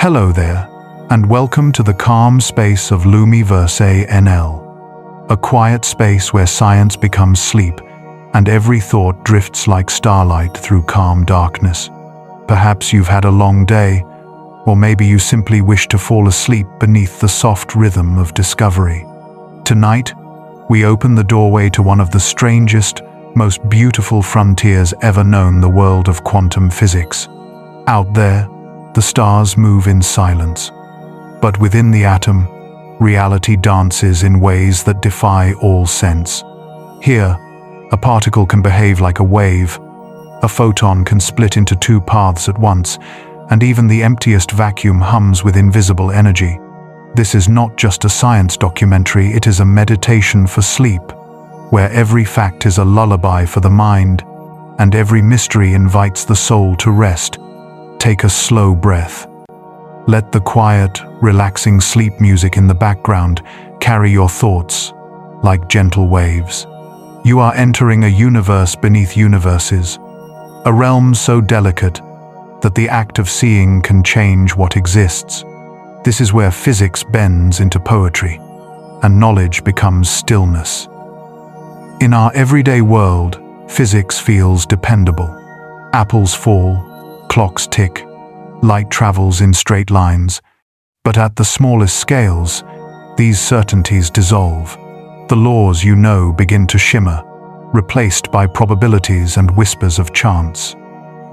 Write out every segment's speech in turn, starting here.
Hello there, and welcome to the calm space of Lumiverse NL, a quiet space where science becomes sleep and every thought drifts like starlight through calm darkness. Perhaps you've had a long day, or maybe you simply wish to fall asleep beneath the soft rhythm of discovery. Tonight, we open the doorway to one of the strangest, most beautiful frontiers ever known, the world of quantum physics. Out there, the stars move in silence. But within the atom, reality dances in ways that defy all sense. Here, a particle can behave like a wave, a photon can split into two paths at once, and even the emptiest vacuum hums with invisible energy. This is not just a science documentary, it is a meditation for sleep, where every fact is a lullaby for the mind, and every mystery invites the soul to rest. Take a slow breath. Let the quiet, relaxing sleep music in the background carry your thoughts like gentle waves. You are entering a universe beneath universes, a realm so delicate that the act of seeing can change what exists. This is where physics bends into poetry, and knowledge becomes stillness. In our everyday world, physics feels dependable. Apples fall, clocks tick, light travels in straight lines. But at the smallest scales, these certainties dissolve. The laws you know begin to shimmer, replaced by probabilities and whispers of chance.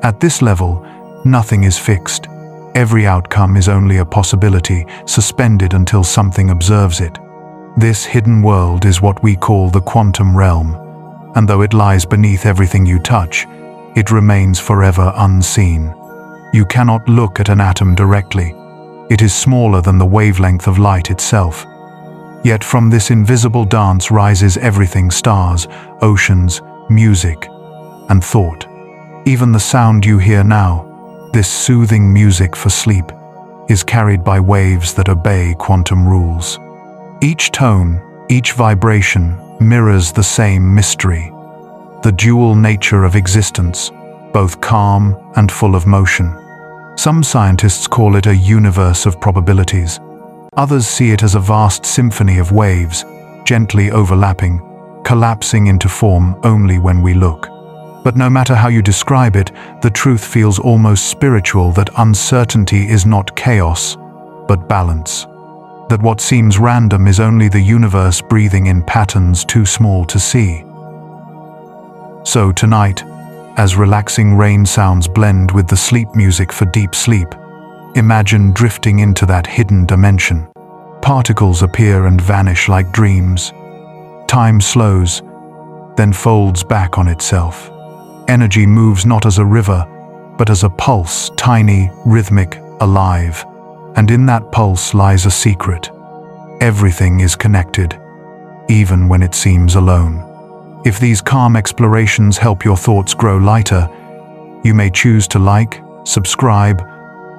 At this level, nothing is fixed. Every outcome is only a possibility, suspended until something observes it. This hidden world is what we call the quantum realm, and though it lies beneath everything you touch, it remains forever unseen. You cannot look at an atom directly. It is smaller than the wavelength of light itself. Yet from this invisible dance rises everything: stars, oceans, music, and thought. Even the sound you hear now, this soothing music for sleep, is carried by waves that obey quantum rules. Each tone, each vibration mirrors the same mystery: the dual nature of existence, both calm and full of motion. Some scientists call it a universe of probabilities. Others see it as a vast symphony of waves, gently overlapping, collapsing into form only when we look. But no matter how you describe it, the truth feels almost spiritual: that uncertainty is not chaos, but balance. That what seems random is only the universe breathing in patterns too small to see. So tonight, as relaxing rain sounds blend with the sleep music for deep sleep, imagine drifting into that hidden dimension. Particles appear and vanish like dreams. Time slows, then folds back on itself. Energy moves not as a river, but as a pulse, tiny, rhythmic, alive. And in that pulse lies a secret. Everything is connected, even when it seems alone. If these calm explorations help your thoughts grow lighter, you may choose to like, subscribe,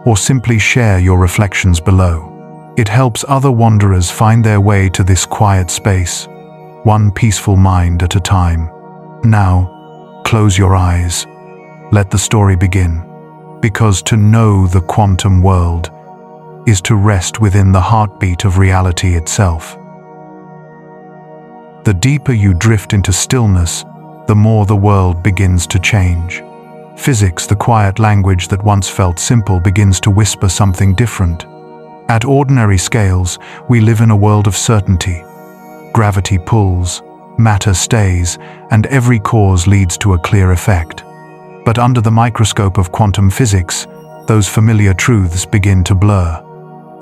or simply share your reflections below. It helps other wanderers find their way to this quiet space, one peaceful mind at a time. Now, close your eyes. Let the story begin. Because to know the quantum world is to rest within the heartbeat of reality itself. The deeper you drift into stillness, the more the world begins to change. Physics, the quiet language that once felt simple, begins to whisper something different. At ordinary scales, we live in a world of certainty. Gravity pulls, matter stays, and every cause leads to a clear effect. But under the microscope of quantum physics, those familiar truths begin to blur.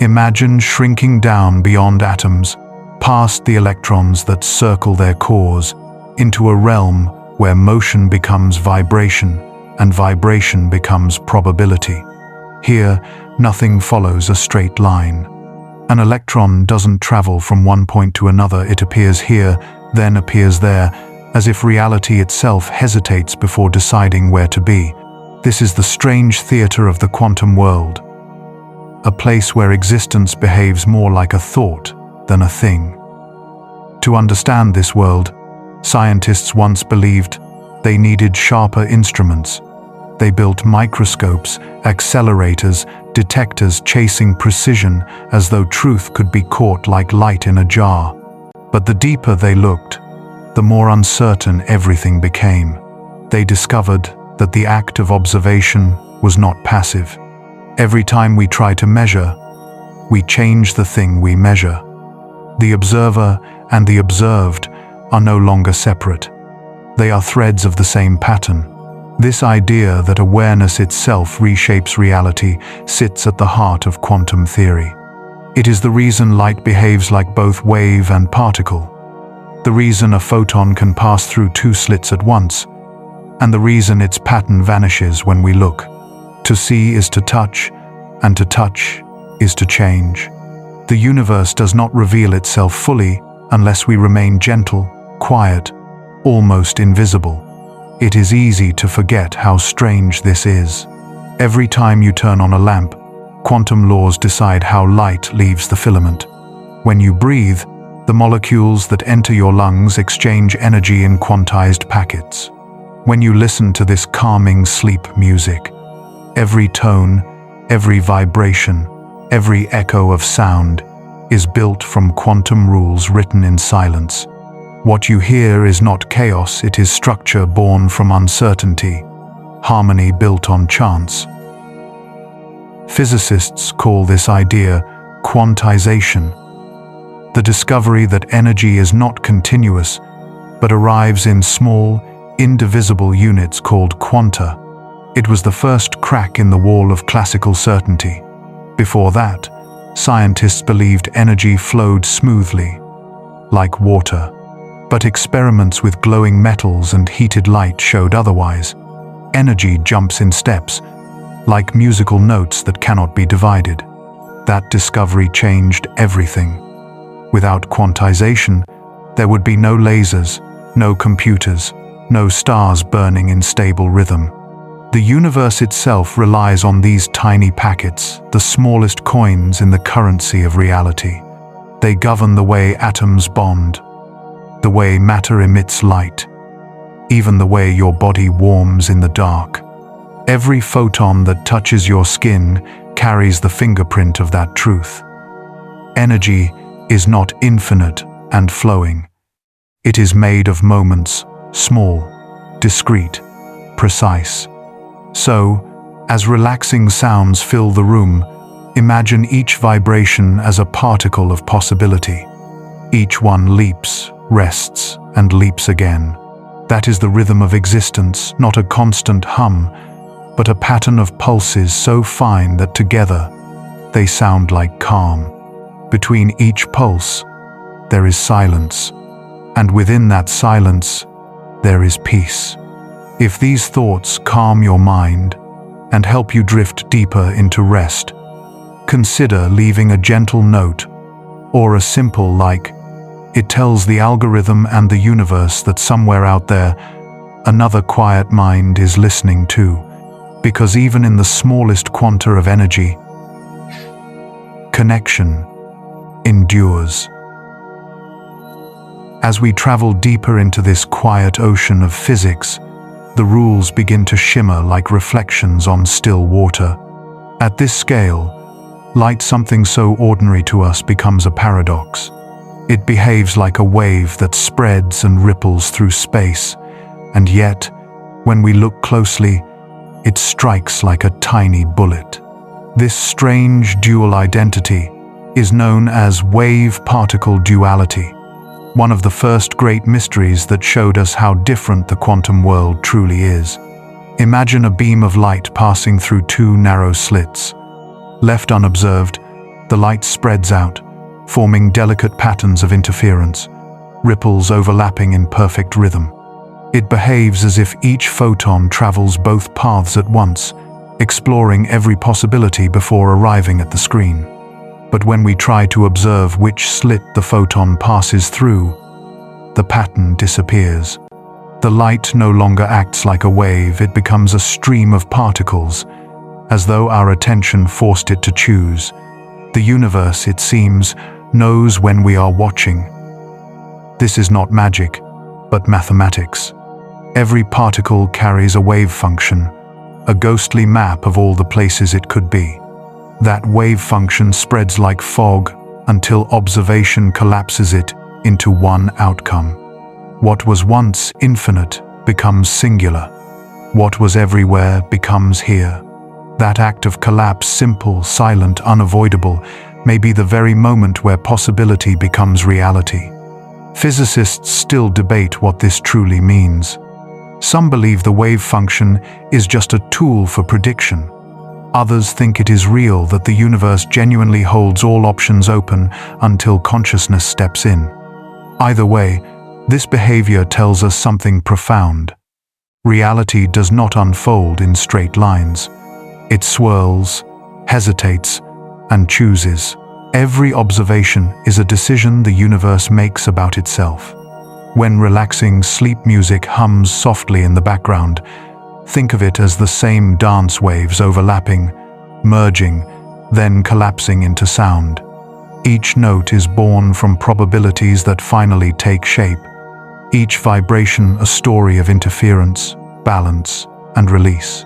Imagine shrinking down beyond atoms, past the electrons that circle their cores, into a realm where motion becomes vibration and vibration becomes probability. Here, nothing follows a straight line. An electron doesn't travel from one point to another. It appears here, then appears there, as if reality itself hesitates before deciding where to be. This is the strange theater of the quantum world, a place where existence behaves more like a thought than a thing. To understand this world, scientists once believed they needed sharper instruments. They built microscopes, accelerators, detectors chasing precision as though truth could be caught like light in a jar. But the deeper they looked, the more uncertain everything became. They discovered that the act of observation was not passive. Every time we try to measure, we change the thing we measure. The observer and the observed are no longer separate. They are threads of the same pattern. This idea that awareness itself reshapes reality sits at the heart of quantum theory. It is the reason light behaves like both wave and particle, the reason a photon can pass through two slits at once, and the reason its pattern vanishes when we look. To see is to touch, and to touch is to change. The universe does not reveal itself fully unless we remain gentle, quiet, almost invisible. It is easy to forget how strange this is. Every time you turn on a lamp, quantum laws decide how light leaves the filament. When you breathe, the molecules that enter your lungs exchange energy in quantized packets. When you listen to this calming sleep music, every tone, every vibration, every echo of sound is built from quantum rules written in silence. What you hear is not chaos, it is structure born from uncertainty, harmony built on chance. Physicists call this idea quantization, the discovery that energy is not continuous, but arrives in small, indivisible units called quanta. It was the first crack in the wall of classical certainty. Before that, scientists believed energy flowed smoothly, like water. But experiments with glowing metals and heated light showed otherwise. Energy jumps in steps, like musical notes that cannot be divided. That discovery changed everything. Without quantization, there would be no lasers, no computers, no stars burning in stable rhythm. The universe itself relies on these tiny packets, the smallest coins in the currency of reality. They govern the way atoms bond, the way matter emits light, even the way your body warms in the dark. Every photon that touches your skin carries the fingerprint of that truth. Energy is not infinite and flowing. It is made of moments, small, discrete, precise. So, as relaxing sounds fill the room, imagine each vibration as a particle of possibility. Each one leaps, rests, and leaps again. That is the rhythm of existence, not a constant hum, but a pattern of pulses so fine that together they sound like calm. Between each pulse, there is silence, and within that silence, there is peace. If these thoughts calm your mind and help you drift deeper into rest, consider leaving a gentle note or a simple like. It tells the algorithm and the universe that somewhere out there, another quiet mind is listening too, because even in the smallest quanta of energy, connection endures. As we travel deeper into this quiet ocean of physics, the rules begin to shimmer like reflections on still water. At this scale, light, something so ordinary to us, becomes a paradox. It behaves like a wave that spreads and ripples through space, and yet, when we look closely, it strikes like a tiny bullet. This strange dual identity is known as wave-particle duality, one of the first great mysteries that showed us how different the quantum world truly is. Imagine a beam of light passing through two narrow slits. Left unobserved, the light spreads out, forming delicate patterns of interference, ripples overlapping in perfect rhythm. It behaves as if each photon travels both paths at once, exploring every possibility before arriving at the screen. But when we try to observe which slit the photon passes through, the pattern disappears. The light no longer acts like a wave, it becomes a stream of particles, as though our attention forced it to choose. The universe, it seems, knows when we are watching. This is not magic, but mathematics. Every particle carries a wave function, a ghostly map of all the places it could be. That wave function spreads like fog until observation collapses it into one outcome. What was once infinite becomes singular. What was everywhere becomes here. That act of collapse, simple, silent, unavoidable, may be the very moment where possibility becomes reality. Physicists still debate what this truly means. Some believe the wave function is just a tool for prediction. Others think it is real, that the universe genuinely holds all options open until consciousness steps in. Either way, this behavior tells us something profound. Reality does not unfold in straight lines. It swirls, hesitates, and chooses. Every observation is a decision the universe makes about itself. When relaxing sleep music hums softly in the background, think of it as the same dance waves overlapping, merging, then collapsing into sound. Each note is born from probabilities that finally take shape. Each vibration a story of interference, balance, and release.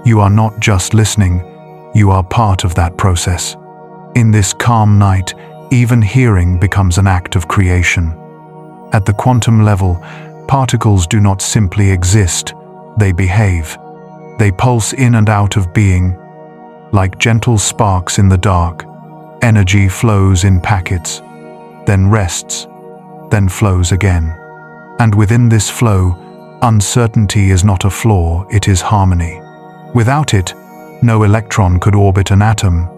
You are not just listening, you are part of that process. In this calm night, even hearing becomes an act of creation. At the quantum level, particles do not simply exist, they behave. They pulse in and out of being. Like gentle sparks in the dark, energy flows in packets, then rests, then flows again. And within this flow, uncertainty is not a flaw, it is harmony. Without it, no electron could orbit an atom,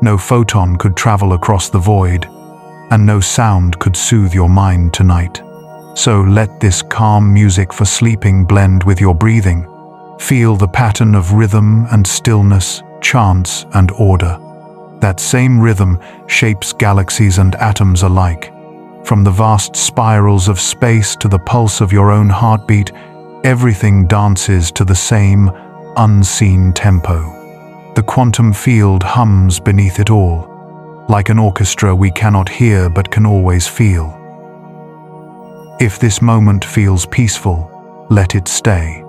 no photon could travel across the void, and no sound could soothe your mind tonight. So let this calm music for sleeping blend with your breathing. Feel the pattern of rhythm and stillness, chance and order. That same rhythm shapes galaxies and atoms alike. From the vast spirals of space to the pulse of your own heartbeat, everything dances to the same unseen tempo. The quantum field hums beneath it all, like an orchestra we cannot hear but can always feel. If this moment feels peaceful, let it stay.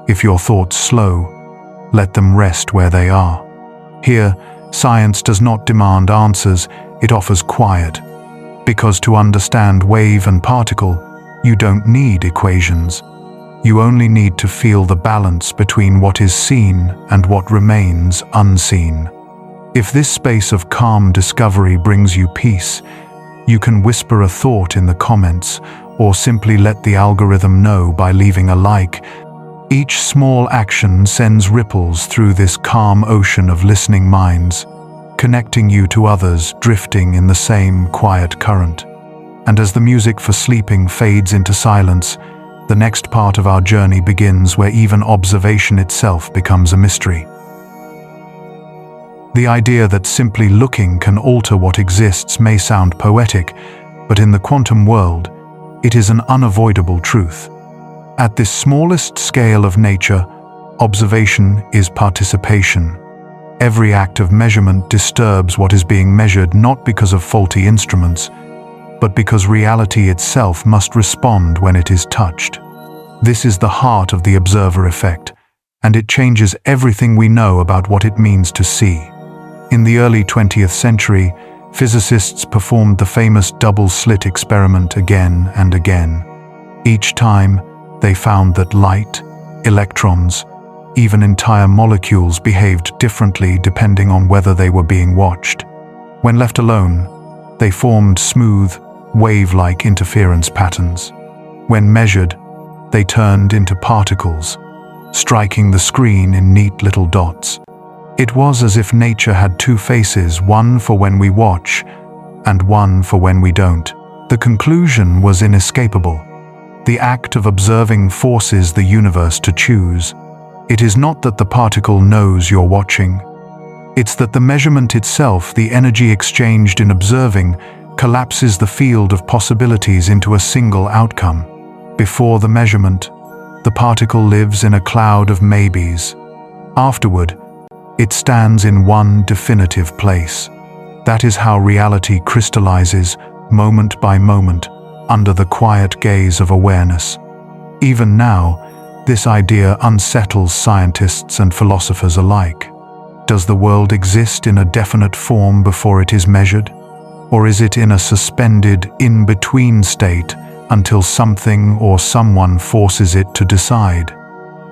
If your thoughts slow, let them rest where they are. Here, science does not demand answers, it offers quiet. Because to understand wave and particle, you don't need equations. You only need to feel the balance between what is seen and what remains unseen. If this space of calm discovery brings you peace, you can whisper a thought in the comments or simply let the algorithm know by leaving a like. Each small action sends ripples through this calm ocean of listening minds, connecting you to others drifting in the same quiet current. And as the music for sleeping fades into silence, the next part of our journey begins, where even observation itself becomes a mystery. The idea that simply looking can alter what exists may sound poetic, but in the quantum world, it is an unavoidable truth. At this smallest scale of nature, observation is participation. Every act of measurement disturbs what is being measured, not because of faulty instruments, but because reality itself must respond when it is touched. This is the heart of the observer effect, and it changes everything we know about what it means to see. In the early 20th century, physicists performed the famous double-slit experiment again and again. Each time, they found that light, electrons, even entire molecules behaved differently depending on whether they were being watched. When left alone, they formed smooth, wave-like interference patterns. When measured, they turned into particles, striking the screen in neat little dots. It was as if nature had two faces, one for when we watch and one for when we don't. The conclusion was inescapable. The act of observing forces the universe to choose. It is not that the particle knows you're watching. It's that the measurement itself, the energy exchanged in observing, collapses the field of possibilities into a single outcome. Before the measurement, the particle lives in a cloud of maybes. Afterward, it stands in one definitive place. That is how reality crystallizes, moment by moment, under the quiet gaze of awareness. Even now, this idea unsettles scientists and philosophers alike. Does the world exist in a definite form before it is measured? Or is it in a suspended, in-between state until something or someone forces it to decide?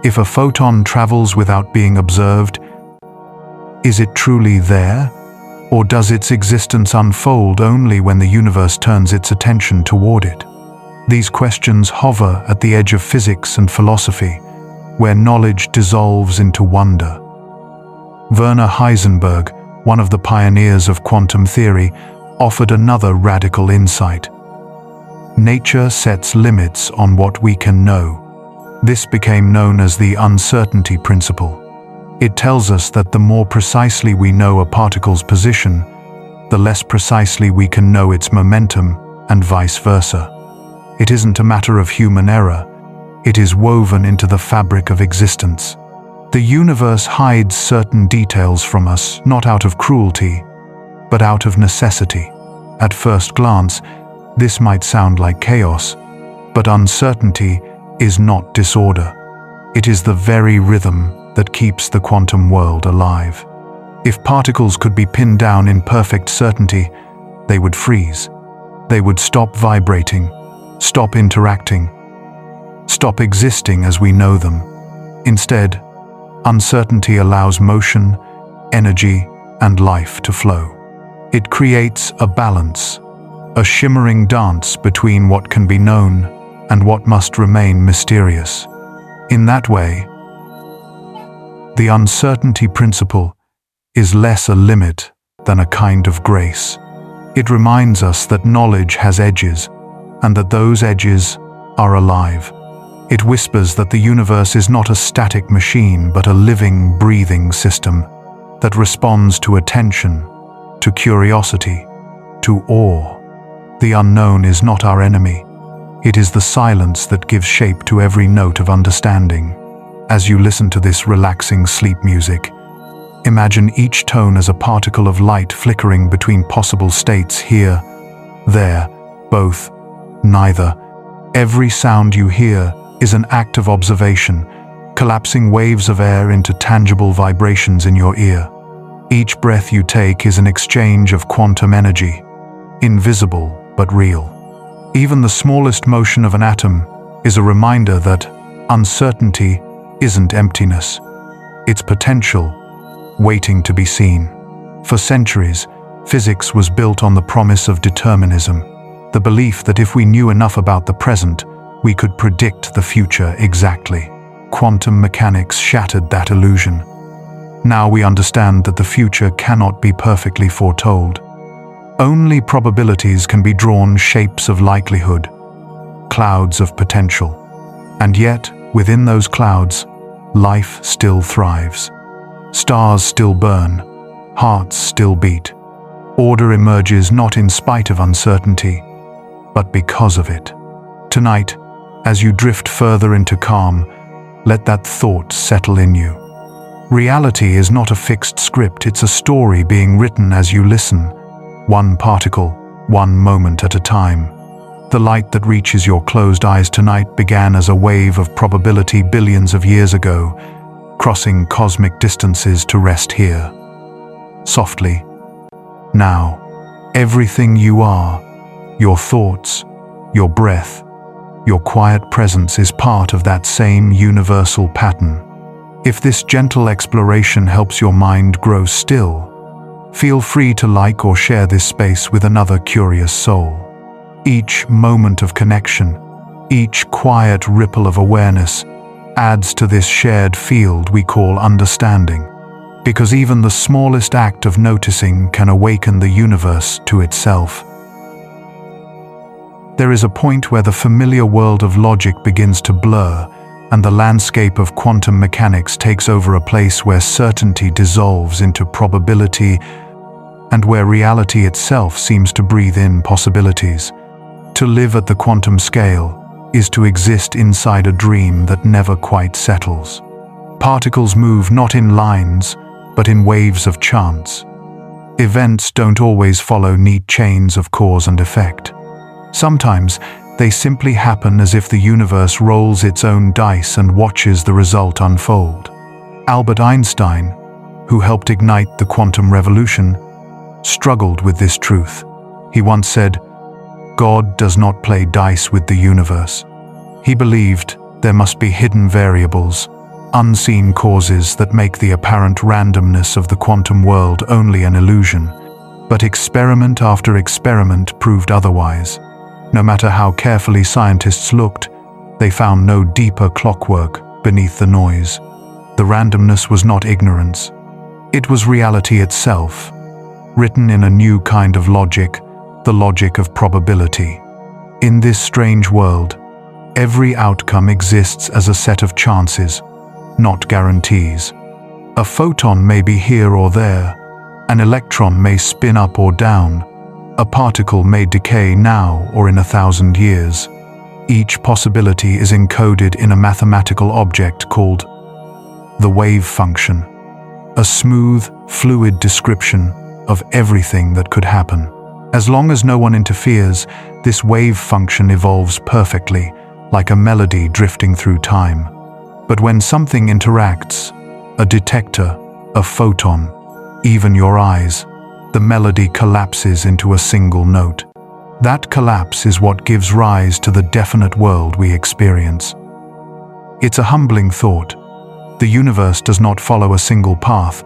If a photon travels without being observed, is it truly there? Or does its existence unfold only when the universe turns its attention toward it? These questions hover at the edge of physics and philosophy, where knowledge dissolves into wonder. Werner Heisenberg, one of the pioneers of quantum theory, offered another radical insight. Nature sets limits on what we can know. This became known as the uncertainty principle. It tells us that the more precisely we know a particle's position, the less precisely we can know its momentum, and vice versa. It isn't a matter of human error. It is woven into the fabric of existence. The universe hides certain details from us, not out of cruelty, but out of necessity. At first glance, this might sound like chaos, but uncertainty is not disorder. It is the very rhythm that keeps the quantum world alive. If particles could be pinned down in perfect certainty, they would freeze. They would stop vibrating, stop interacting, stop existing as we know them. Instead, uncertainty allows motion, energy, and life to flow. It creates a balance, a shimmering dance between what can be known and what must remain mysterious. In that way, the uncertainty principle is less a limit than a kind of grace. It reminds us that knowledge has edges, and that those edges are alive. It whispers that the universe is not a static machine, but a living, breathing system that responds to attention, to curiosity, to awe. The unknown is not our enemy. It is the silence that gives shape to every note of understanding. As you listen to this relaxing sleep music, imagine each tone as a particle of light flickering between possible states: here, there, both, neither. Every sound you hear is an act of observation, collapsing waves of air into tangible vibrations in your ear. Each breath you take is an exchange of quantum energy, invisible but real. Even the smallest motion of an atom is a reminder that uncertainty isn't emptiness. It's potential, waiting to be seen. For centuries, physics was built on the promise of determinism, the belief that if we knew enough about the present, we could predict the future exactly. Quantum mechanics shattered that illusion. Now we understand that the future cannot be perfectly foretold. Only probabilities can be drawn, shapes of likelihood, clouds of potential. And yet, within those clouds, life still thrives. Stars still burn, hearts still beat. Order emerges not in spite of uncertainty, but because of it. Tonight, as you drift further into calm, let that thought settle in you. Reality is not a fixed script, it's a story being written as you listen, one particle, one moment at a time. The light that reaches your closed eyes tonight began as a wave of probability billions of years ago, crossing cosmic distances to rest here. Softly. Now, everything you are, your thoughts, your breath, your quiet presence is part of that same universal pattern. If this gentle exploration helps your mind grow still, feel free to like or share this space with another curious soul. Each moment of connection, each quiet ripple of awareness, adds to this shared field we call understanding, because even the smallest act of noticing can awaken the universe to itself. There is a point where the familiar world of logic begins to blur, and the landscape of quantum mechanics takes over, a place where certainty dissolves into probability and where reality itself seems to breathe in possibilities. To live at the quantum scale is to exist inside a dream that never quite settles. Particles move not in lines, but in waves of chance. Events don't always follow neat chains of cause and effect. Sometimes they simply happen as if the universe rolls its own dice and watches the result unfold. Albert Einstein, who helped ignite the quantum revolution, struggled with this truth. He once said, "God does not play dice with the universe." He believed there must be hidden variables, unseen causes that make the apparent randomness of the quantum world only an illusion. But experiment after experiment proved otherwise. No matter how carefully scientists looked, they found no deeper clockwork beneath the noise. The randomness was not ignorance. It was reality itself, written in a new kind of logic, the logic of probability. In this strange world, every outcome exists as a set of chances, not guarantees. A photon may be here or there, an electron may spin up or down, a particle may decay now or in 1,000 years. Each possibility is encoded in a mathematical object called the wave function, a smooth, fluid description of everything that could happen. As long as no one interferes, this wave function evolves perfectly, like a melody drifting through time. But when something interacts, a detector, a photon, even your eyes, the melody collapses into a single note. That collapse is what gives rise to the definite world we experience. It's a humbling thought. The universe does not follow a single path,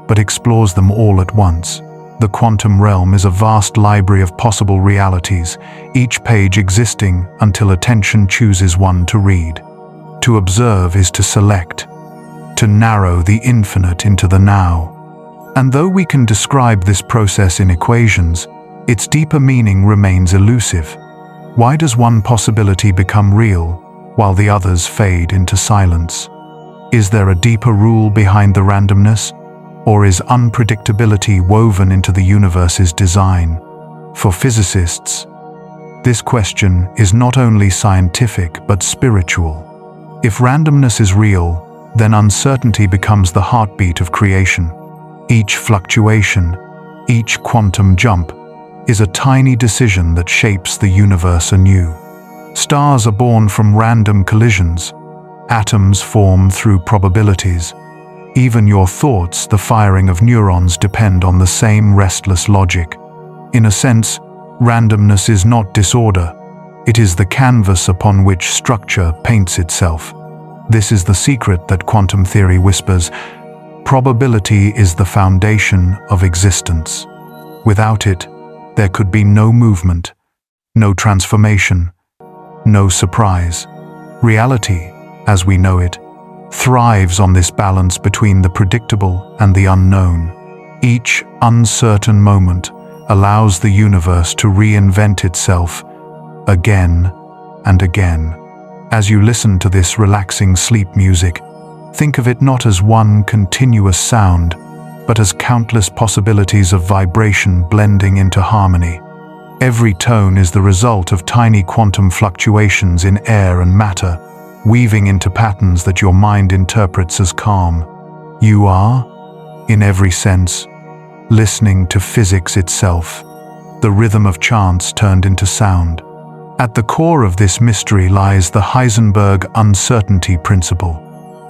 but explores them all at once. The quantum realm is a vast library of possible realities, each page existing until attention chooses one to read. To observe is to select, to narrow the infinite into the now. And though we can describe this process in equations, its deeper meaning remains elusive. Why does one possibility become real, while the others fade into silence? Is there a deeper rule behind the randomness? Or is unpredictability woven into the universe's design? For physicists, this question is not only scientific but spiritual. If randomness is real, then uncertainty becomes the heartbeat of creation. Each fluctuation, each quantum jump, is a tiny decision that shapes the universe anew. Stars are born from random collisions. Atoms form through probabilities. Even your thoughts, the firing of neurons, depend on the same restless logic. In a sense, randomness is not disorder. It is the canvas upon which structure paints itself. This is the secret that quantum theory whispers. Probability is the foundation of existence. Without it, there could be no movement, no transformation, no surprise. Reality, as we know it, thrives on this balance between the predictable and the unknown. Each uncertain moment allows the universe to reinvent itself again and again. As you listen to this relaxing sleep music, think of it not as one continuous sound, but as countless possibilities of vibration blending into harmony. Every tone is the result of tiny quantum fluctuations in air and matter, weaving into patterns that your mind interprets as calm. You are, in every sense, listening to physics itself, the rhythm of chance turned into sound. At the core of this mystery lies the Heisenberg uncertainty principle,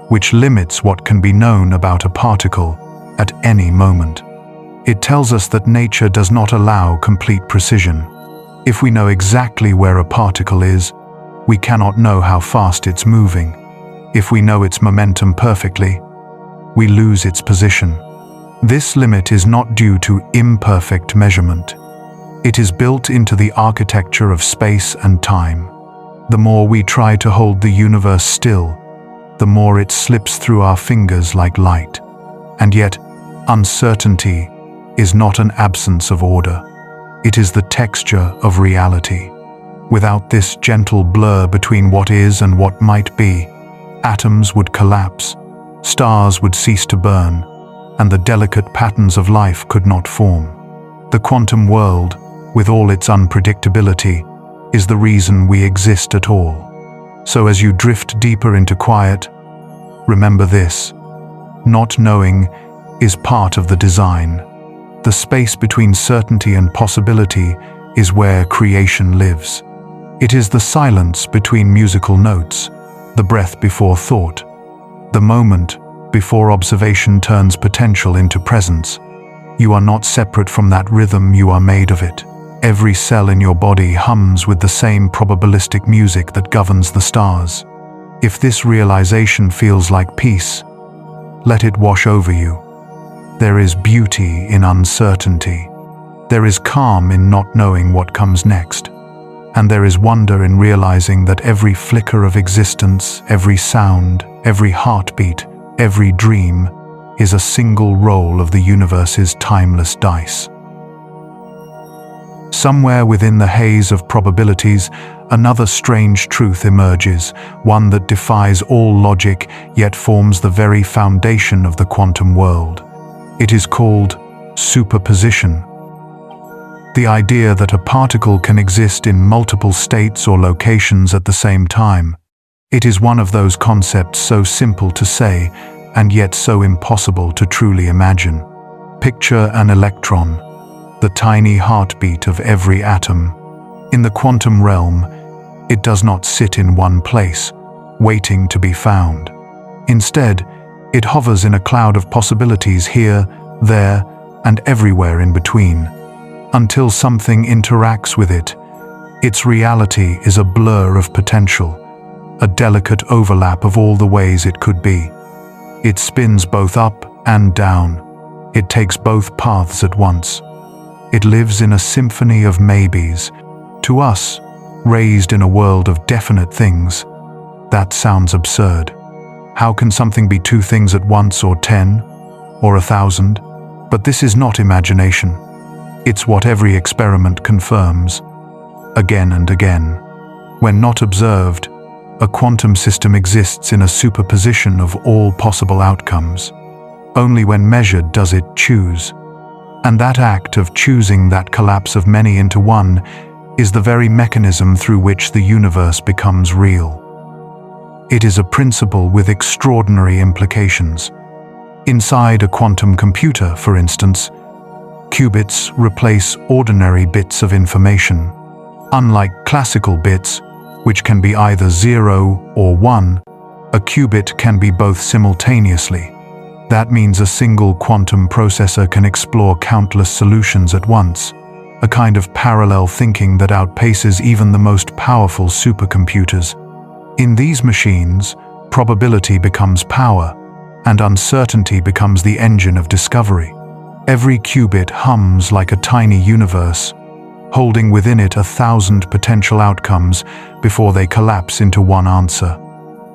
which limits what can be known about a particle at any moment. It tells us that nature does not allow complete precision. If we know exactly where a particle is, we cannot know how fast it's moving. If we know its momentum perfectly, we lose its position. This limit is not due to imperfect measurement. It is built into the architecture of space and time. The more we try to hold the universe still, the more it slips through our fingers like light. And yet, uncertainty is not an absence of order. It is the texture of reality. Without this gentle blur between what is and what might be, atoms would collapse, stars would cease to burn, and the delicate patterns of life could not form. The quantum world, with all its unpredictability, is the reason we exist at all. So as you drift deeper into quiet, remember this: not knowing is part of the design. The space between certainty and possibility is where creation lives. It is the silence between musical notes, the breath before thought, the moment before observation turns potential into presence. You are not separate from that rhythm, you are made of it. Every cell in your body hums with the same probabilistic music that governs the stars. If this realization feels like peace, let it wash over you. There is beauty in uncertainty. There is calm in not knowing what comes next. And there is wonder in realizing that every flicker of existence, every sound, every heartbeat, every dream is a single roll of the universe's timeless dice. Somewhere within the haze of probabilities, another strange truth emerges, one that defies all logic yet forms the very foundation of the quantum world. It is called superposition. The idea that a particle can exist in multiple states or locations at the same time. It is one of those concepts so simple to say and yet so impossible to truly imagine. Picture an electron, the tiny heartbeat of every atom. In the quantum realm, it does not sit in one place, waiting to be found. Instead, it hovers in a cloud of possibilities here, there, and everywhere in between. Until something interacts with it, its reality is a blur of potential, a delicate overlap of all the ways it could be. It spins both up and down. It takes both paths at once. It lives in a symphony of maybes. To us, raised in a world of definite things, that sounds absurd. How can something be two things at once, or 10, or 1,000? But this is not imagination. It's what every experiment confirms, again and again. When not observed, a quantum system exists in a superposition of all possible outcomes. Only when measured does it choose. And that act of choosing that collapse of many into one is the very mechanism through which the universe becomes real. It is a principle with extraordinary implications. Inside a quantum computer, for instance, qubits replace ordinary bits of information. Unlike classical bits, which can be either 0 or 1, a qubit can be both simultaneously. That means a single quantum processor can explore countless solutions at once, a kind of parallel thinking that outpaces even the most powerful supercomputers. In these machines, probability becomes power, and uncertainty becomes the engine of discovery. Every qubit hums like a tiny universe, holding within it 1,000 potential outcomes before they collapse into one answer.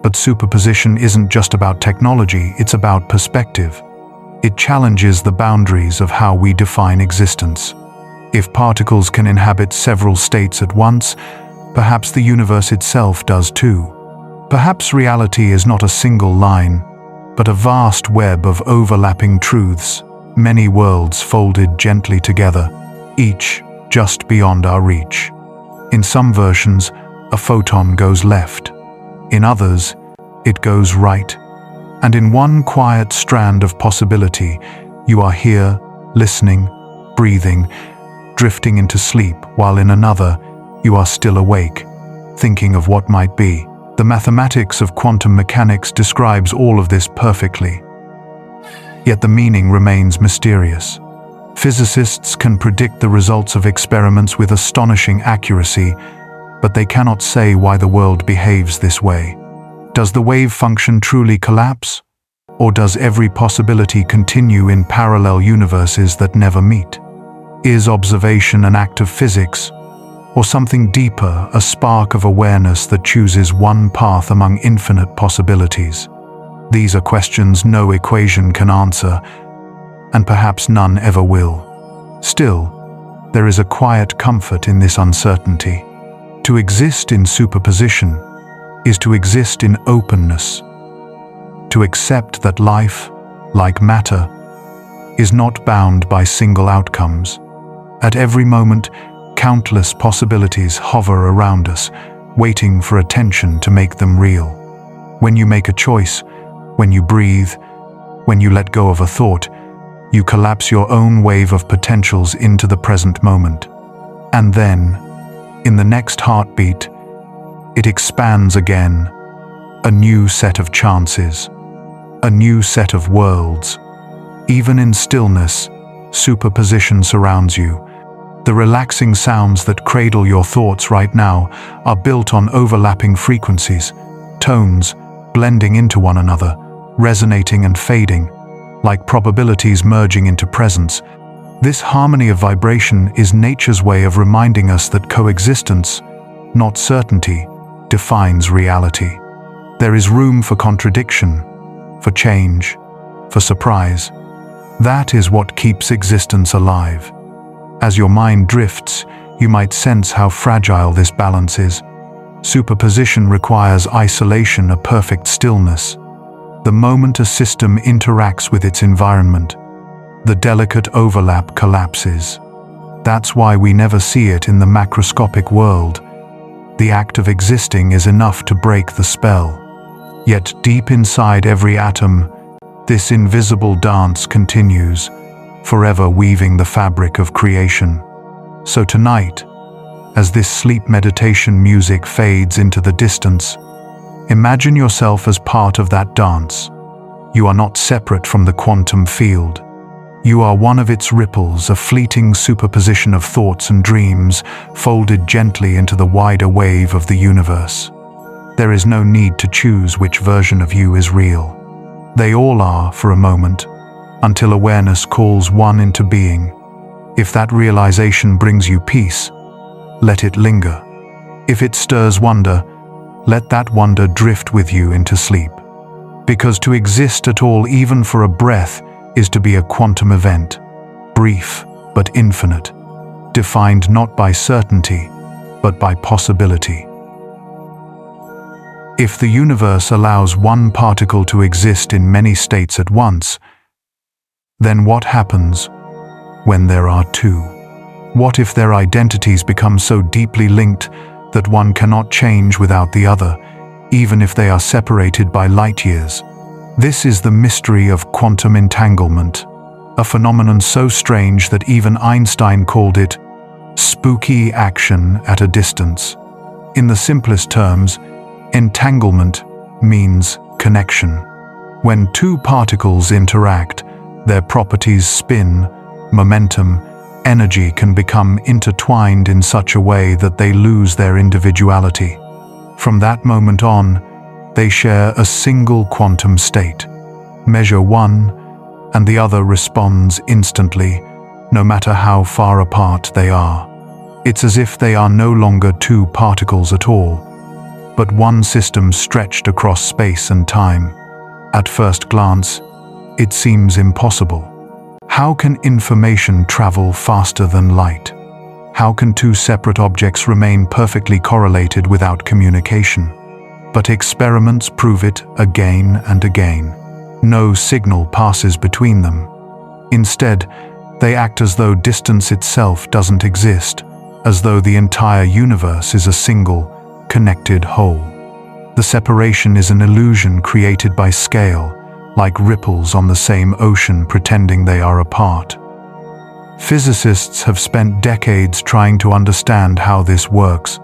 But superposition isn't just about technology, it's about perspective. It challenges the boundaries of how we define existence. If particles can inhabit several states at once, perhaps the universe itself does too. Perhaps reality is not a single line, but a vast web of overlapping truths, many worlds folded gently together, each just beyond our reach. In some versions, a photon goes left. In others, it goes right. And in one quiet strand of possibility, you are here, listening, breathing, drifting into sleep, while in another, you are still awake, thinking of what might be. The mathematics of quantum mechanics describes all of this perfectly. Yet the meaning remains mysterious. Physicists can predict the results of experiments with astonishing accuracy, but they cannot say why the world behaves this way. Does the wave function truly collapse? Or does every possibility continue in parallel universes that never meet? Is observation an act of physics, or something deeper, a spark of awareness that chooses one path among infinite possibilities? These are questions no equation can answer, and perhaps none ever will. Still, there is a quiet comfort in this uncertainty. To exist in superposition is to exist in openness, to accept that life, like matter, is not bound by single outcomes. At every moment, countless possibilities hover around us, waiting for attention to make them real. When you make a choice, when you breathe, when you let go of a thought, you collapse your own wave of potentials into the present moment. And then, in the next heartbeat, it expands again, a new set of chances, a new set of worlds. Even in stillness, superposition surrounds you. The relaxing sounds that cradle your thoughts right now are built on overlapping frequencies, tones blending into one another, resonating and fading, like probabilities merging into presence. This harmony of vibration is nature's way of reminding us that coexistence, not certainty, defines reality. There is room for contradiction, for change, for surprise. That is what keeps existence alive. As your mind drifts, you might sense how fragile this balance is. Superposition requires isolation, a perfect stillness. The moment a system interacts with its environment, the delicate overlap collapses. That's why we never see it in the macroscopic world. The act of existing is enough to break the spell. Yet deep inside every atom, this invisible dance continues, forever weaving the fabric of creation. So tonight, as this sleep meditation music fades into the distance, imagine yourself as part of that dance. You are not separate from the quantum field. You are one of its ripples, a fleeting superposition of thoughts and dreams, folded gently into the wider wave of the universe. There is no need to choose which version of you is real. They all are for a moment, until awareness calls one into being. If that realization brings you peace, let it linger. If it stirs wonder, let that wonder drift with you into sleep. Because to exist at all, even for a breath, is to be a quantum event, brief but infinite, defined not by certainty, but by possibility. If the universe allows one particle to exist in many states at once, then what happens when there are two? What if their identities become so deeply linked that one cannot change without the other, even if they are separated by light years? This is the mystery of quantum entanglement, a phenomenon so strange that even Einstein called it spooky action at a distance. In the simplest terms, entanglement means connection. When two particles interact, their properties spin, momentum, energy can become intertwined in such a way that they lose their individuality. From that moment on, they share a single quantum state. Measure one, and the other responds instantly, no matter how far apart they are. It's as if they are no longer two particles at all, but one system stretched across space and time. At first glance, it seems impossible. How can information travel faster than light? How can two separate objects remain perfectly correlated without communication? But experiments prove it again and again. No signal passes between them. Instead, they act as though distance itself doesn't exist, as though the entire universe is a single, connected whole. The separation is an illusion created by scale, like ripples on the same ocean pretending they are apart. Physicists have spent decades trying to understand how this works.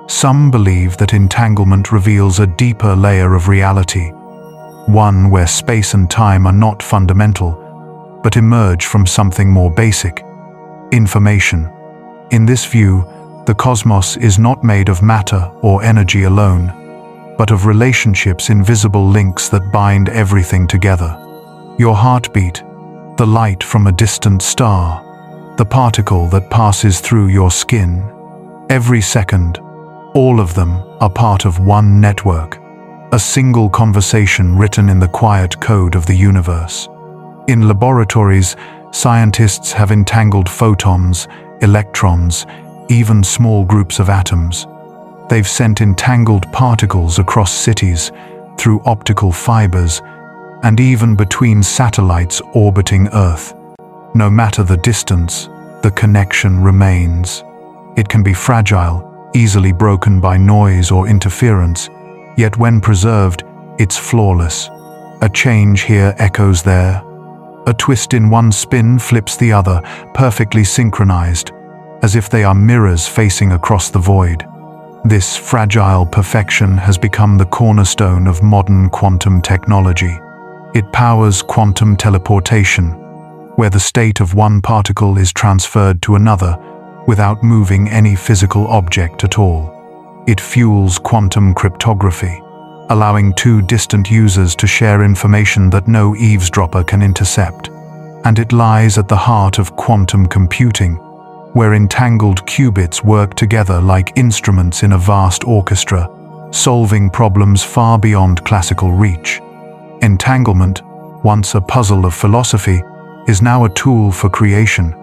Some believe that entanglement reveals a deeper layer of reality, one where space and time are not fundamental, but emerge from something more basic: information. In this view, the cosmos is not made of matter or energy alone, but of relationships, invisible links that bind everything together. Your heartbeat, the light from a distant star, the particle that passes through your skin. Every second, all of them are part of one network, a single conversation written in the quiet code of the universe. In laboratories, scientists have entangled photons, electrons, even small groups of atoms. They've sent entangled particles across cities, through optical fibers, and even between satellites orbiting Earth. No matter the distance, the connection remains. It can be fragile, easily broken by noise or interference, yet when preserved, it's flawless. A change here echoes there. A twist in one spin flips the other, perfectly synchronized, as if they are mirrors facing across the void. This fragile perfection has become the cornerstone of modern quantum technology. It powers quantum teleportation, where the state of one particle is transferred to another without moving any physical object at all. It fuels quantum cryptography, allowing two distant users to share information that no eavesdropper can intercept. And it lies at the heart of quantum computing, where entangled qubits work together like instruments in a vast orchestra, solving problems far beyond classical reach. Entanglement, once a puzzle of philosophy, is now a tool for creation.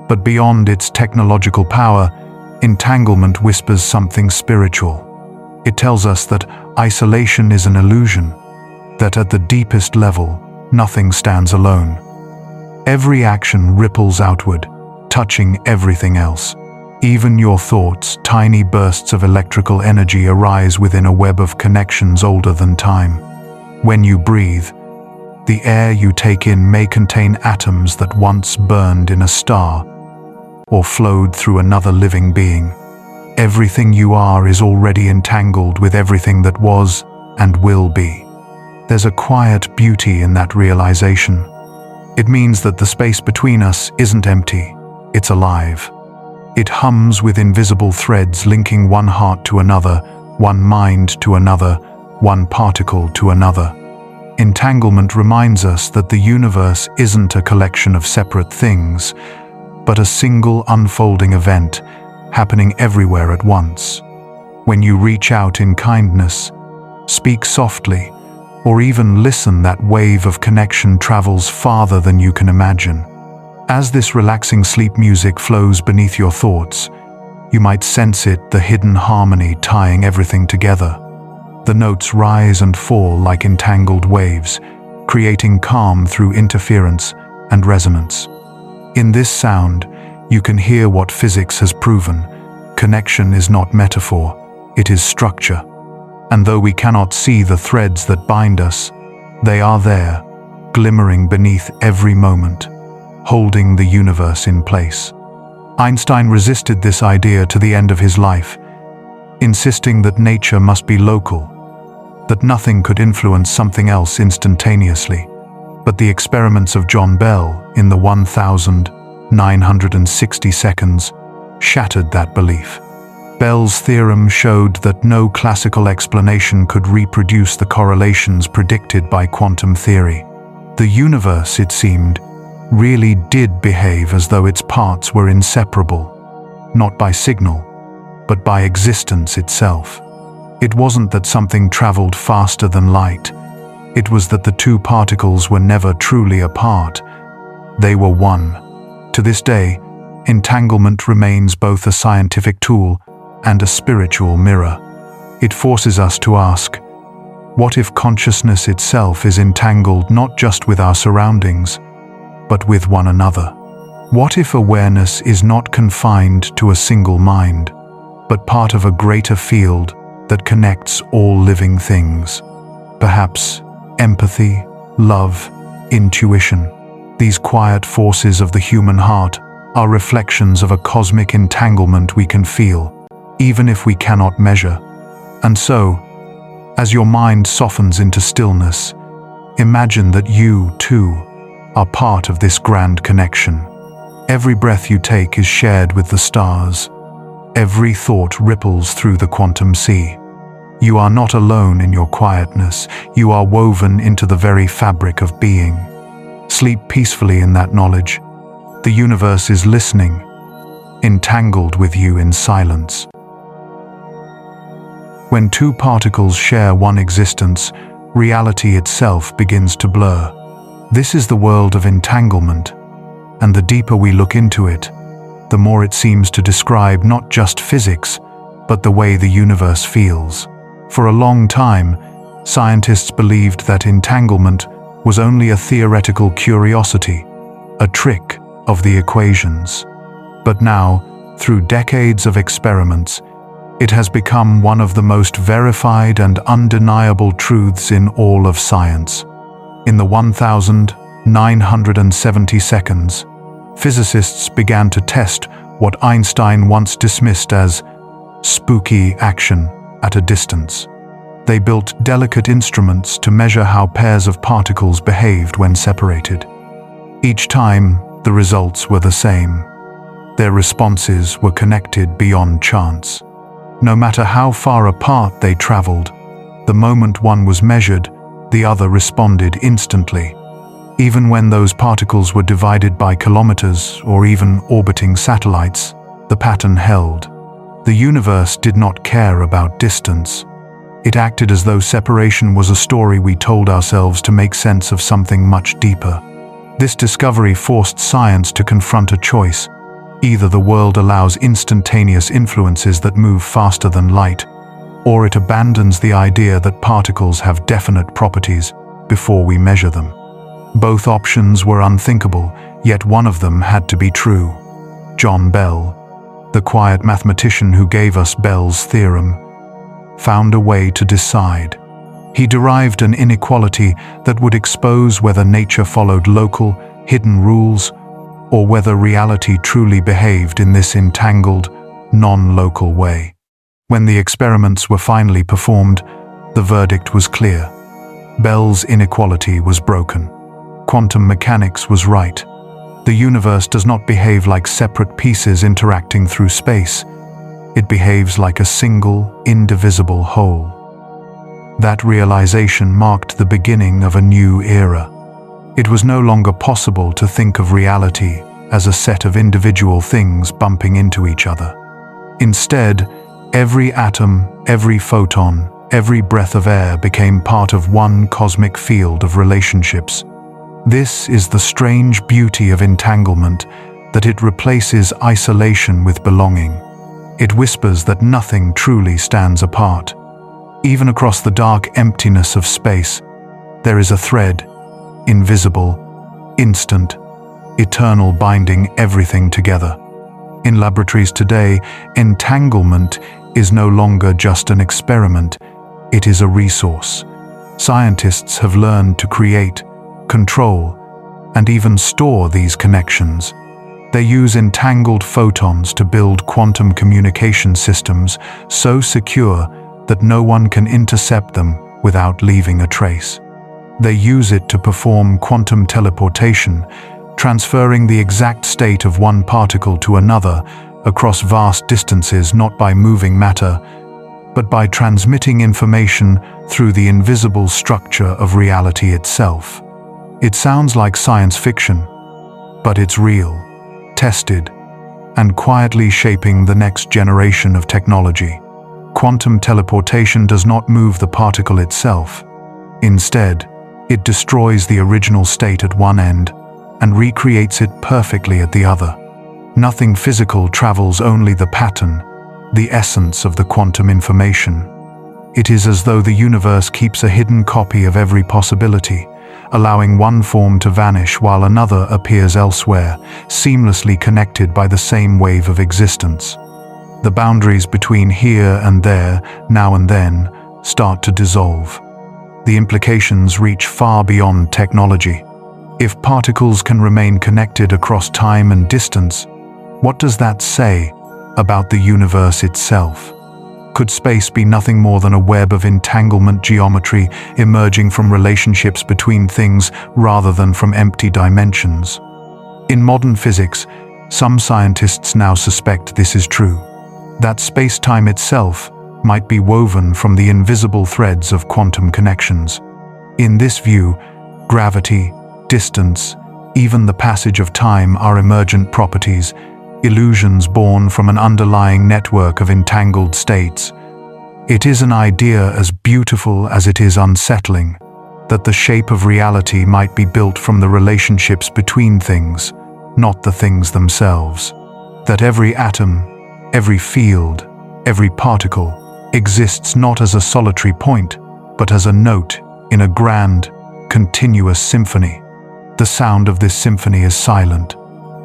But beyond its technological power, entanglement whispers something spiritual. It tells us that isolation is an illusion, that at the deepest level, nothing stands alone. Every action ripples outward, touching everything else. Even your thoughts, tiny bursts of electrical energy, arise within a web of connections older than time. When you breathe, the air you take in may contain atoms that once burned in a star or flowed through another living being. Everything you are is already entangled with everything that was and will be. There's a quiet beauty in that realization. It means that the space between us isn't empty, it's alive. It hums with invisible threads linking one heart to another, one mind to another, one particle to another. Entanglement reminds us that the universe isn't a collection of separate things, but a single unfolding event happening everywhere at once. When you reach out in kindness, speak softly, or even listen, that wave of connection travels farther than you can imagine. As this relaxing sleep music flows beneath your thoughts, you might sense it, the hidden harmony tying everything together. The notes rise and fall like entangled waves, creating calm through interference and resonance. In this sound, you can hear what physics has proven. Connection is not metaphor, it is structure. And though we cannot see the threads that bind us, they are there, glimmering beneath every moment, holding the universe in place. Einstein resisted this idea to the end of his life, insisting that nature must be local, that nothing could influence something else instantaneously. But the experiments of John Bell in the 1960 seconds shattered that belief. Bell's theorem showed that no classical explanation could reproduce the correlations predicted by quantum theory. The universe, it seemed, really did behave as though its parts were inseparable, not by signal, but by existence itself. It wasn't that something traveled faster than light. It was that the two particles were never truly apart. They were one. To this day, entanglement remains both a scientific tool and a spiritual mirror. It forces us to ask, what if consciousness itself is entangled not just with our surroundings, but with one another? What if awareness is not confined to a single mind, but part of a greater field that connects all living things? Perhaps empathy, love, intuition, these quiet forces of the human heart, are reflections of a cosmic entanglement we can feel, even if we cannot measure. And so, as your mind softens into stillness, imagine that you, too, are part of this grand connection. Every breath you take is shared with the stars. Every thought ripples through the quantum sea. You are not alone in your quietness. You are woven into the very fabric of being. Sleep peacefully in that knowledge. The universe is listening, entangled with you in silence. When two particles share one existence, reality itself begins to blur. This is the world of entanglement, and the deeper we look into it, the more it seems to describe not just physics, but the way the universe feels. For a long time, scientists believed that entanglement was only a theoretical curiosity, a trick of the equations. But now, through decades of experiments, it has become one of the most verified and undeniable truths in all of science. In the 1970 seconds, physicists began to test what Einstein once dismissed as spooky action at a distance. They built delicate instruments to measure how pairs of particles behaved when separated. Each time, the results were the same. Their responses were connected beyond chance. No matter how far apart they traveled, the moment one was measured, the other responded instantly. Even when those particles were divided by kilometers or even orbiting satellites, the pattern held. The universe did not care about distance. It acted as though separation was a story we told ourselves to make sense of something much deeper. This discovery forced science to confront a choice. Either the world allows instantaneous influences that move faster than light, or it abandons the idea that particles have definite properties before we measure them. Both options were unthinkable, yet one of them had to be true. John Bell, the quiet mathematician who gave us Bell's theorem, found a way to decide. He derived an inequality that would expose whether nature followed local, hidden rules, or whether reality truly behaved in this entangled, non-local way. When the experiments were finally performed, the verdict was clear. Bell's inequality was broken. Quantum mechanics was right. The universe does not behave like separate pieces interacting through space. It behaves like a single, indivisible whole. That realization marked the beginning of a new era. It was no longer possible to think of reality as a set of individual things bumping into each other. Instead, every atom, every photon, every breath of air became part of one cosmic field of relationships. This is the strange beauty of entanglement, that it replaces isolation with belonging. It whispers that nothing truly stands apart. Even across the dark emptiness of space, there is a thread, invisible, instant, eternal, binding everything together. In laboratories today, entanglement is no longer just an experiment, it is a resource. Scientists have learned to create, control, and even store these connections. They use entangled photons to build quantum communication systems so secure that no one can intercept them without leaving a trace. They use it to perform quantum teleportation, transferring the exact state of one particle to another across vast distances, not by moving matter, but by transmitting information through the invisible structure of reality itself. It sounds like science fiction, but it's real, tested, and quietly shaping the next generation of technology. Quantum teleportation does not move the particle itself. Instead, it destroys the original state at one end and recreates it perfectly at the other. Nothing physical travels, only the pattern, the essence of the quantum information. It is as though the universe keeps a hidden copy of every possibility, allowing one form to vanish while another appears elsewhere, seamlessly connected by the same wave of existence. The boundaries between here and there, now and then, start to dissolve. The implications reach far beyond technology. If particles can remain connected across time and distance, what does that say about the universe itself? Could space be nothing more than a web of entanglement geometry emerging from relationships between things rather than from empty dimensions? In modern physics, some scientists now suspect this is true, that space-time itself might be woven from the invisible threads of quantum connections. In this view, gravity, distance, even the passage of time are emergent properties, illusions born from an underlying network of entangled states. It is an idea as beautiful as it is unsettling, that the shape of reality might be built from the relationships between things, not the things themselves. That every atom, every field, every particle exists not as a solitary point, but as a note in a grand, continuous symphony. The sound of this symphony is silent,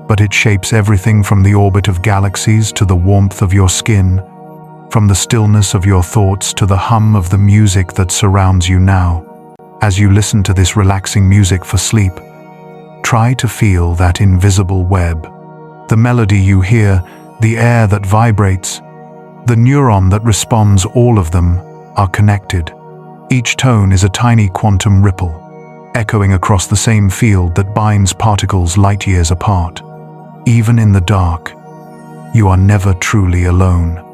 but it shapes everything from the orbit of galaxies to the warmth of your skin, from the stillness of your thoughts to the hum of the music that surrounds you now. As you listen to this relaxing music for sleep, try to feel that invisible web. The melody you hear, the air that vibrates, the neuron that responds, all of them are connected. Each tone is a tiny quantum ripple, echoing across the same field that binds particles light years apart. Even in the dark, you are never truly alone.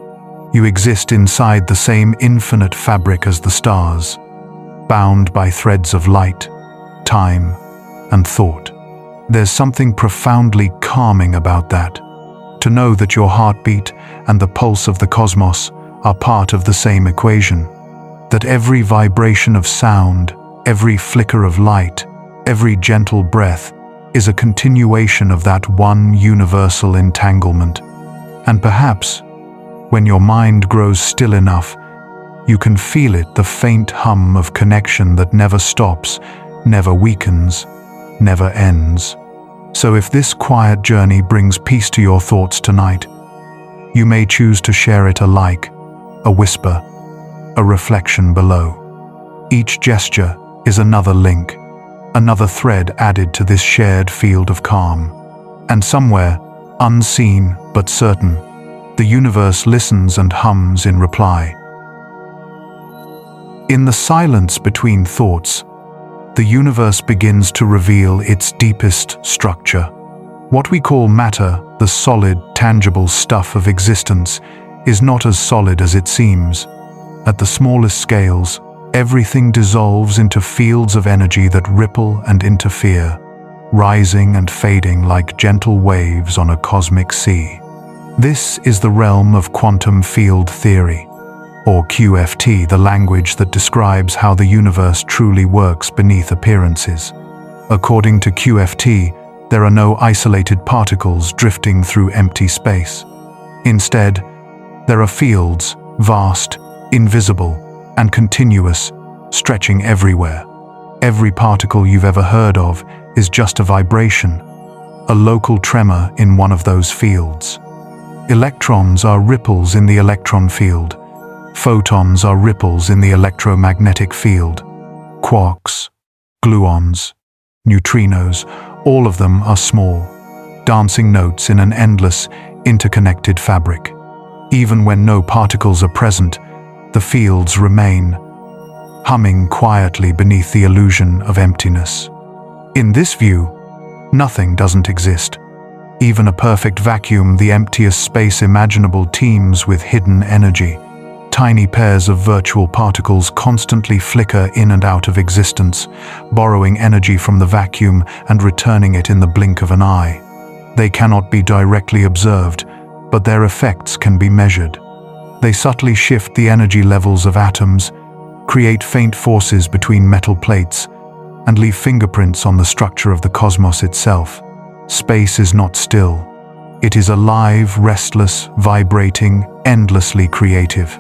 You exist inside the same infinite fabric as the stars, bound by threads of light, time, and thought. There's something profoundly calming about that, to know that your heartbeat and the pulse of the cosmos are part of the same equation, that every vibration of sound, every flicker of light, every gentle breath is a continuation of that one universal entanglement. And perhaps, when your mind grows still enough, you can feel it, the faint hum of connection that never stops, never weakens, never ends. So if this quiet journey brings peace to your thoughts tonight, you may choose to share it alike, a whisper, a reflection below. Each gesture is another link, another thread added to this shared field of calm. And somewhere, unseen but certain, the universe listens and hums in reply. In the silence between thoughts, the universe begins to reveal its deepest structure. What we call matter, the solid, tangible stuff of existence, is not as solid as it seems. At the smallest scales, everything dissolves into fields of energy that ripple and interfere, rising and fading like gentle waves on a cosmic sea. This is the realm of quantum field theory, or QFT, the language that describes how the universe truly works beneath appearances. According to QFT, there are no isolated particles drifting through empty space. Instead, there are fields, vast, invisible, and continuous, stretching everywhere. Every particle you've ever heard of is just a vibration, a local tremor in one of those fields. Electrons are ripples in the electron field. Photons are ripples in the electromagnetic field. Quarks, gluons, neutrinos, all of them are small, dancing notes in an endless, interconnected fabric. Even when no particles are present, the fields remain, humming quietly beneath the illusion of emptiness. In this view, nothing doesn't exist. Even a perfect vacuum, the emptiest space imaginable, teems with hidden energy. Tiny pairs of virtual particles constantly flicker in and out of existence, borrowing energy from the vacuum and returning it in the blink of an eye. They cannot be directly observed, but their effects can be measured. They subtly shift the energy levels of atoms, create faint forces between metal plates, and leave fingerprints on the structure of the cosmos itself. Space is not still. It is alive, restless, vibrating, endlessly creative.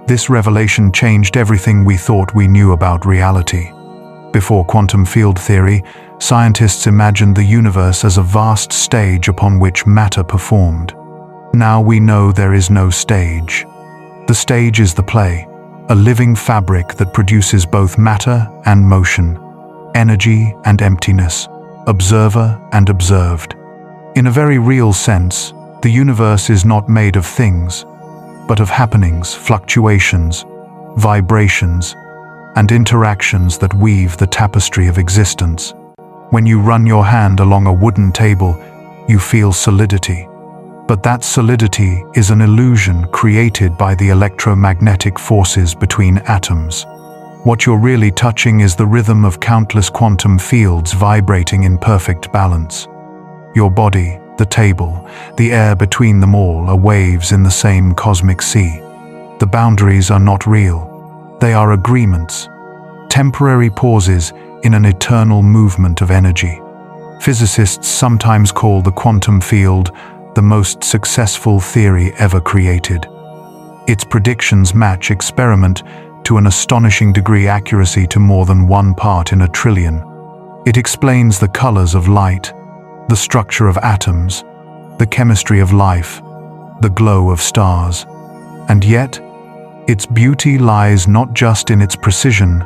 This revelation changed everything we thought we knew about reality. Before quantum field theory, scientists imagined the universe as a vast stage upon which matter performed. Now we know there is no stage. The stage is the play, a living fabric that produces both matter and motion, energy and emptiness, observer and observed. In a very real sense, the universe is not made of things, but of happenings, fluctuations, vibrations, and interactions that weave the tapestry of existence. When you run your hand along a wooden table, you feel solidity. But that solidity is an illusion created by the electromagnetic forces between atoms. What you're really touching is the rhythm of countless quantum fields vibrating in perfect balance. Your body, the table, the air between them all are waves in the same cosmic sea. The boundaries are not real. They are agreements, temporary pauses in an eternal movement of energy. Physicists sometimes call the quantum field the most successful theory ever created. Its predictions match experiment to an astonishing degree, accuracy to more than 1 part in a trillion. It explains the colors of light, the structure of atoms, the chemistry of life, the glow of stars. And yet, its beauty lies not just in its precision,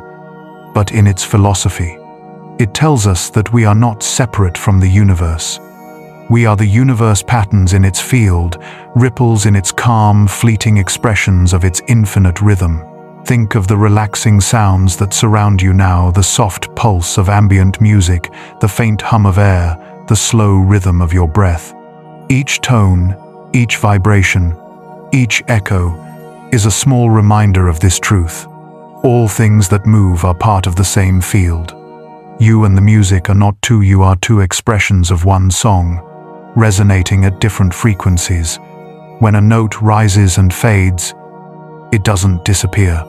but in its philosophy. It tells us that we are not separate from the universe. We are the universe, patterns in its field, ripples in its calm, fleeting expressions of its infinite rhythm. Think of the relaxing sounds that surround you now, the soft pulse of ambient music, the faint hum of air, the slow rhythm of your breath. Each tone, each vibration, each echo is a small reminder of this truth. All things that move are part of the same field. You and the music are not two, you are two expressions of one song, resonating at different frequencies. When a note rises and fades, it doesn't disappear.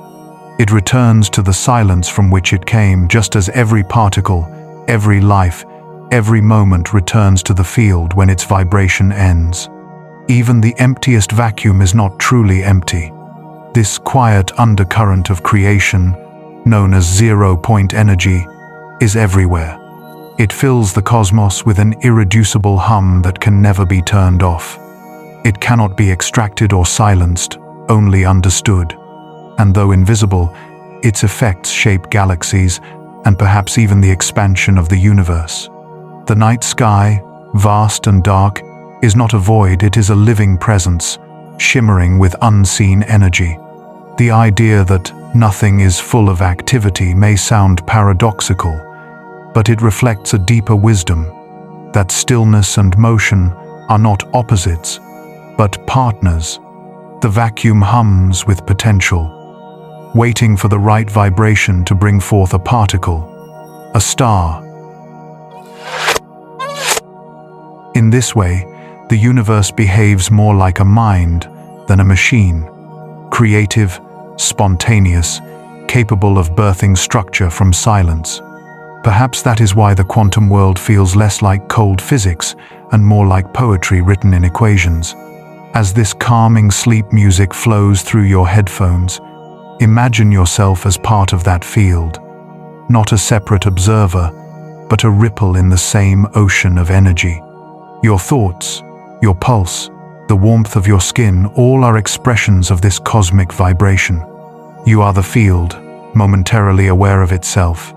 It returns to the silence from which it came, just as every particle, every life, every moment returns to the field when its vibration ends. Even the emptiest vacuum is not truly empty. This quiet undercurrent of creation, known as zero-point energy, is everywhere. It fills the cosmos with an irreducible hum that can never be turned off. It cannot be extracted or silenced, only understood. And though invisible, its effects shape galaxies and perhaps even the expansion of the universe. The night sky, vast and dark, is not a void, it is a living presence, shimmering with unseen energy. The idea that nothing is full of activity may sound paradoxical, but it reflects a deeper wisdom, that stillness and motion are not opposites, but partners. The vacuum hums with potential, waiting for the right vibration to bring forth a particle, a star. In this way, the universe behaves more like a mind than a machine, creative, spontaneous, capable of birthing structure from silence. Perhaps that is why the quantum world feels less like cold physics and more like poetry written in equations. As this calming sleep music flows through your headphones, imagine yourself as part of that field, not a separate observer, but a ripple in the same ocean of energy. Your thoughts, your pulse, the warmth of your skin, all are expressions of this cosmic vibration. You are the field, momentarily aware of itself.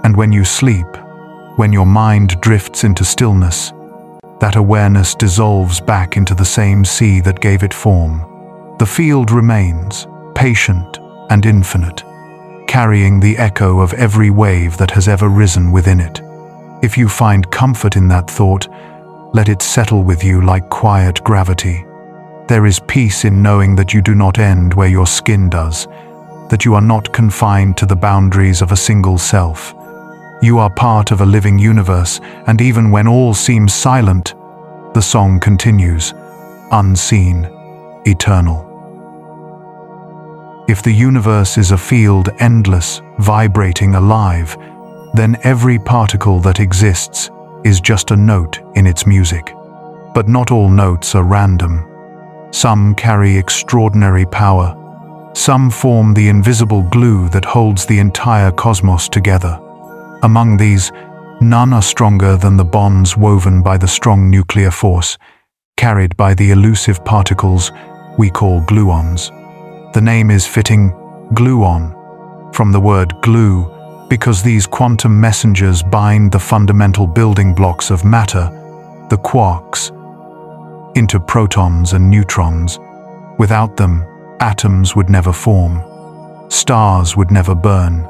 And when you sleep, when your mind drifts into stillness, that awareness dissolves back into the same sea that gave it form. The field remains, patient and infinite, carrying the echo of every wave that has ever risen within it. If you find comfort in that thought, let it settle with you like quiet gravity. There is peace in knowing that you do not end where your skin does, that you are not confined to the boundaries of a single self. You are part of a living universe, and even when all seems silent, the song continues, unseen, eternal. If the universe is a field, endless, vibrating, alive, then every particle that exists is just a note in its music. But not all notes are random. Some carry extraordinary power. Some form the invisible glue that holds the entire cosmos together. Among these, none are stronger than the bonds woven by the strong nuclear force, carried by the elusive particles we call gluons. The name is fitting, gluon, from the word glue, because these quantum messengers bind the fundamental building blocks of matter, the quarks, into protons and neutrons. Without them, atoms would never form, stars would never burn,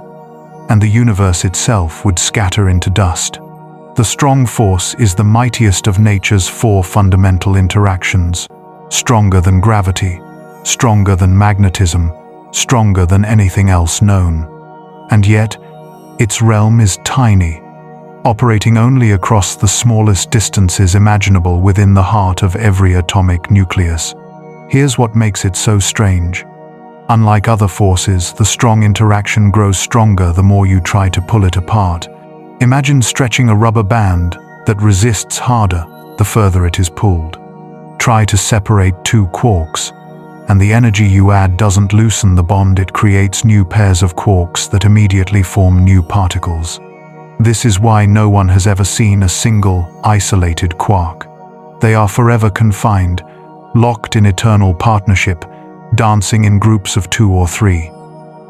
and the universe itself would scatter into dust. The strong force is the mightiest of nature's four fundamental interactions, stronger than gravity, stronger than magnetism, stronger than anything else known. And yet, its realm is tiny, operating only across the smallest distances imaginable within the heart of every atomic nucleus. Here's what makes it so strange. Unlike other forces, the strong interaction grows stronger the more you try to pull it apart. Imagine stretching a rubber band that resists harder the further it is pulled. Try to separate two quarks, and the energy you add doesn't loosen the bond, it creates new pairs of quarks that immediately form new particles. This is why no one has ever seen a single, isolated quark. They are forever confined, locked in eternal partnership, dancing in groups of 2 or 3.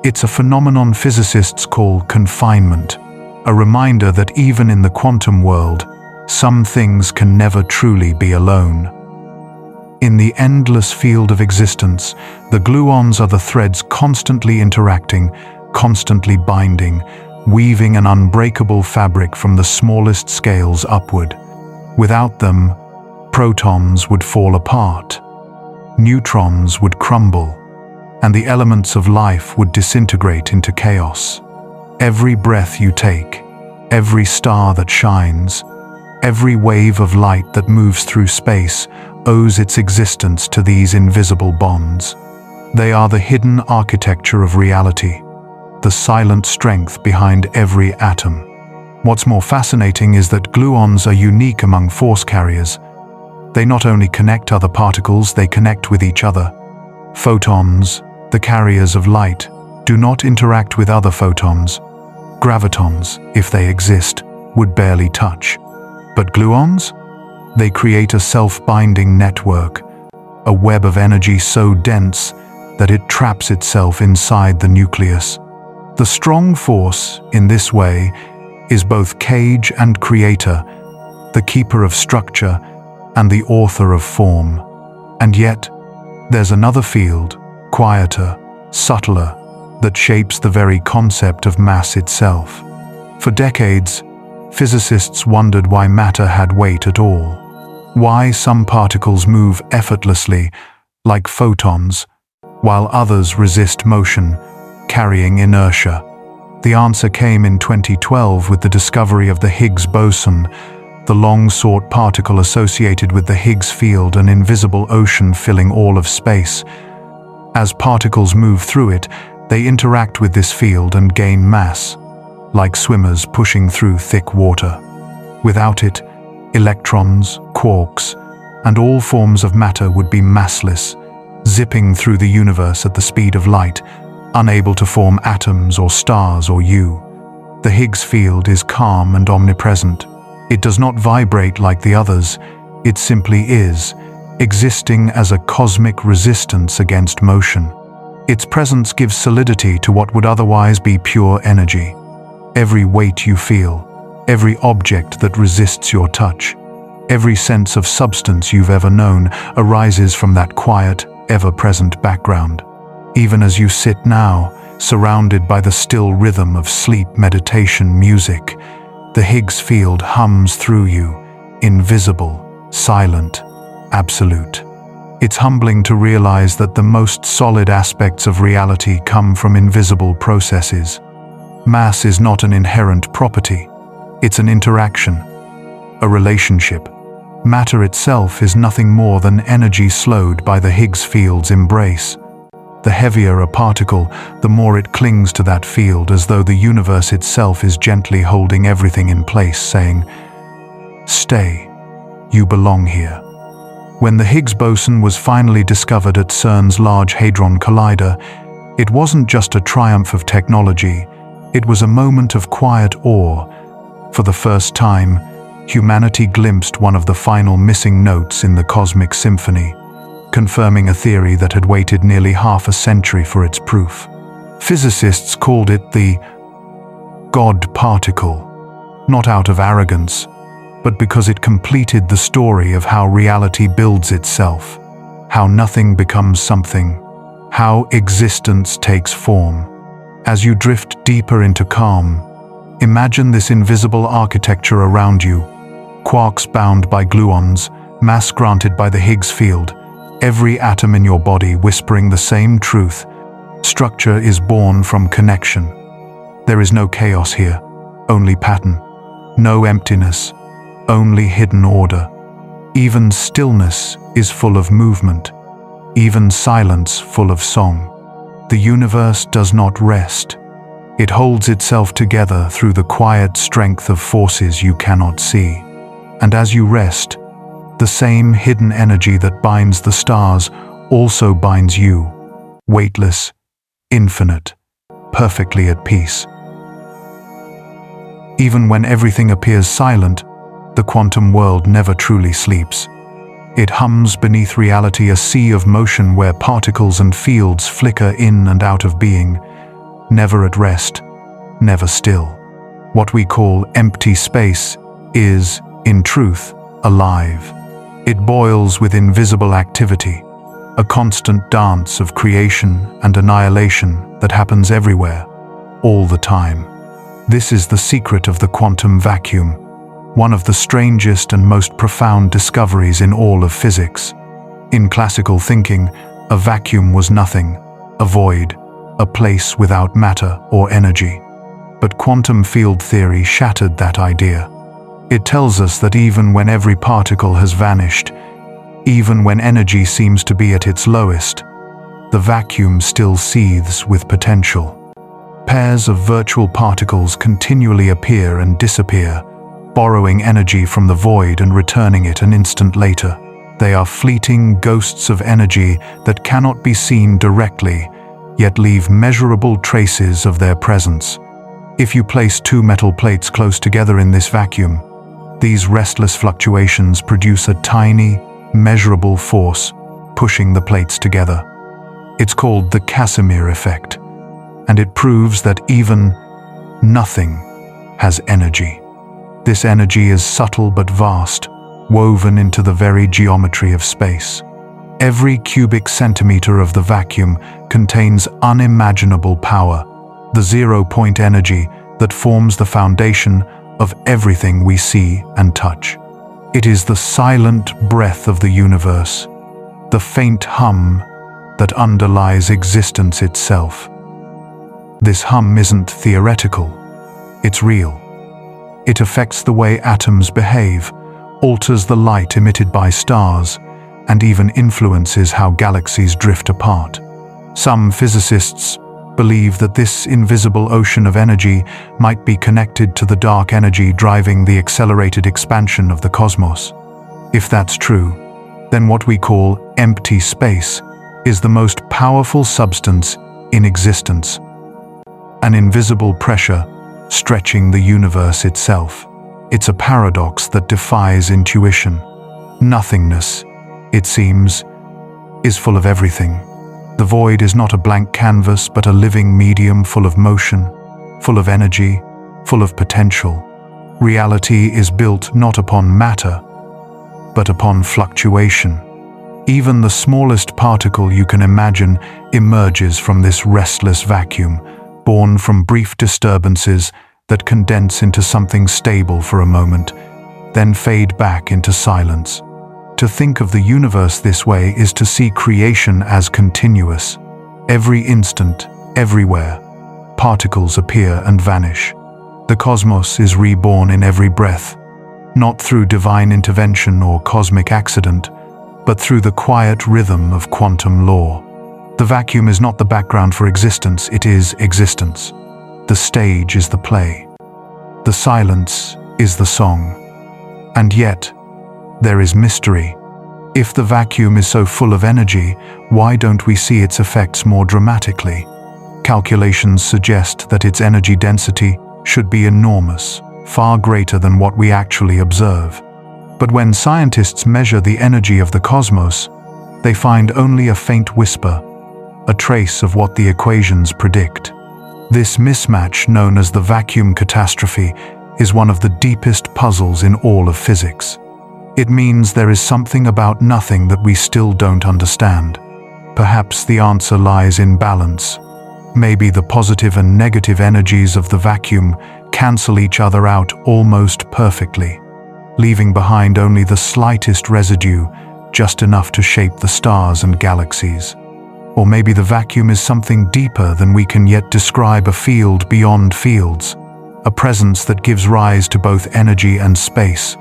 It's a phenomenon physicists call confinement, a reminder that even in the quantum world, some things can never truly be alone. In the endless field of existence, the gluons are the threads constantly interacting, constantly binding, weaving an unbreakable fabric from the smallest scales upward. Without them, protons would fall apart, neutrons would crumble, and the elements of life would disintegrate into chaos. Every breath you take, every star that shines, every wave of light that moves through space owes its existence to these invisible bonds. They are the hidden architecture of reality, the silent strength behind every atom. What's more fascinating is that gluons are unique among force carriers. They not only connect other particles, they connect with each other. Photons, the carriers of light, do not interact with other photons. Gravitons, if they exist, would barely touch. But gluons? They create a self-binding network, a web of energy so dense that it traps itself inside the nucleus. The strong force, in this way, is both cage and creator, the keeper of structure and the author of form. And yet, there's another field, quieter, subtler, that shapes the very concept of mass itself. For decades, physicists wondered why matter had weight at all. Why some particles move effortlessly, like photons, while others resist motion, carrying inertia. The answer came in 2012 with the discovery of the Higgs boson, the long-sought particle associated with the Higgs field, an invisible ocean filling all of space. As particles move through it, they interact with this field and gain mass, like swimmers pushing through thick water. Without it, electrons, quarks, and all forms of matter would be massless, zipping through the universe at the speed of light, unable to form atoms or stars or you. The Higgs field is calm and omnipresent. It does not vibrate like the others, it simply is, existing as a cosmic resistance against motion. Its presence gives solidity to what would otherwise be pure energy. Every weight you feel, every object that resists your touch, every sense of substance you've ever known arises from that quiet, ever-present background. Even as you sit now, surrounded by the still rhythm of sleep meditation music, the Higgs field hums through you, invisible, silent, absolute. It's humbling to realize that the most solid aspects of reality come from invisible processes. Mass is not an inherent property. It's an interaction, a relationship. Matter itself is nothing more than energy slowed by the Higgs field's embrace. The heavier a particle, the more it clings to that field, as though the universe itself is gently holding everything in place, saying, "Stay, you belong here." When the Higgs boson was finally discovered at CERN's Large Hadron Collider, it wasn't just a triumph of technology, it was a moment of quiet awe. For the first time, humanity glimpsed one of the final missing notes in the cosmic symphony, confirming a theory that had waited nearly half a century for its proof. Physicists called it the God particle, not out of arrogance, but because it completed the story of how reality builds itself, how nothing becomes something, how existence takes form. As you drift deeper into calm, imagine this invisible architecture around you, quarks bound by gluons, mass granted by the Higgs field, every atom in your body whispering the same truth. Structure is born from connection. There is no chaos here, only pattern, no emptiness, only hidden order. Even stillness is full of movement, even silence full of song. The universe does not rest. It holds itself together through the quiet strength of forces you cannot see. And as you rest, the same hidden energy that binds the stars also binds you, weightless, infinite, perfectly at peace. Even when everything appears silent, the quantum world never truly sleeps. It hums beneath reality, a sea of motion where particles and fields flicker in and out of being, never at rest, never still. What we call empty space is, in truth, alive. It boils with invisible activity, a constant dance of creation and annihilation that happens everywhere, all the time. This is the secret of the quantum vacuum, one of the strangest and most profound discoveries in all of physics. In classical thinking, a vacuum was nothing, a void, a place without matter or energy. But quantum field theory shattered that idea. It tells us that even when every particle has vanished, even when energy seems to be at its lowest, the vacuum still seethes with potential. Pairs of virtual particles continually appear and disappear, borrowing energy from the void and returning it an instant later. They are fleeting ghosts of energy that cannot be seen directly, yet leave measurable traces of their presence. If you place two metal plates close together in this vacuum, these restless fluctuations produce a tiny, measurable force, pushing the plates together. It's called the Casimir effect, and it proves that even nothing has energy. This energy is subtle but vast, woven into the very geometry of space. Every cubic centimeter of the vacuum contains unimaginable power, the zero-point energy that forms the foundation of everything we see and touch. It is the silent breath of the universe, the faint hum that underlies existence itself. This hum isn't theoretical, it's real. It affects the way atoms behave, alters the light emitted by stars, and even influences how galaxies drift apart. Some physicists believe that this invisible ocean of energy might be connected to the dark energy driving the accelerated expansion of the cosmos. If that's true, then what we call empty space is the most powerful substance in existence, an invisible pressure stretching the universe itself. It's a paradox that defies intuition. Nothingness, it seems, is full of everything. The void is not a blank canvas, but a living medium full of motion, full of energy, full of potential. Reality is built not upon matter, but upon fluctuation. Even the smallest particle you can imagine emerges from this restless vacuum, born from brief disturbances that condense into something stable for a moment, then fade back into silence. To think of the universe this way is to see creation as continuous. Every instant, everywhere, particles appear and vanish. The cosmos is reborn in every breath, not through divine intervention or cosmic accident, but through the quiet rhythm of quantum law. The vacuum is not the background for existence, it is existence. The stage is the play. The silence is the song. And yet, there is mystery. If the vacuum is so full of energy, why don't we see its effects more dramatically? Calculations suggest that its energy density should be enormous, far greater than what we actually observe. But when scientists measure the energy of the cosmos, they find only a faint whisper, a trace of what the equations predict. This mismatch, known as the vacuum catastrophe, is one of the deepest puzzles in all of physics. It means there is something about nothing that we still don't understand. Perhaps the answer lies in balance. Maybe the positive and negative energies of the vacuum cancel each other out almost perfectly, leaving behind only the slightest residue, just enough to shape the stars and galaxies. Or maybe the vacuum is something deeper than we can yet describe, a field beyond fields, a presence that gives rise to both energy and space.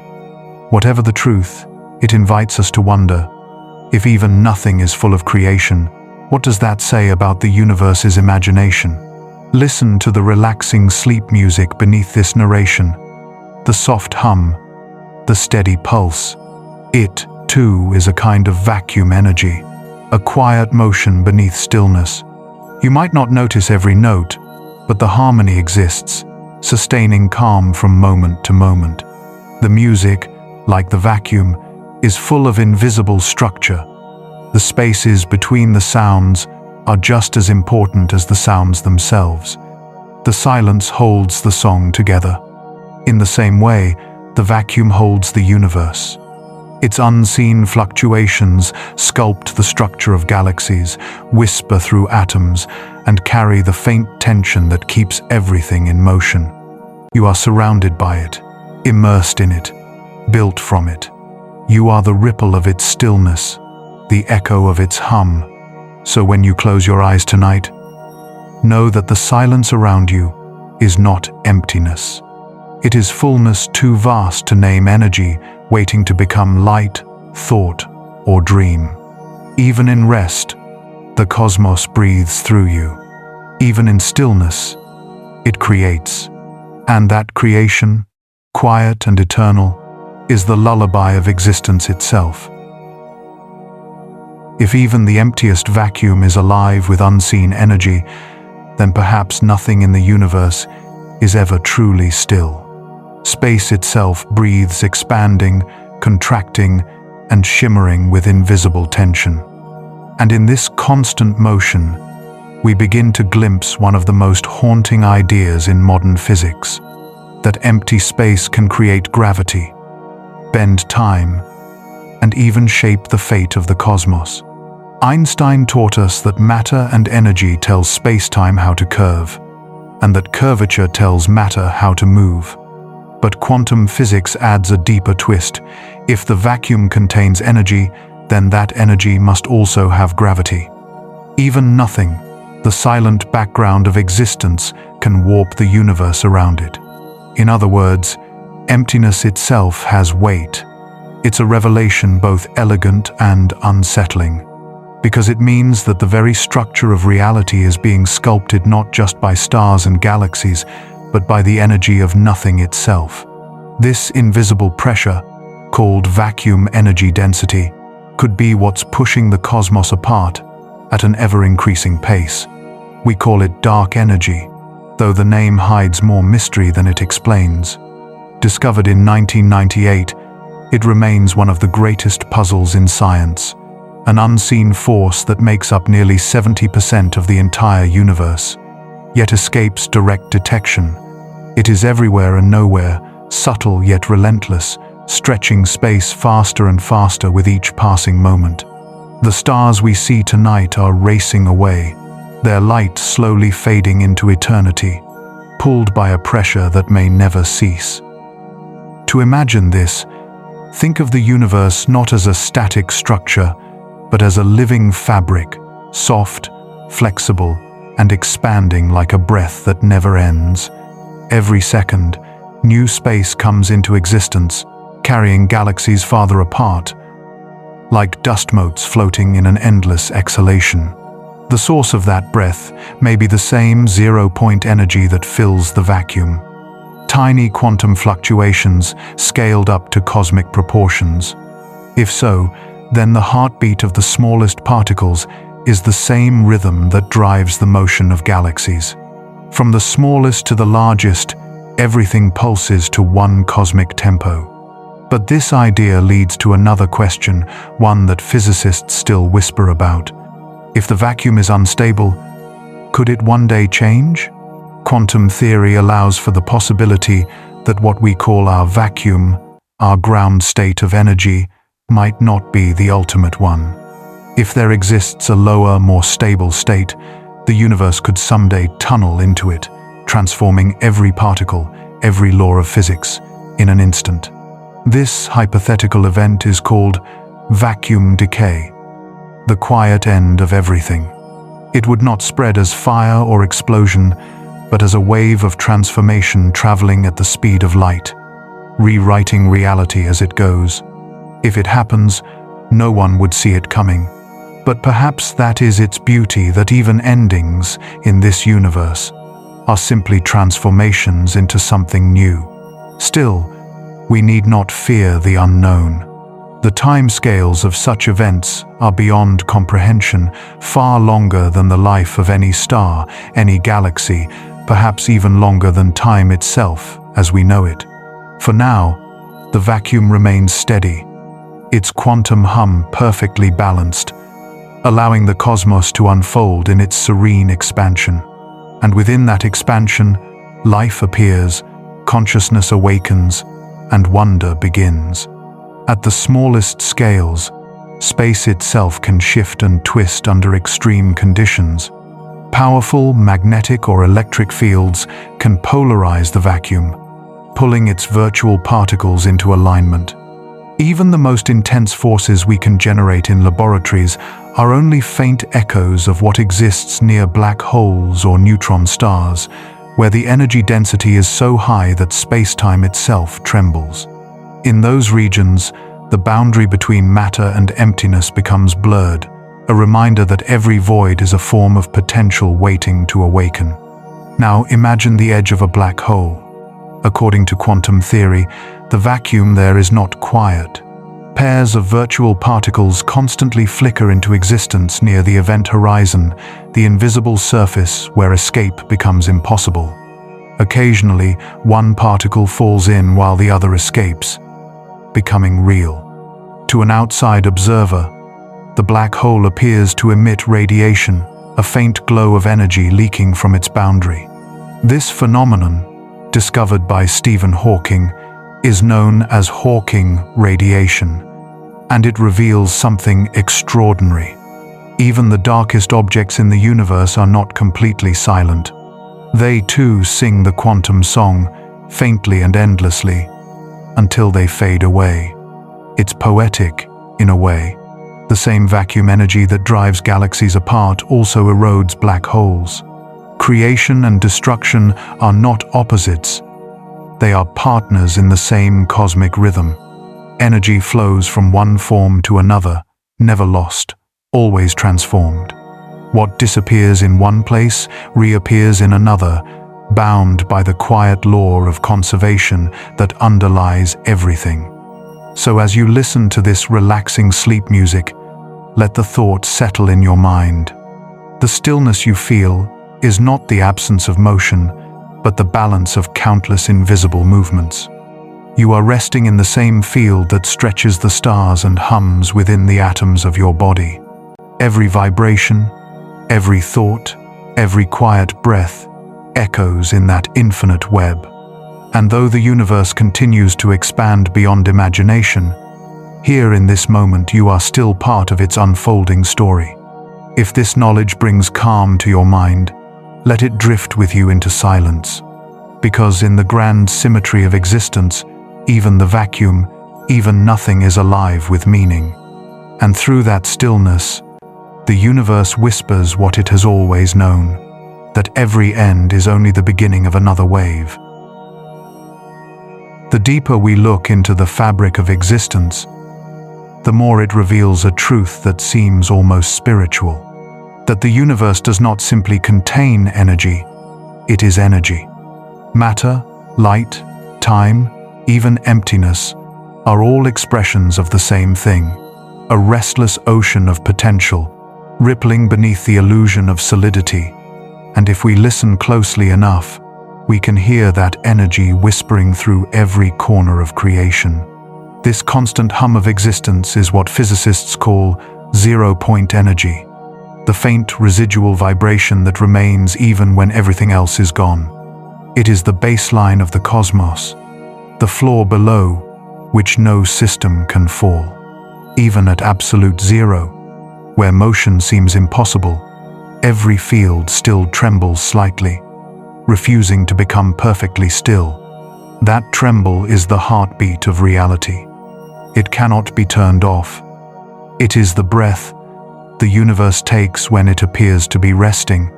Whatever the truth, it invites us to wonder, if even nothing is full of creation, what does that say about the universe's imagination? Listen to the relaxing sleep music beneath this narration, the soft hum, the steady pulse. It, too, is a kind of vacuum energy, a quiet motion beneath stillness. You might not notice every note, but the harmony exists, sustaining calm from moment to moment. The music, like the vacuum, is full of invisible structure. The spaces between the sounds are just as important as the sounds themselves. The silence holds the song together. In the same way, the vacuum holds the universe. Its unseen fluctuations sculpt the structure of galaxies, whisper through atoms, and carry the faint tension that keeps everything in motion. You are surrounded by it, immersed in it, built from it. You are the ripple of its stillness, the echo of its hum. So when you close your eyes tonight, know that the silence around you is not emptiness. It is fullness too vast to name, energy waiting to become light, thought, or dream. Even in rest, the cosmos breathes through you. Even in stillness, it creates. And that creation, quiet and eternal, is the lullaby of existence itself. If even the emptiest vacuum is alive with unseen energy, then perhaps nothing in the universe is ever truly still. Space itself breathes, expanding, contracting, and shimmering with invisible tension. And in this constant motion, we begin to glimpse one of the most haunting ideas in modern physics, that empty space can create gravity, bend time, and even shape the fate of the cosmos. Einstein taught us that matter and energy tells space-time how to curve, and that curvature tells matter how to move. But quantum physics adds a deeper twist. If the vacuum contains energy, then that energy must also have gravity. Even nothing, the silent background of existence, can warp the universe around it. In other words, emptiness itself has weight. It's a revelation both elegant and unsettling, because it means that the very structure of reality is being sculpted not just by stars and galaxies, but by the energy of nothing itself. This invisible pressure, called vacuum energy density, could be what's pushing the cosmos apart at an ever-increasing pace. We call it dark energy, though the name hides more mystery than it explains. Discovered in 1998, it remains one of the greatest puzzles in science, an unseen force that makes up nearly 70% of the entire universe, yet escapes direct detection. It is everywhere and nowhere, subtle yet relentless, stretching space faster and faster with each passing moment. The stars we see tonight are racing away, their light slowly fading into eternity, pulled by a pressure that may never cease. To imagine this, think of the universe not as a static structure, but as a living fabric, soft, flexible, and expanding like a breath that never ends. Every second, new space comes into existence, carrying galaxies farther apart, like dust motes floating in an endless exhalation. The source of that breath may be the same zero-point energy that fills the vacuum. Tiny quantum fluctuations scaled up to cosmic proportions. If so, then the heartbeat of the smallest particles is the same rhythm that drives the motion of galaxies. From the smallest to the largest, everything pulses to one cosmic tempo. But this idea leads to another question, one that physicists still whisper about. If the vacuum is unstable, could it one day change? Quantum theory allows for the possibility that what we call our vacuum, our ground state of energy, might not be the ultimate one. If there exists a lower, more stable state, the universe could someday tunnel into it, transforming every particle, every law of physics, in an instant. This hypothetical event is called vacuum decay, the quiet end of everything. It would not spread as fire or explosion, but as a wave of transformation traveling at the speed of light, rewriting reality as it goes. If it happens, no one would see it coming. But perhaps that is its beauty, that even endings in this universe are simply transformations into something new. Still, we need not fear the unknown. The timescales of such events are beyond comprehension, far longer than the life of any star, any galaxy, perhaps even longer than time itself as we know it. For now, the vacuum remains steady, its quantum hum perfectly balanced, allowing the cosmos to unfold in its serene expansion. And within that expansion, life appears, consciousness awakens, and wonder begins. At the smallest scales, space itself can shift and twist under extreme conditions. Powerful magnetic or electric fields can polarize the vacuum, pulling its virtual particles into alignment. Even the most intense forces we can generate in laboratories are only faint echoes of what exists near black holes or neutron stars, where the energy density is so high that space-time itself trembles. In those regions, the boundary between matter and emptiness becomes blurred, a reminder that every void is a form of potential waiting to awaken. Now imagine the edge of a black hole. According to quantum theory, the vacuum there is not quiet. Pairs of virtual particles constantly flicker into existence near the event horizon, the invisible surface where escape becomes impossible. Occasionally, one particle falls in while the other escapes, becoming real. To an outside observer, the black hole appears to emit radiation, a faint glow of energy leaking from its boundary. This phenomenon, discovered by Stephen Hawking, is known as Hawking radiation, and it reveals something extraordinary. Even the darkest objects in the universe are not completely silent. They too sing the quantum song, faintly and endlessly, until they fade away. It's poetic, in a way. The same vacuum energy that drives galaxies apart also erodes black holes. Creation and destruction are not opposites. They are partners in the same cosmic rhythm. Energy flows from one form to another, never lost, always transformed. What disappears in one place reappears in another, bound by the quiet law of conservation that underlies everything. So as you listen to this relaxing sleep music, let the thought settle in your mind. The stillness you feel is not the absence of motion, but the balance of countless invisible movements. You are resting in the same field that stretches the stars and hums within the atoms of your body. Every vibration, every thought, every quiet breath echoes in that infinite web. And though the universe continues to expand beyond imagination, here in this moment you are still part of its unfolding story. If this knowledge brings calm to your mind, let it drift with you into silence. Because in the grand symmetry of existence, even the vacuum, even nothing is alive with meaning. And through that stillness, the universe whispers what it has always known, that every end is only the beginning of another wave. The deeper we look into the fabric of existence, the more it reveals a truth that seems almost spiritual. That the universe does not simply contain energy, it is energy. Matter, light, time, even emptiness are all expressions of the same thing, a restless ocean of potential, rippling beneath the illusion of solidity. And if we listen closely enough, we can hear that energy whispering through every corner of creation. This constant hum of existence is what physicists call zero-point energy. The faint residual vibration that remains even when everything else is gone. It is the baseline of the cosmos, the floor below which no system can fall. Even at absolute zero, where motion seems impossible, every field still trembles slightly, refusing to become perfectly still. That tremble is the heartbeat of reality. It cannot be turned off. It is the breath the universe takes when it appears to be resting.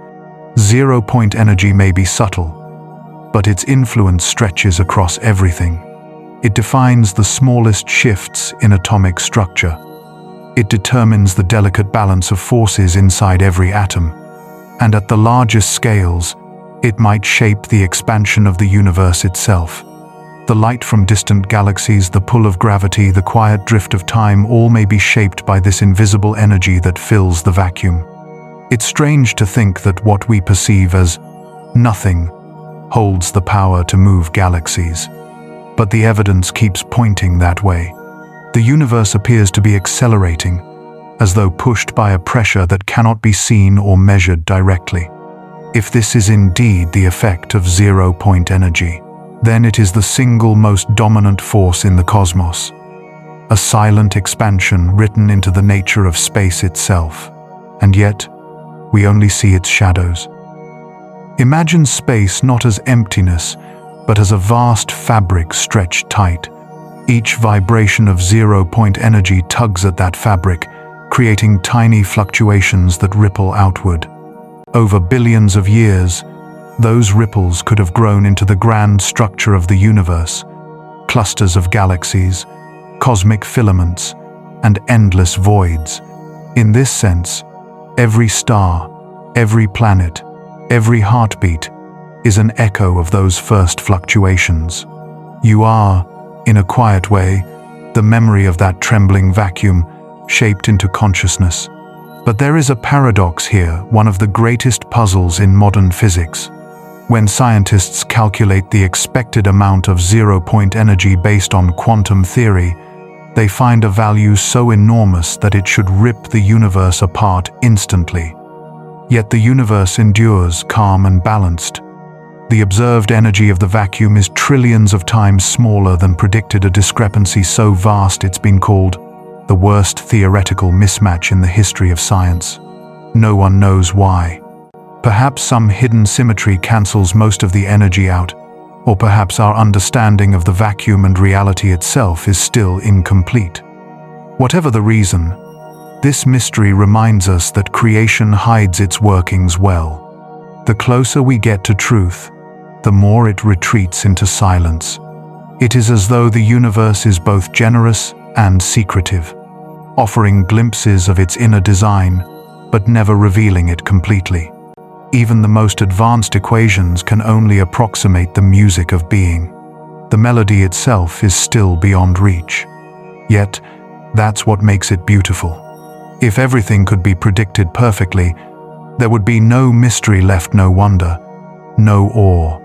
Zero-point energy may be subtle, but its influence stretches across everything. It defines the smallest shifts in atomic structure. It determines the delicate balance of forces inside every atom. And at the largest scales, it might shape the expansion of the universe itself. The light from distant galaxies, the pull of gravity, the quiet drift of time, all may be shaped by this invisible energy that fills the vacuum. It's strange to think that what we perceive as nothing holds the power to move galaxies. But the evidence keeps pointing that way. The universe appears to be accelerating, as though pushed by a pressure that cannot be seen or measured directly. If this is indeed the effect of zero-point energy, then it is the single most dominant force in the cosmos. a silent expansion written into the nature of space itself. And yet, we only see its shadows. Imagine space not as emptiness, but as a vast fabric stretched tight. Each vibration of zero-point energy tugs at that fabric, creating tiny fluctuations that ripple outward. Over billions of years, those ripples could have grown into the grand structure of the universe, clusters of galaxies, cosmic filaments, and endless voids. In this sense, every star, every planet, every heartbeat is an echo of those first fluctuations. You are, in a quiet way, the memory of that trembling vacuum shaped into consciousness. But there is a paradox here, one of the greatest puzzles in modern physics. When scientists calculate the expected amount of zero-point energy based on quantum theory, they find a value so enormous that it should rip the universe apart instantly. Yet the universe endures calm and balanced. The observed energy of the vacuum is trillions of times smaller than predicted, a discrepancy so vast it's been called the worst theoretical mismatch in the history of science. No one knows why. Perhaps some hidden symmetry cancels most of the energy out, or perhaps our understanding of the vacuum and reality itself is still incomplete. Whatever the reason, this mystery reminds us that creation hides its workings well. The closer we get to truth, the more it retreats into silence. It is as though the universe is both generous and secretive, offering glimpses of its inner design, but never revealing it completely. Even the most advanced equations can only approximate the music of being. The melody itself is still beyond reach. Yet, that's what makes it beautiful. If everything could be predicted perfectly, there would be no mystery left, no wonder, no awe,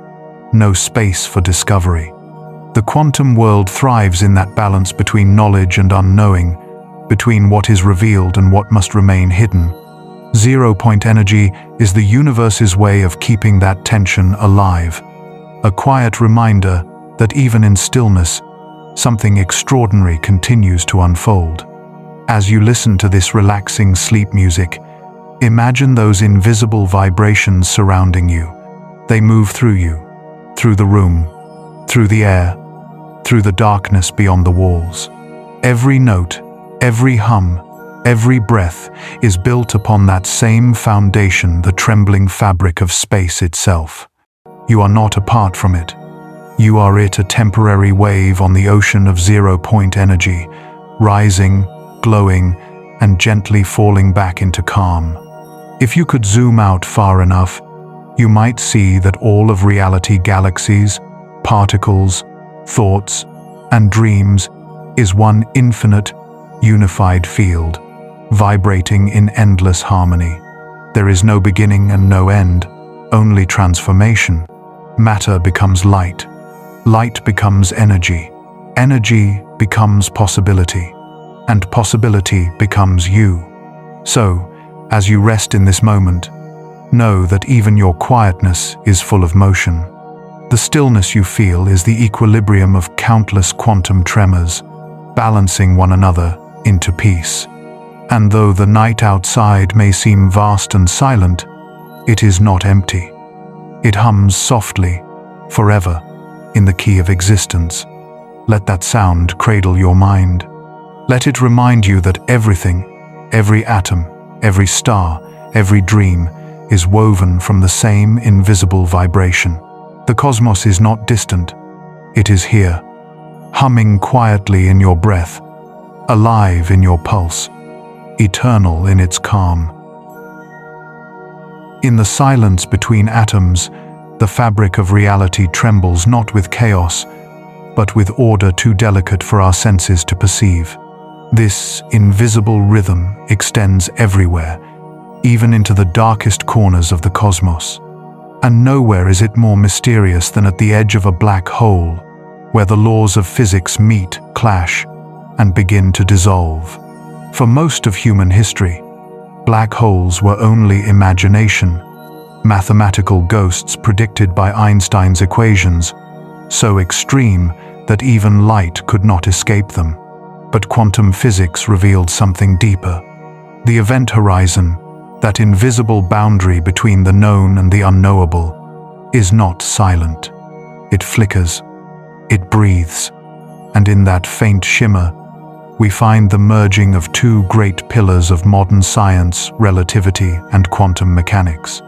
no space for discovery. The quantum world thrives in that balance between knowledge and unknowing, between what is revealed and what must remain hidden. Zero-point energy is the universe's way of keeping that tension alive, a quiet reminder that even in stillness, something extraordinary continues to unfold. As you listen to this relaxing sleep music, imagine those invisible vibrations surrounding you. They move through you, through the room, through the air, through the darkness beyond the walls. Every note, every hum, every breath is built upon that same foundation, the trembling fabric of space itself. You are not apart from it. You are it, a temporary wave on the ocean of zero-point energy, rising, glowing, and gently falling back into calm. If you could zoom out far enough, you might see that all of reality, galaxies, particles, thoughts, and dreams is one infinite, unified field, vibrating in endless harmony. There is no beginning and no end, only transformation. Matter becomes light. Light becomes energy. Energy becomes possibility. And possibility becomes you. So, as you rest in this moment, know that even your quietness is full of motion. The stillness you feel is the equilibrium of countless quantum tremors, balancing one another into peace. And though the night outside may seem vast and silent, it is not empty. It hums softly, forever, in the key of existence. Let that sound cradle your mind. Let it remind you that everything, every atom, every star, every dream is woven from the same invisible vibration. The cosmos is not distant. It is here, humming quietly in your breath, alive in your pulse, eternal in its calm. In the silence between atoms, the fabric of reality trembles not with chaos, but with order too delicate for our senses to perceive. This invisible rhythm extends everywhere, even into the darkest corners of the cosmos. And nowhere is it more mysterious than at the edge of a black hole, where the laws of physics meet, clash, and begin to dissolve. For most of human history, black holes were only imagination, mathematical ghosts predicted by Einstein's equations, so extreme that even light could not escape them. But quantum physics revealed something deeper. The event horizon, that invisible boundary between the known and the unknowable, is not silent. It flickers, it breathes, and in that faint shimmer, we find the merging of two great pillars of modern science, relativity and quantum mechanics.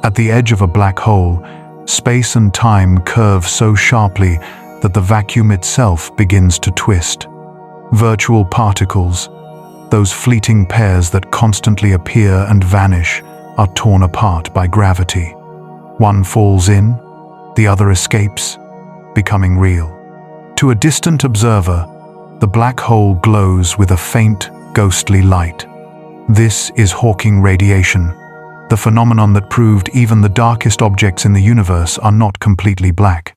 At the edge of a black hole, space and time curve so sharply that the vacuum itself begins to twist. Virtual particles, those fleeting pairs that constantly appear and vanish, are torn apart by gravity. One falls in, the other escapes, becoming real. To a distant observer, the black hole glows with a faint, ghostly light. This is Hawking radiation, the phenomenon that proved even the darkest objects in the universe are not completely black.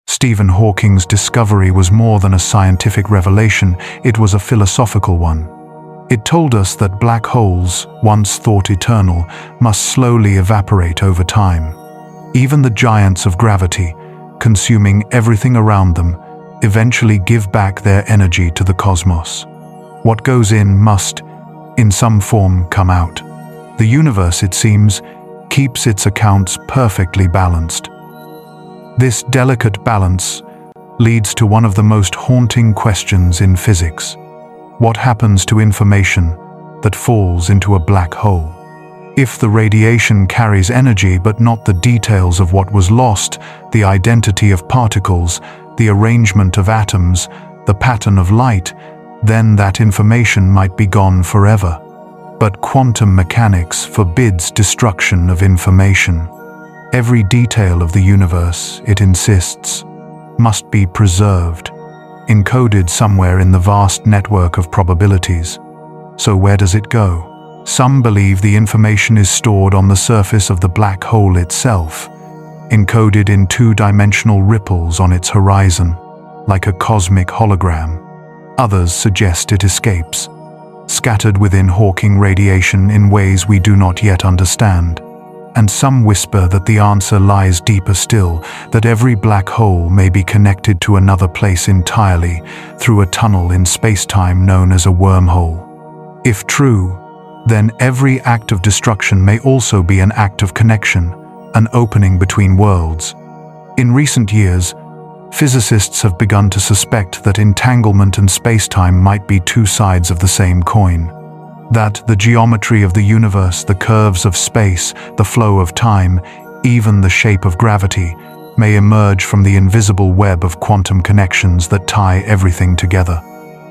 Stephen Hawking's discovery was more than a scientific revelation, it was a philosophical one. It told us that black holes, once thought eternal, must slowly evaporate over time. Even the giants of gravity, consuming everything around them, eventually give back their energy to the cosmos. What goes in must, in some form, come out. The universe, it seems, keeps its accounts perfectly balanced. This delicate balance leads to one of the most haunting questions in physics. What happens to information that falls into a black hole? If the radiation carries energy but not the details of what was lost, the identity of particles, the arrangement of atoms, the pattern of light, then that information might be gone forever. But quantum mechanics forbids destruction of information. Every detail of the universe, it insists, must be preserved, encoded somewhere in the vast network of probabilities. So where does it go? Some believe the information is stored on the surface of the black hole itself, encoded in two-dimensional ripples on its horizon, like a cosmic hologram. Others suggest it escapes, scattered within Hawking radiation in ways we do not yet understand. And some whisper that the answer lies deeper still, that every black hole may be connected to another place entirely through a tunnel in space-time known as a wormhole. If true, then every act of destruction may also be an act of connection, an opening between worlds. In recent years, physicists have begun to suspect that entanglement and space-time might be two sides of the same coin. That the geometry of the universe, the curves of space, the flow of time, even the shape of gravity, may emerge from the invisible web of quantum connections that tie everything together.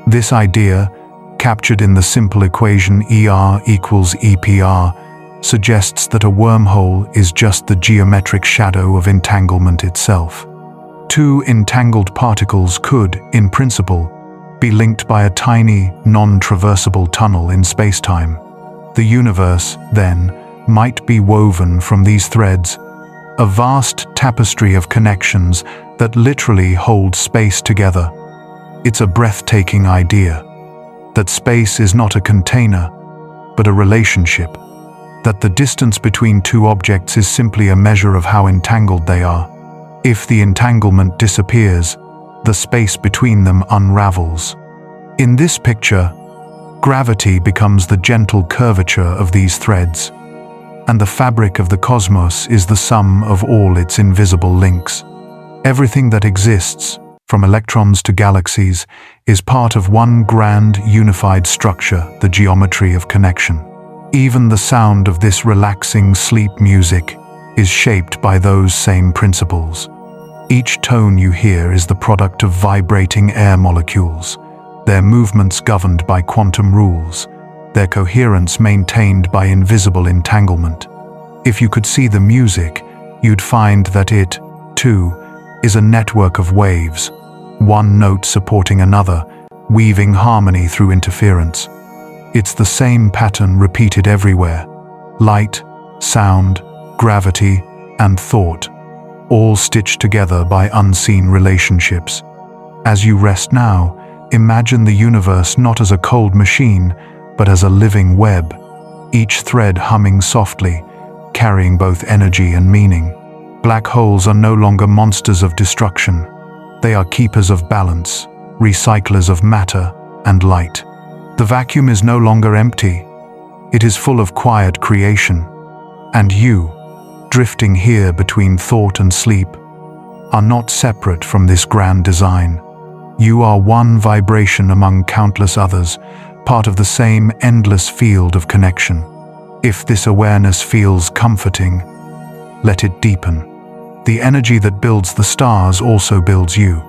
This idea, captured in the simple equation ER equals EPR, suggests that a wormhole is just the geometric shadow of entanglement itself. Two entangled particles could, in principle, be linked by a tiny, non-traversable tunnel in space-time. The universe, then, might be woven from these threads, a vast tapestry of connections that literally hold space together. It's a breathtaking idea, that space is not a container, but a relationship, that the distance between two objects is simply a measure of how entangled they are. If the entanglement disappears, the space between them unravels. In this picture, gravity becomes the gentle curvature of these threads, and the fabric of the cosmos is the sum of all its invisible links. Everything that exists, from electrons to galaxies, is part of one grand, unified structure, the geometry of connection. Even the sound of this relaxing sleep music is shaped by those same principles. Each tone you hear is the product of vibrating air molecules, their movements governed by quantum rules, their coherence maintained by invisible entanglement. If you could see the music, you'd find that it, too, is a network of waves, one note supporting another, weaving harmony through interference. It's the same pattern repeated everywhere: light, sound, gravity, and thought, all stitched together by unseen relationships. As you rest now, imagine the universe not as a cold machine, but as a living web, each thread humming softly, carrying both energy and meaning. Black holes are no longer monsters of destruction. They are keepers of balance, recyclers of matter, and light. The vacuum is no longer empty. It is full of quiet creation. And you, drifting here between thought and sleep, are not separate from this grand design. You are one vibration among countless others, part of the same endless field of connection. If this awareness feels comforting, let it deepen. The energy that builds the stars also builds you.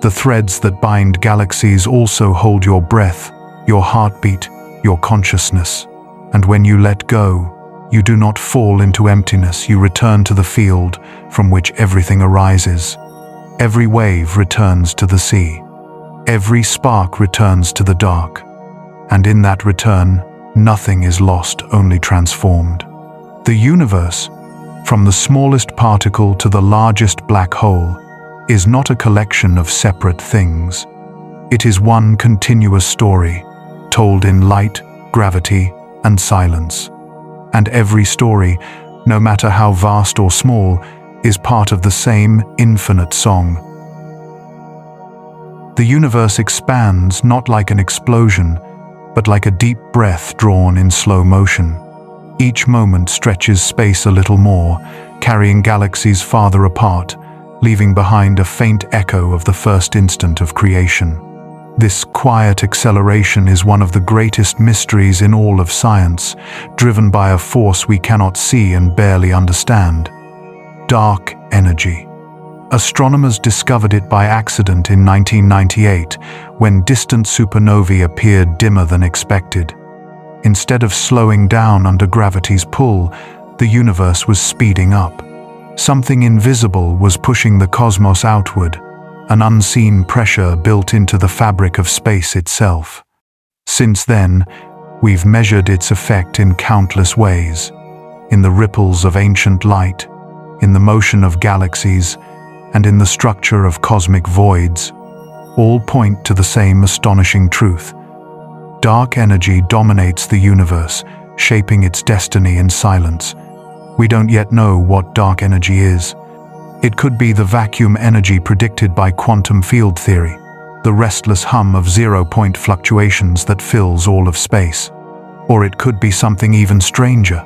The threads that bind galaxies also hold your breath, your heartbeat, your consciousness. And when you let go, you do not fall into emptiness, you return to the field from which everything arises. Every wave returns to the sea. Every spark returns to the dark. And in that return, nothing is lost, only transformed. The universe, from the smallest particle to the largest black hole, is not a collection of separate things. It is one continuous story, told in light, gravity, and silence. And every story, no matter how vast or small, is part of the same infinite song. The universe expands not like an explosion, but like a deep breath drawn in slow motion. Each moment stretches space a little more, carrying galaxies farther apart, leaving behind a faint echo of the first instant of creation. This quiet acceleration is one of the greatest mysteries in all of science, driven by a force we cannot see and barely understand. Dark energy. Astronomers discovered it by accident in 1998, when distant supernovae appeared dimmer than expected. Instead of slowing down under gravity's pull, the universe was speeding up. Something invisible was pushing the cosmos outward, an unseen pressure built into the fabric of space itself. Since then, we've measured its effect in countless ways, in the ripples of ancient light, in the motion of galaxies, and in the structure of cosmic voids. All point to the same astonishing truth. Dark energy dominates the universe, shaping its destiny in silence. We don't yet know what dark energy is. It could be the vacuum energy predicted by quantum field theory, the restless hum of zero-point fluctuations that fills all of space. Or it could be something even stranger.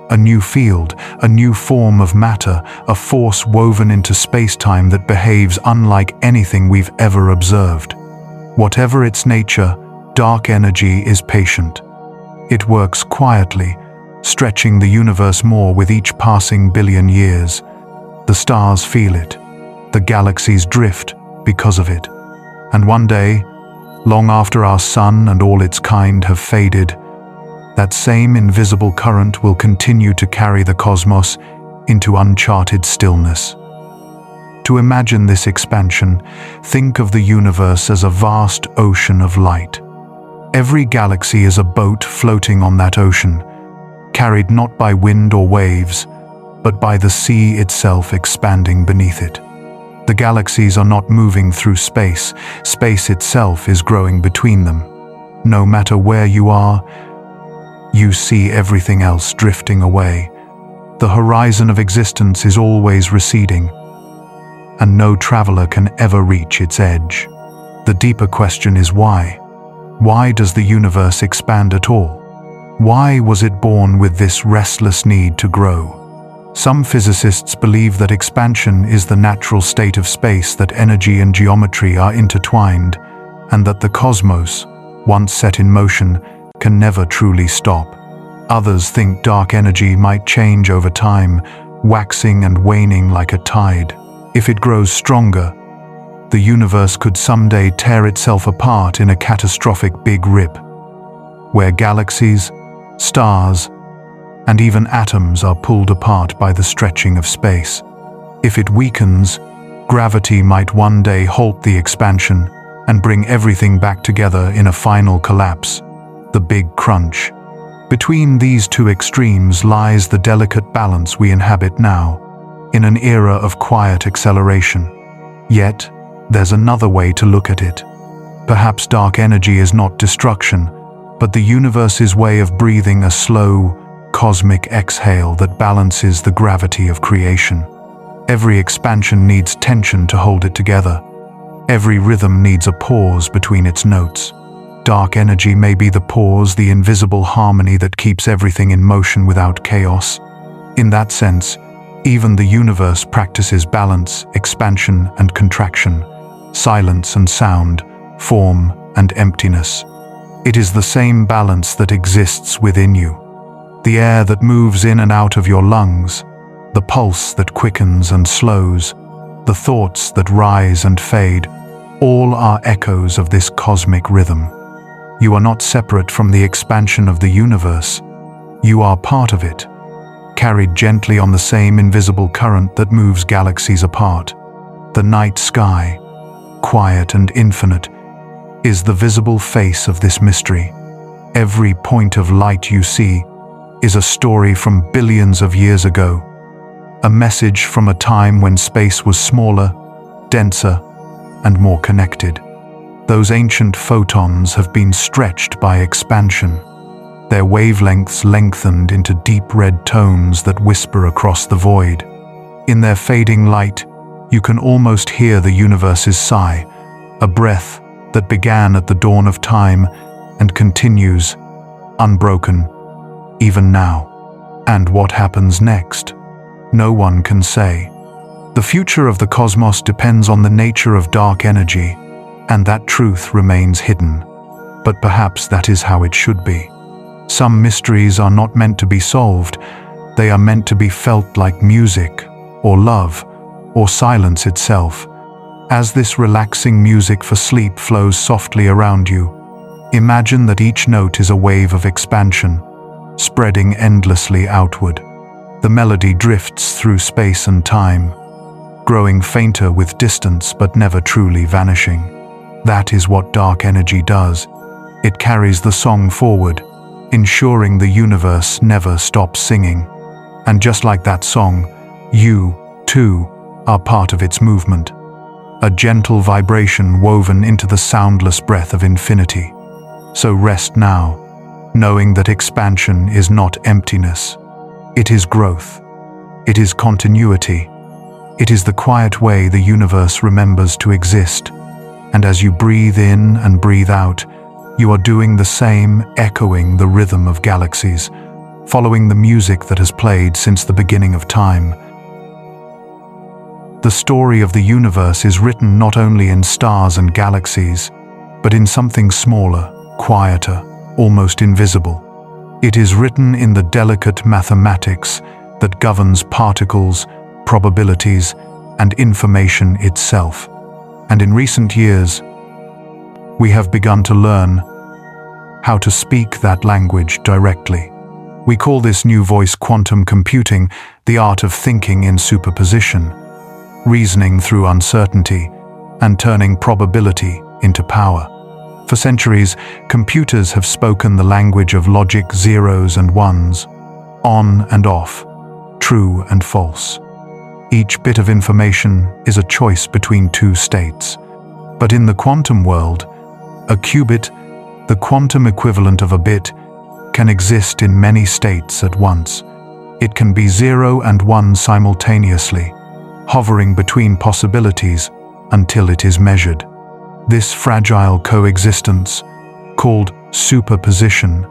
A new field, a new form of matter, a force woven into space-time that behaves unlike anything we've ever observed. Whatever its nature, dark energy is patient. It works quietly, stretching the universe more with each passing billion years. The stars feel it. The galaxies drift because of it. And one day, long after our sun and all its kind have faded, that same invisible current will continue to carry the cosmos into uncharted stillness. To imagine this expansion, think of the universe as a vast ocean of light. Every galaxy is a boat floating on that ocean, carried not by wind or waves, but by the sea itself expanding beneath it. The galaxies are not moving through space. Space itself is growing between them. No matter where you are, you see everything else drifting away. The horizon of existence is always receding, and no traveler can ever reach its edge. The deeper question is why? Why does the universe expand at all? Why was it born with this restless need to grow? Some physicists believe that expansion is the natural state of space, that energy and geometry are intertwined, and that the cosmos, once set in motion, can never truly stop. Others think dark energy might change over time, waxing and waning like a tide. If it grows stronger, the universe could someday tear itself apart in a catastrophic big rip, where galaxies, stars, and even atoms are pulled apart by the stretching of space. If it weakens, gravity might one day halt the expansion and bring everything back together in a final collapse, the big crunch. Between these two extremes lies the delicate balance we inhabit now, in an era of quiet acceleration. Yet, there's another way to look at it. Perhaps dark energy is not destruction, but the universe's way of breathing a slow, cosmic exhale that balances the gravity of creation. Every expansion needs tension to hold it together. Every rhythm needs a pause between its notes. Dark energy may be the pause, the invisible harmony that keeps everything in motion without chaos. In that sense, even the universe practices balance, expansion and contraction, silence and sound, form and emptiness. It is the same balance that exists within you. The air that moves in and out of your lungs, the pulse that quickens and slows, the thoughts that rise and fade, all are echoes of this cosmic rhythm. You are not separate from the expansion of the universe. You are part of it, carried gently on the same invisible current that moves galaxies apart. The night sky, quiet and infinite, is the visible face of this mystery. Every point of light you see is a story from billions of years ago, a message from a time when space was smaller, denser, and more connected. Those ancient photons have been stretched by expansion, their wavelengths lengthened into deep red tones that whisper across the void. In their fading light, you can almost hear the universe's sigh, a breath that began at the dawn of time and continues, unbroken, even now. And what happens next? No one can say. The future of the cosmos depends on the nature of dark energy, and that truth remains hidden. But perhaps that is how it should be. Some mysteries are not meant to be solved, they are meant to be felt like music, or love, or silence itself. As this relaxing music for sleep flows softly around you, imagine that each note is a wave of expansion, spreading endlessly outward. The melody drifts through space and time, growing fainter with distance but never truly vanishing. That is what dark energy does. It carries the song forward, ensuring the universe never stops singing. And just like that song, you, too, are part of its movement. A gentle vibration woven into the soundless breath of infinity. So rest now, knowing that expansion is not emptiness. It is growth. It is continuity. It is the quiet way the universe remembers to exist. And as you breathe in and breathe out, you are doing the same, echoing the rhythm of galaxies, following the music that has played since the beginning of time. The story of the universe is written not only in stars and galaxies, but in something smaller, quieter, almost invisible. It is written in the delicate mathematics that governs particles, probabilities, and information itself. And in recent years, we have begun to learn how to speak that language directly. We call this new voice quantum computing, the art of thinking in superposition, reasoning through uncertainty, and turning probability into power. For centuries, computers have spoken the language of logic, zeros and ones, on and off, true and false. Each bit of information is a choice between two states. But in the quantum world, a qubit, the quantum equivalent of a bit, can exist in many states at once. It can be 0 and 1 simultaneously, hovering between possibilities until it is measured. This fragile coexistence, called superposition,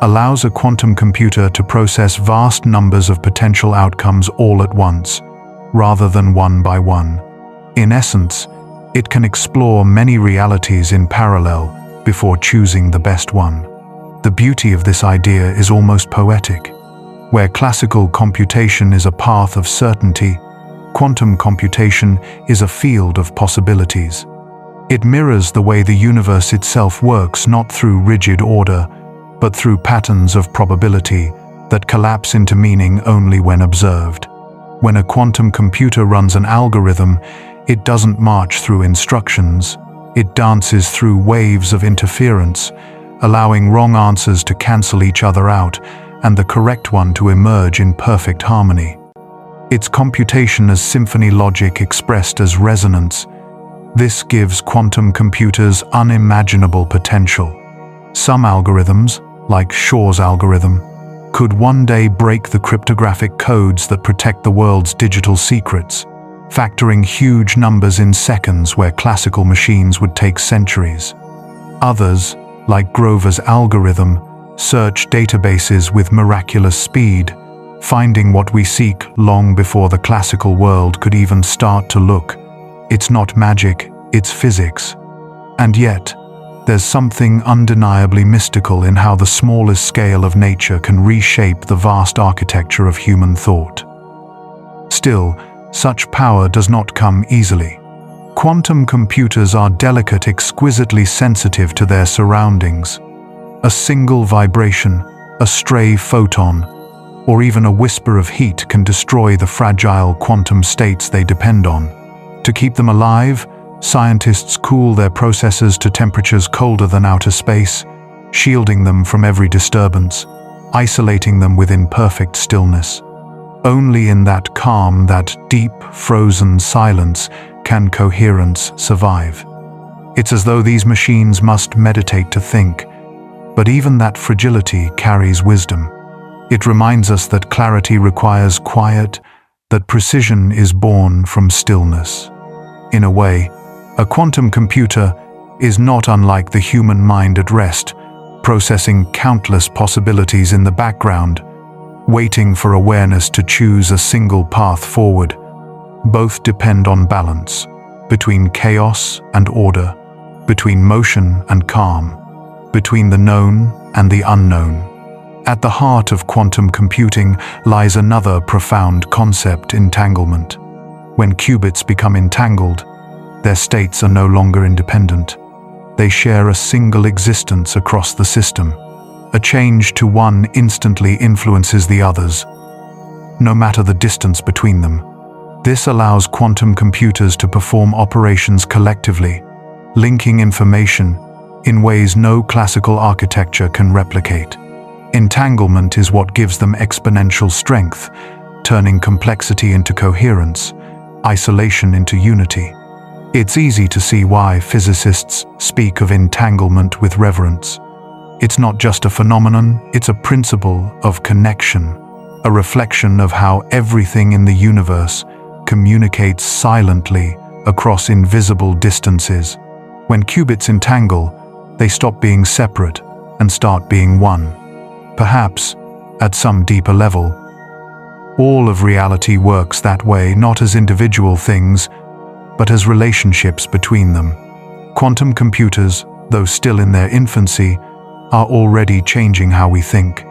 allows a quantum computer to process vast numbers of potential outcomes all at once, rather than one by one. In essence, it can explore many realities in parallel before choosing the best one. The beauty of this idea is almost poetic. Where classical computation is a path of certainty, quantum computation is a field of possibilities. It mirrors the way the universe itself works, not through rigid order, but through patterns of probability that collapse into meaning only when observed. When a quantum computer runs an algorithm, it doesn't march through instructions. It dances through waves of interference, allowing wrong answers to cancel each other out and the correct one to emerge in perfect harmony. Its computation as symphony logic expressed as resonance. This gives quantum computers unimaginable potential. Some algorithms, like Shor's algorithm, could one day break the cryptographic codes that protect the world's digital secrets, factoring huge numbers in seconds where classical machines would take centuries. Others, like Grover's algorithm, search databases with miraculous speed, finding what we seek long before the classical world could even start to look. It's not magic, it's physics. And yet, there's something undeniably mystical in how the smallest scale of nature can reshape the vast architecture of human thought. Still, such power does not come easily. Quantum computers are delicate, exquisitely sensitive to their surroundings. A single vibration, a stray photon, or even a whisper of heat can destroy the fragile quantum states they depend on. To keep them alive, scientists cool their processors to temperatures colder than outer space, shielding them from every disturbance, isolating them within perfect stillness. Only in that calm, that deep, frozen silence can coherence survive. It's as though these machines must meditate to think, but even that fragility carries wisdom. It reminds us that clarity requires quiet, that precision is born from stillness. In a way, a quantum computer is not unlike the human mind at rest, processing countless possibilities in the background, waiting for awareness to choose a single path forward. Both depend on balance, between chaos and order, between motion and calm, between the known and the unknown. At the heart of quantum computing lies another profound concept: entanglement. When qubits become entangled, their states are no longer independent. They share a single existence across the system. A change to one instantly influences the others, no matter the distance between them. This allows quantum computers to perform operations collectively, linking information in ways no classical architecture can replicate. Entanglement is what gives them exponential strength, turning complexity into coherence, isolation into unity. It's easy to see why physicists speak of entanglement with reverence. It's not just a phenomenon, it's a principle of connection, a reflection of how everything in the universe communicates silently across invisible distances. When qubits entangle, they stop being separate and start being one. Perhaps, at some deeper level, all of reality works that way, not as individual things, but as relationships between them. Quantum computers, though still in their infancy, are already changing how we think.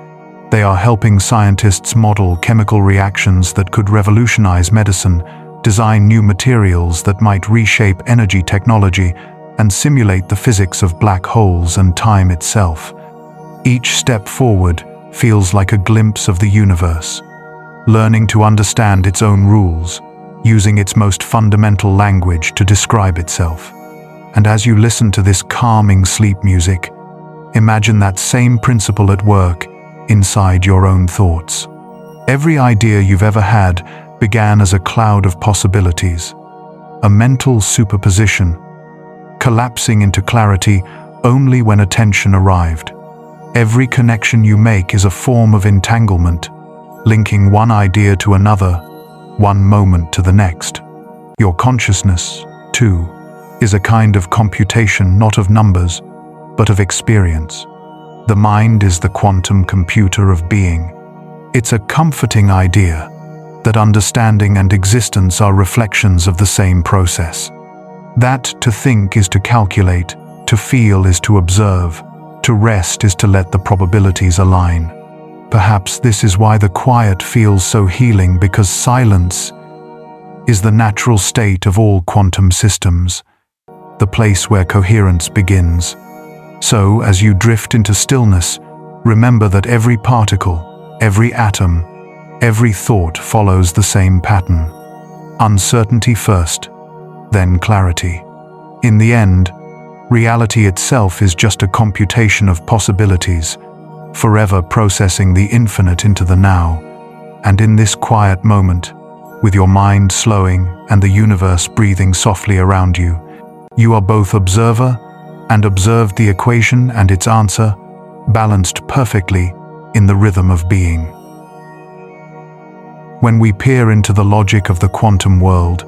They are helping scientists model chemical reactions that could revolutionize medicine, design new materials that might reshape energy technology, and simulate the physics of black holes and time itself. Each step forward feels like a glimpse of the universe, learning to understand its own rules, using its most fundamental language to describe itself. And as you listen to this calming sleep music, imagine that same principle at work inside your own thoughts. Every idea you've ever had began as a cloud of possibilities, a mental superposition, collapsing into clarity only when attention arrived. Every connection you make is a form of entanglement, linking one idea to another, one moment to the next. Your consciousness, too, is a kind of computation, not of numbers, but of experience. The mind is the quantum computer of being. It's a comforting idea that understanding and existence are reflections of the same process. That to think is to calculate, to feel is to observe, to rest is to let the probabilities align. Perhaps this is why the quiet feels so healing, because silence is the natural state of all quantum systems, the place where coherence begins. So, as you drift into stillness, remember that every particle, every atom, every thought follows the same pattern. Uncertainty first, then clarity. In the end, reality itself is just a computation of possibilities, forever processing the infinite into the now. And in this quiet moment, with your mind slowing and the universe breathing softly around you, you are both observer and observed the equation and its answer, balanced perfectly in the rhythm of being. When we peer into the logic of the quantum world,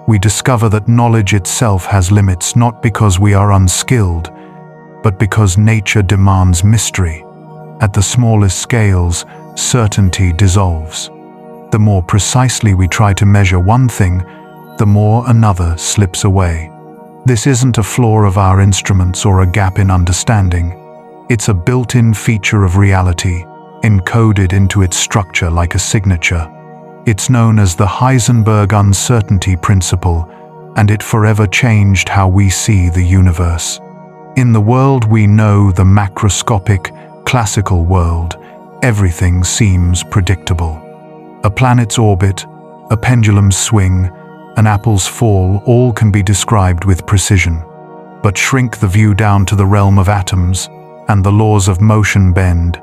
we discover that knowledge itself has limits, not because we are unskilled, but because nature demands mystery. At the smallest scales, certainty dissolves. The more precisely we try to measure one thing, the more another slips away. This isn't a flaw of our instruments or a gap in understanding. It's a built-in feature of reality, encoded into its structure like a signature. It's known as the Heisenberg uncertainty principle, and it forever changed how we see the universe. In the world we know, the macroscopic, classical world, everything seems predictable. A planet's orbit, a pendulum's swing, an apple's fall, all can be described with precision. But shrink the view down to the realm of atoms, and the laws of motion bend.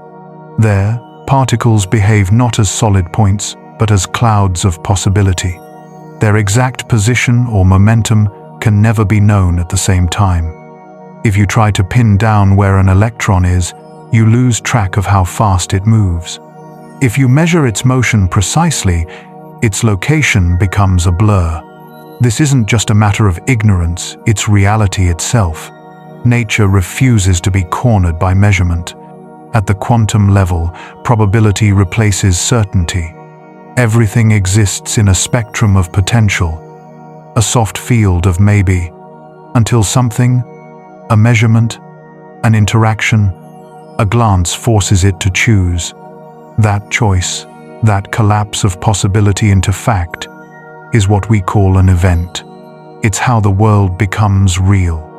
There, particles behave not as solid points, but as clouds of possibility. Their exact position or momentum can never be known at the same time. If you try to pin down where an electron is, you lose track of how fast it moves. If you measure its motion precisely, its location becomes a blur. This isn't just a matter of ignorance, it's reality itself. Nature refuses to be cornered by measurement. At the quantum level, probability replaces certainty. Everything exists in a spectrum of potential, a soft field of maybe, until something, a measurement, an interaction, a glance forces it to choose. That choice, that collapse of possibility into fact, is what we call an event. It's how the world becomes real.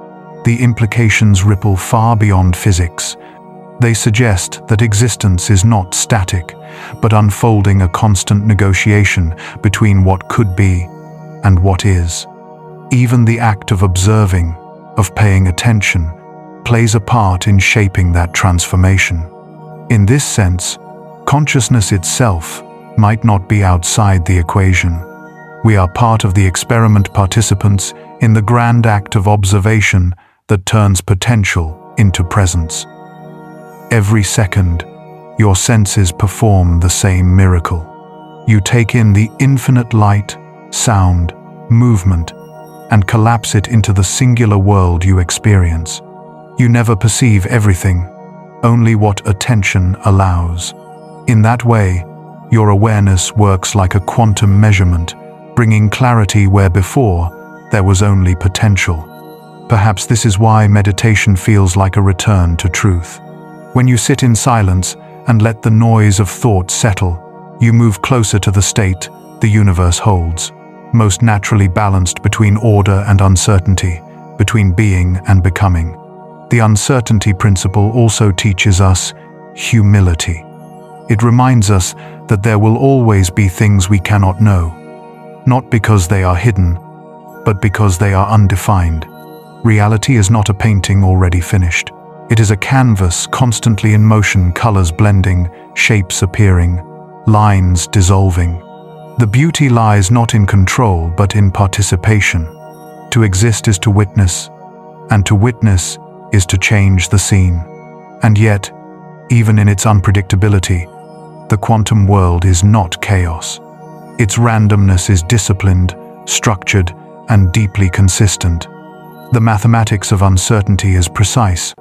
The implications ripple far beyond physics. They suggest that existence is not static, but unfolding, a constant negotiation between what could be and what is. Even the act of observing, of paying attention, plays a part in shaping that transformation. In this sense, consciousness itself might not be outside the equation. We are part of the experiment, participants in the grand act of observation that turns potential into presence. Every second, your senses perform the same miracle. You take in the infinite light, sound, movement, and collapse it into the singular world you experience. You never perceive everything, only what attention allows. In that way, your awareness works like a quantum measurement, bringing clarity where before there was only potential. Perhaps this is why meditation feels like a return to truth. When you sit in silence and let the noise of thought settle, you move closer to the state the universe holds, most naturally balanced between order and uncertainty, between being and becoming. The uncertainty principle also teaches us humility. It reminds us that there will always be things we cannot know, not because they are hidden, but because they are undefined. Reality is not a painting already finished. It is a canvas constantly in motion, colors blending, shapes appearing, lines dissolving. The beauty lies not in control, but in participation. To exist is to witness, and to witness is to change the scene. And yet, even in its unpredictability, the quantum world is not chaos. Its randomness is disciplined, structured, and deeply consistent. The mathematics of uncertainty is precise.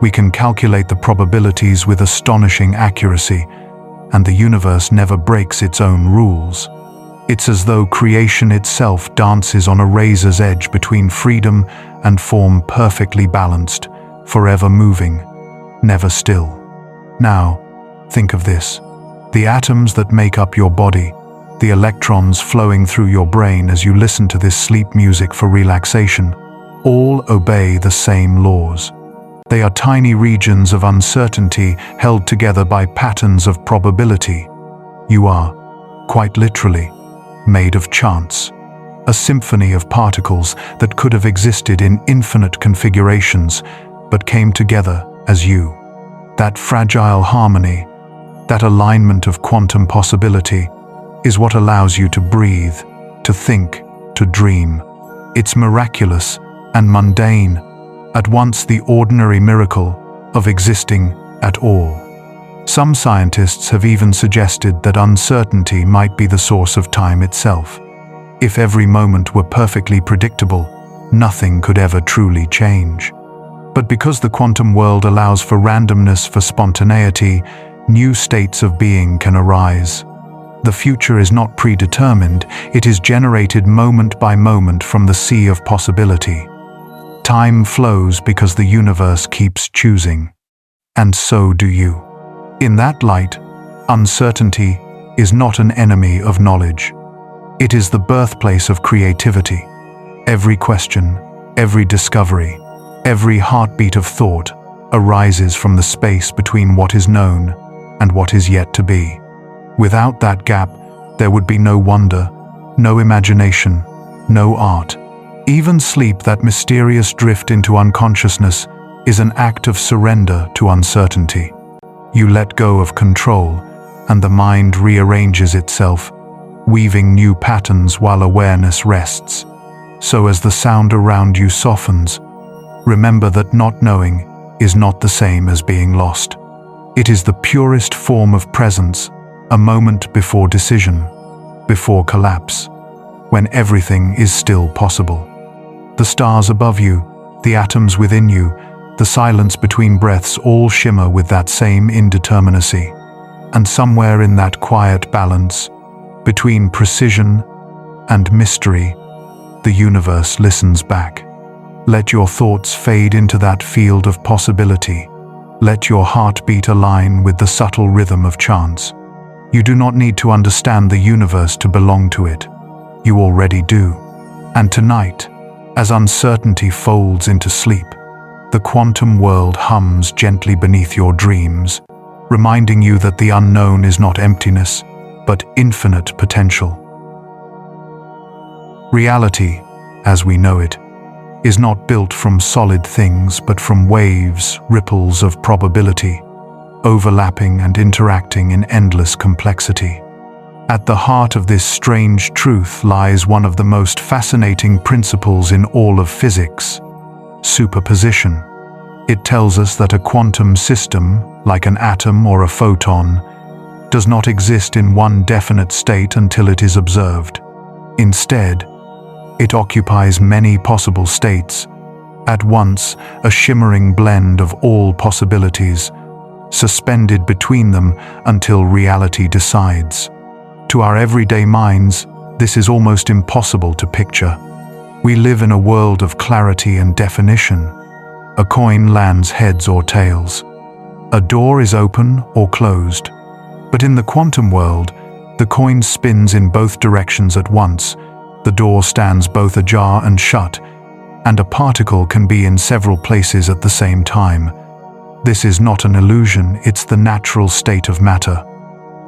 We can calculate the probabilities with astonishing accuracy, and the universe never breaks its own rules. It's as though creation itself dances on a razor's edge between freedom and form, perfectly balanced, forever moving, never still. Now, think of this. The atoms that make up your body, the electrons flowing through your brain as you listen to this sleep music for relaxation, all obey the same laws. They are tiny regions of uncertainty held together by patterns of probability. You are, quite literally, made of chance, a symphony of particles that could have existed in infinite configurations, but came together as you. That fragile harmony, that alignment of quantum possibility, is what allows you to breathe, to think, to dream. It's miraculous and mundane, at once the ordinary miracle of existing at all. Some scientists have even suggested that uncertainty might be the source of time itself. If every moment were perfectly predictable, nothing could ever truly change. But because the quantum world allows for randomness, for spontaneity, new states of being can arise. The future is not predetermined, it is generated moment by moment from the sea of possibility. Time flows because the universe keeps choosing. And so do you. In that light, uncertainty is not an enemy of knowledge. It is the birthplace of creativity. Every question, every discovery, every heartbeat of thought arises from the space between what is known and what is yet to be. Without that gap, there would be no wonder, no imagination, no art. Even sleep, that mysterious drift into unconsciousness, is an act of surrender to uncertainty. You let go of control, and the mind rearranges itself, weaving new patterns while awareness rests. So as the sound around you softens, remember that not knowing is not the same as being lost. It is the purest form of presence, a moment before decision, before collapse, when everything is still possible. The stars above you, the atoms within you, the silence between breaths all shimmer with that same indeterminacy. And somewhere in that quiet balance, between precision and mystery, the universe listens back. Let your thoughts fade into that field of possibility. Let your heartbeat align with the subtle rhythm of chance. You do not need to understand the universe to belong to it. You already do. And tonight, as uncertainty folds into sleep, the quantum world hums gently beneath your dreams, reminding you that the unknown is not emptiness, but infinite potential. Reality, as we know it, is not built from solid things but from waves, ripples of probability, overlapping and interacting in endless complexity. At the heart of this strange truth lies one of the most fascinating principles in all of physics: superposition. It tells us that a quantum system, like an atom or a photon, does not exist in one definite state until it is observed. Instead, it occupies many possible states, at once a shimmering blend of all possibilities, suspended between them until reality decides. To our everyday minds, this is almost impossible to picture. We live in a world of clarity and definition. A coin lands heads or tails. A door is open or closed. But in the quantum world, the coin spins in both directions at once. The door stands both ajar and shut, and a particle can be in several places at the same time. This is not an illusion, it's the natural state of matter.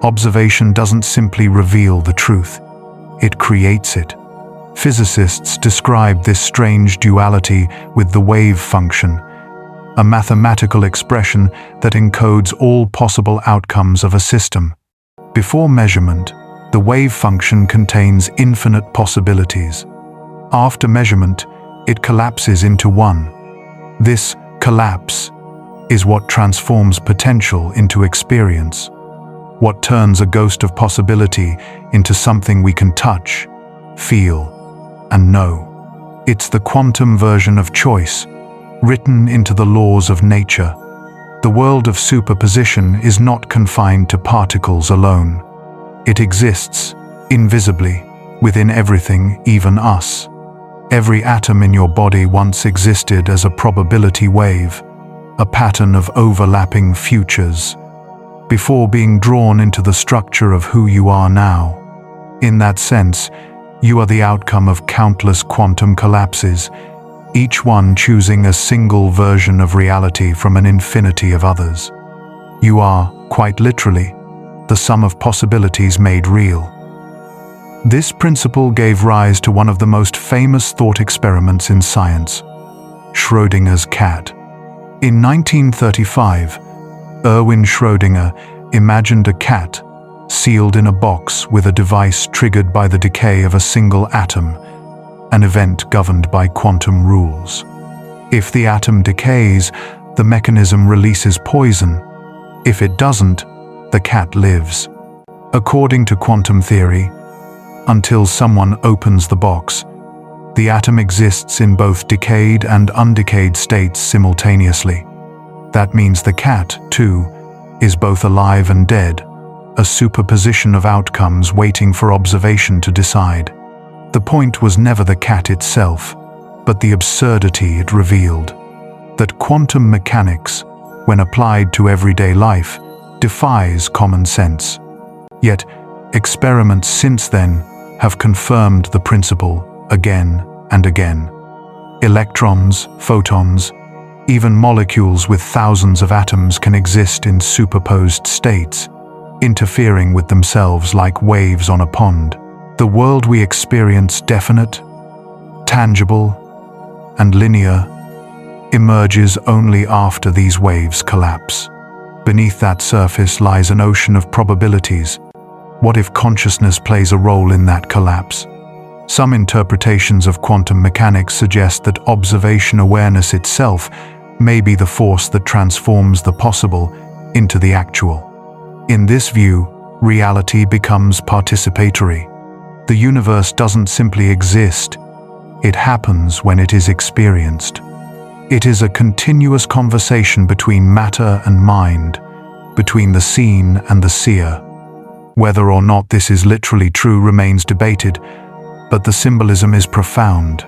Observation doesn't simply reveal the truth, it creates it. Physicists describe this strange duality with the wave function, a mathematical expression that encodes all possible outcomes of a system. Before measurement, the wave function contains infinite possibilities. After measurement, it collapses into one. This collapse is what transforms potential into experience, what turns a ghost of possibility into something we can touch, feel, and know. It's the quantum version of choice, written into the laws of nature. The world of superposition is not confined to particles alone. It exists, invisibly, within everything, even us. Every atom in your body once existed as a probability wave, a pattern of overlapping futures, before being drawn into the structure of who you are now. In that sense, you are the outcome of countless quantum collapses, each one choosing a single version of reality from an infinity of others. You are, quite literally, the sum of possibilities made real. This principle gave rise to one of the most famous thought experiments in science, Schrödinger's cat. In 1935, Erwin Schrödinger imagined a cat sealed in a box with a device triggered by the decay of a single atom, an event governed by quantum rules. If the atom decays, the mechanism releases poison. If it doesn't, the cat lives. According to quantum theory, until someone opens the box, The atom exists in both decayed and undecayed states simultaneously. That means the cat, too, is both alive and dead, a superposition of outcomes waiting for observation to decide. The point was never the cat itself, but the absurdity it revealed. That quantum mechanics, when applied to everyday life, defies common sense. Yet, experiments since then have confirmed the principle again and again. Electrons, photons, even molecules with thousands of atoms can exist in superposed states, interfering with themselves like waves on a pond. The world we experience, definite, tangible, and linear, emerges only after these waves collapse. Beneath that surface lies an ocean of probabilities. What if consciousness plays a role in that collapse? Some interpretations of quantum mechanics suggest that observation awareness itself may be the force that transforms the possible into the actual. In this view, reality becomes participatory. The universe doesn't simply exist, it happens when it is experienced. It is a continuous conversation between matter and mind, between the seen and the seer. Whether or not this is literally true remains debated, but the symbolism is profound.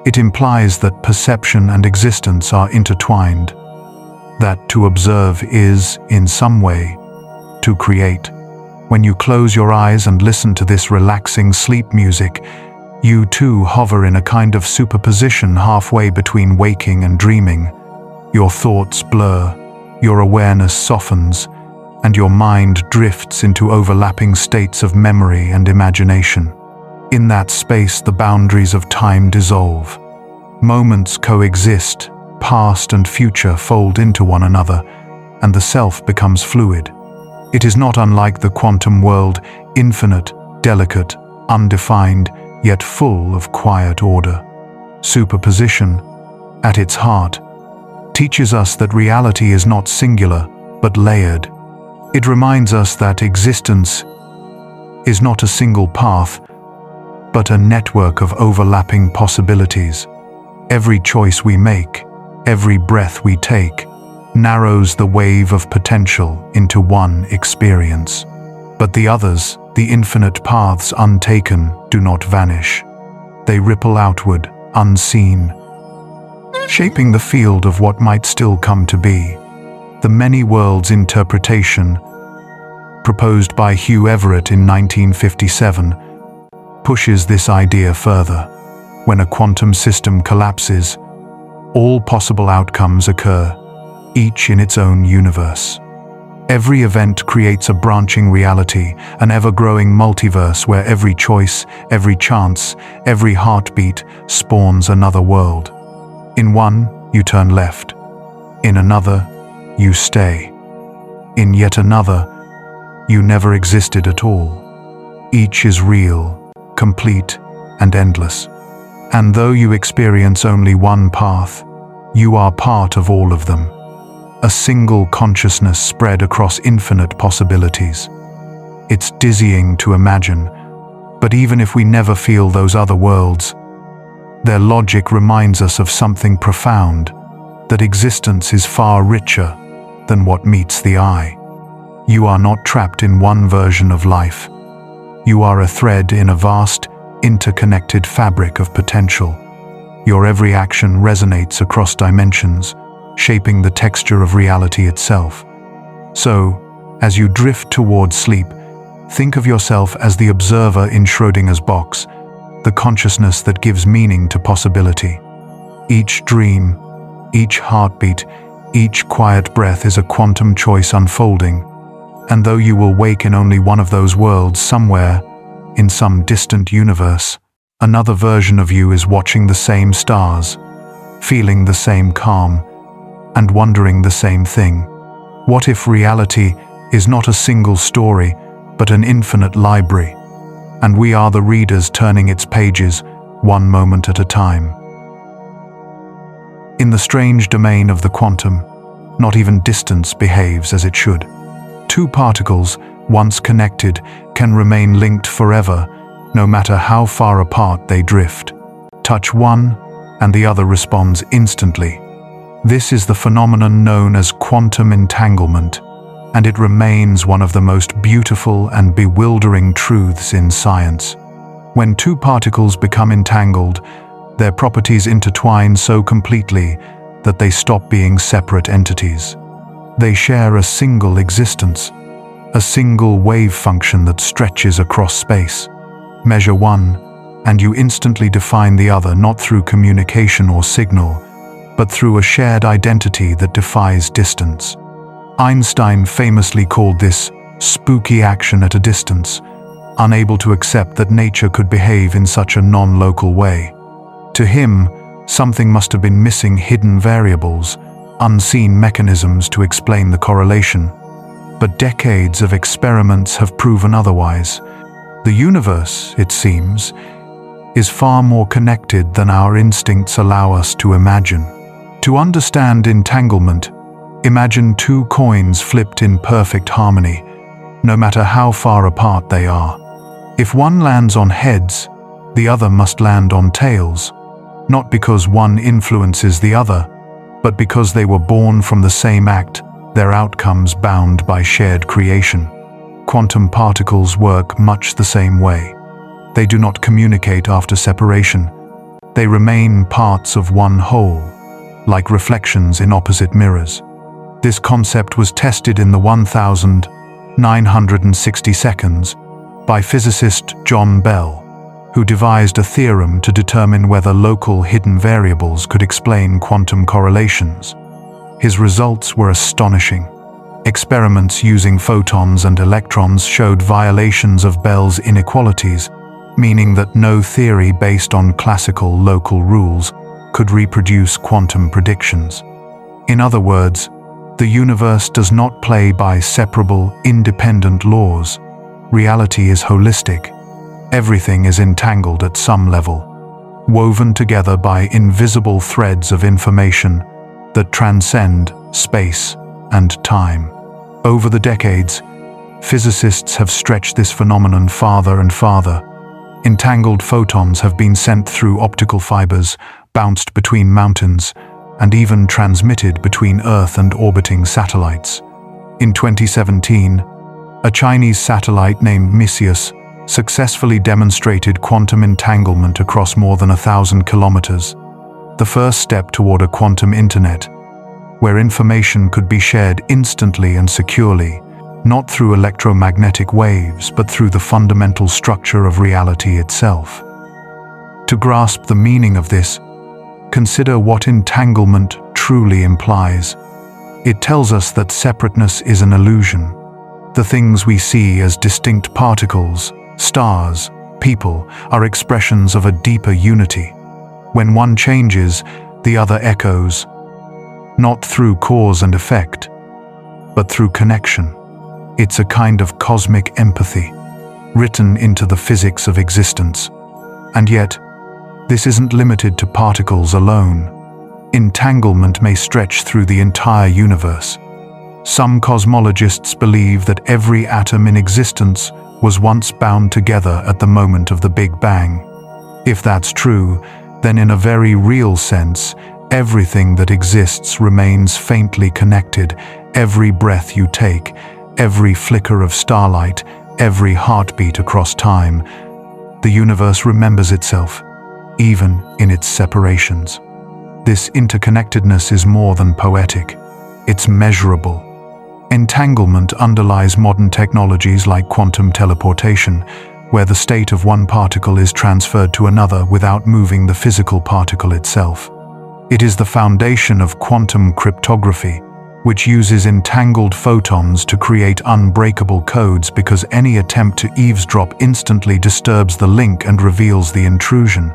It implies that perception and existence are intertwined, that to observe is, in some way, to create. When you close your eyes and listen to this relaxing sleep music, you too hover in a kind of superposition halfway between waking and dreaming. Your thoughts blur, your awareness softens, and your mind drifts into overlapping states of memory and imagination. In that space, the boundaries of time dissolve. Moments coexist, past and future fold into one another, and the self becomes fluid. It is not unlike the quantum world, infinite, delicate, undefined, yet full of quiet order. Superposition, at its heart, teaches us that reality is not singular, but layered. It reminds us that existence is not a single path, but a network of overlapping possibilities. Every choice we make, every breath we take, narrows the wave of potential into one experience. But the others, the infinite paths untaken, do not vanish. They ripple outward, unseen, shaping the field of what might still come to be. The many worlds interpretation, proposed by Hugh Everett in 1957, pushes this idea further. When a quantum system collapses, all possible outcomes occur, each in its own universe. Every event creates a branching reality, an ever-growing multiverse where every choice, every chance, every heartbeat spawns another world. In one, you turn left. In another, you stay. In yet another, you never existed at all. Each is real, complete, and endless. And though you experience only one path, you are part of all of them. A single consciousness spread across infinite possibilities. It's dizzying to imagine, but even if we never feel those other worlds, their logic reminds us of something profound, that existence is far richer than what meets the eye. You are not trapped in one version of life. You are a thread in a vast, interconnected fabric of potential. Your every action resonates across dimensions, shaping the texture of reality itself. So, as you drift towards sleep, think of yourself as the observer in Schrödinger's box, the consciousness that gives meaning to possibility. Each dream, each heartbeat, each quiet breath is a quantum choice unfolding. And though you will wake in only one of those worlds somewhere, in some distant universe, another version of you is watching the same stars, feeling the same calm, and wondering the same thing. What if reality is not a single story, but an infinite library, and we are the readers turning its pages, one moment at a time? In the strange domain of the quantum, not even distance behaves as it should. Two particles, once connected, can remain linked forever, no matter how far apart they drift. Touch one, and the other responds instantly. This is the phenomenon known as quantum entanglement, and it remains one of the most beautiful and bewildering truths in science. When two particles become entangled, their properties intertwine so completely that they stop being separate entities. They share a single existence, a single wave function that stretches across space. Measure one, and you instantly define the other, not through communication or signal, but through a shared identity that defies distance. Einstein famously called this spooky action at a distance, unable to accept that nature could behave in such a non-local way. To him, something must have been missing: hidden variables, unseen mechanisms to explain the correlation. But decades of experiments have proven otherwise. The universe, it seems, is far more connected than our instincts allow us to imagine. To understand entanglement, imagine two coins flipped in perfect harmony, no matter how far apart they are. If one lands on heads, the other must land on tails, not because one influences the other, but because they were born from the same act, their outcomes bound by shared creation. Quantum particles work much the same way. They do not communicate after separation. They remain parts of one whole, like reflections in opposite mirrors. This concept was tested in the 1960 seconds by physicist John Bell, who devised a theorem to determine whether local hidden variables could explain quantum correlations. His results were astonishing. Experiments using photons and electrons showed violations of Bell's inequalities, meaning that no theory based on classical local rules could reproduce quantum predictions. In other words, the universe does not play by separable, independent laws. Reality is holistic. Everything is entangled at some level, woven together by invisible threads of information that transcend space and time. Over the decades, physicists have stretched this phenomenon farther and farther. Entangled photons have been sent through optical fibers, bounced between mountains, and even transmitted between Earth and orbiting satellites. In 2017, a Chinese satellite named Misseus successfully demonstrated quantum entanglement across more than 1,000 kilometers, the first step toward a quantum internet, where information could be shared instantly and securely, not through electromagnetic waves, but through the fundamental structure of reality itself. To grasp the meaning of this, consider what entanglement truly implies. It tells us that separateness is an illusion. The things we see as distinct particles, stars, people, are expressions of a deeper unity. When one changes, the other echoes, not through cause and effect, but through connection. It's a kind of cosmic empathy, written into the physics of existence. And yet, this isn't limited to particles alone. Entanglement may stretch through the entire universe. Some cosmologists believe that every atom in existence was once bound together at the moment of the Big Bang. If that's true, then in a very real sense, everything that exists remains faintly connected. Every breath you take, every flicker of starlight, every heartbeat across time, the universe remembers itself, even in its separations. This interconnectedness is more than poetic. It's measurable. Entanglement underlies modern technologies like quantum teleportation, where the state of one particle is transferred to another without moving the physical particle itself. It is the foundation of quantum cryptography, which uses entangled photons to create unbreakable codes, because any attempt to eavesdrop instantly disturbs the link and reveals the intrusion.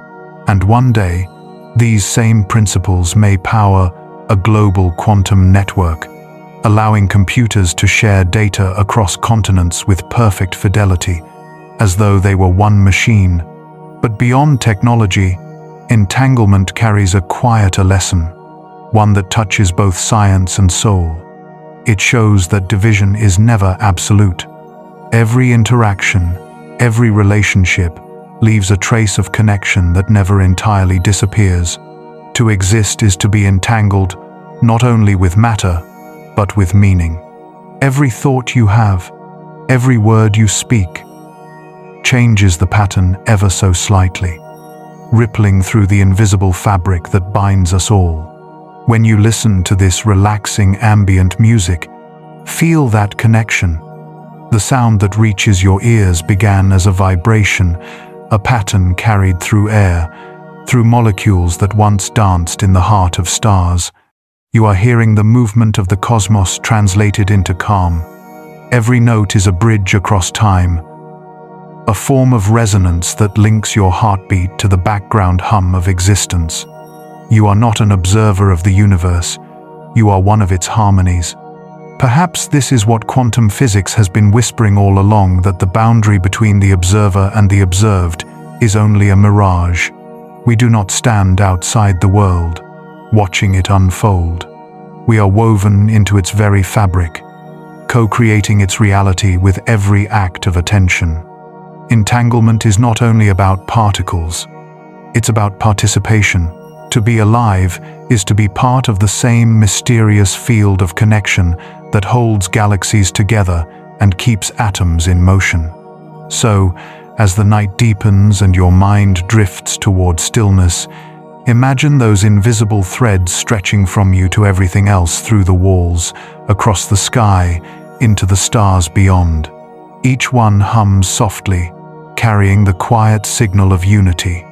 And one day, these same principles may power a global quantum network, allowing computers to share data across continents with perfect fidelity, as though they were one machine. But beyond technology, entanglement carries a quieter lesson, one that touches both science and soul. It shows that division is never absolute. Every interaction, every relationship, leaves a trace of connection that never entirely disappears. To exist is to be entangled, not only with matter, but with meaning. Every thought you have, every word you speak, changes the pattern ever so slightly, rippling through the invisible fabric that binds us all. When you listen to this relaxing ambient music, feel that connection. The sound that reaches your ears began as a vibration, a pattern carried through air, through molecules that once danced in the heart of stars. You are hearing the movement of the cosmos translated into calm. Every note is a bridge across time, a form of resonance that links your heartbeat to the background hum of existence. You are not an observer of the universe, you are one of its harmonies. Perhaps this is what quantum physics has been whispering all along, that the boundary between the observer and the observed is only a mirage. We do not stand outside the world, watching it unfold. We are woven into its very fabric, co-creating its reality with every act of attention. Entanglement is not only about particles, it's about participation. To be alive is to be part of the same mysterious field of connection that holds galaxies together and keeps atoms in motion. So, as the night deepens and your mind drifts toward stillness, imagine those invisible threads stretching from you to everything else, through the walls, across the sky, into the stars beyond. Each one hums softly, carrying the quiet signal of unity.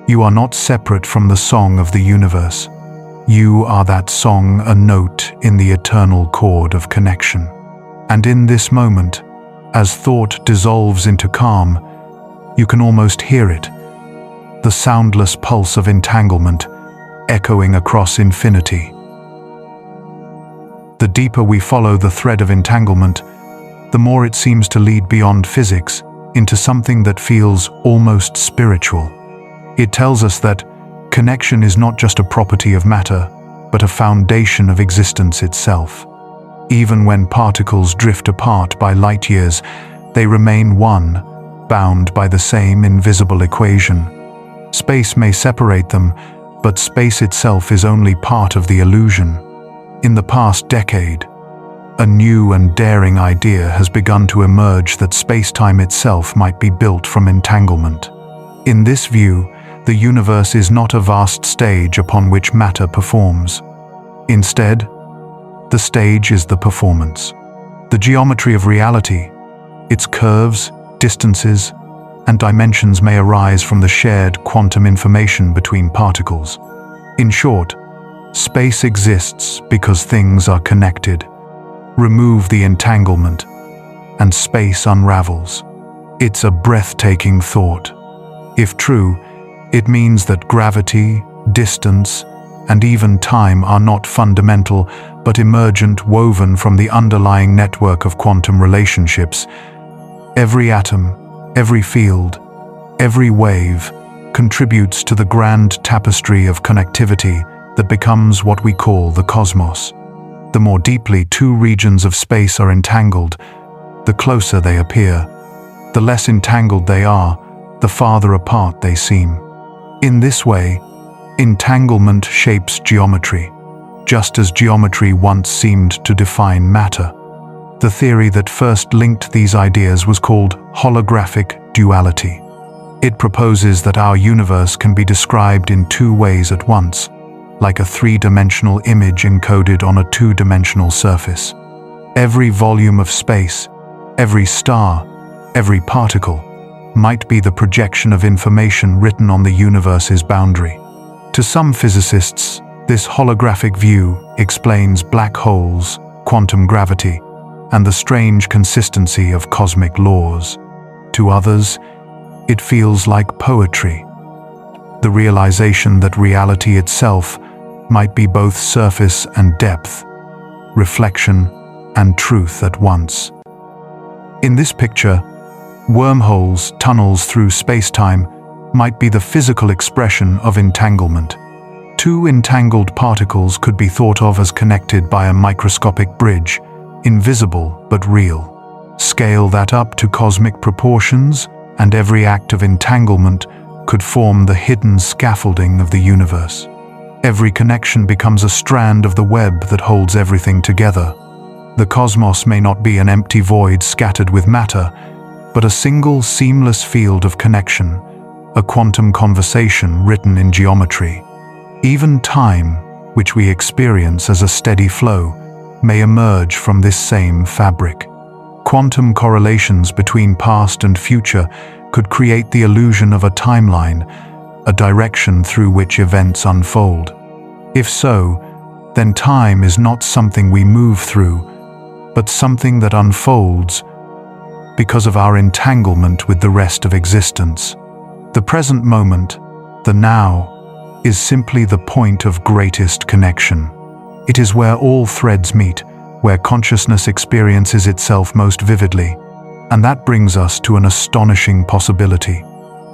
You are not separate from the song of the universe. You are that song, a note in the eternal chord of connection. And in this moment, as thought dissolves into calm, you can almost hear it, the soundless pulse of entanglement echoing across infinity. The deeper we follow the thread of entanglement, the more it seems to lead beyond physics into something that feels almost spiritual. It tells us that connection is not just a property of matter, but a foundation of existence itself. Even when particles drift apart by light years, they remain one, bound by the same invisible equation. Space may separate them, but space itself is only part of the illusion. In the past decade, a new and daring idea has begun to emerge, that space-time itself might be built from entanglement. In this view, the universe is not a vast stage upon which matter performs. Instead, the stage is the performance. The geometry of reality, its curves, distances, and dimensions may arise from the shared quantum information between particles. In short, space exists because things are connected. Remove the entanglement, and space unravels. It's a breathtaking thought. If true, it means that gravity, distance, and even time are not fundamental, but emergent, woven from the underlying network of quantum relationships. Every atom, every field, every wave contributes to the grand tapestry of connectivity that becomes what we call the cosmos. The more deeply two regions of space are entangled, the closer they appear. The less entangled they are, the farther apart they seem. In this way, entanglement shapes geometry, just as geometry once seemed to define matter. The theory that first linked these ideas was called holographic duality. It proposes that our universe can be described in two ways at once, like a three-dimensional image encoded on a two-dimensional surface. Every volume of space, every star, every particle, might be the projection of information written on the universe's boundary. To some physicists, this holographic view explains black holes, quantum gravity, and the strange consistency of cosmic laws. To others, it feels like poetry, the realization that reality itself might be both surface and depth, reflection and truth at once. In this picture, wormholes, tunnels through space-time, might be the physical expression of entanglement. Two entangled particles could be thought of as connected by a microscopic bridge, invisible but real. Scale that up to cosmic proportions, and every act of entanglement could form the hidden scaffolding of the universe. Every connection becomes a strand of the web that holds everything together. The cosmos may not be an empty void scattered with matter, but a single seamless field of connection, a quantum conversation written in geometry. Even time, which we experience as a steady flow, may emerge from this same fabric. Quantum correlations between past and future could create the illusion of a timeline, a direction through which events unfold. If so, then time is not something we move through, but something that unfolds because of our entanglement with the rest of existence. The present moment, the now, is simply the point of greatest connection. It is where all threads meet, where consciousness experiences itself most vividly. And that brings us to an astonishing possibility.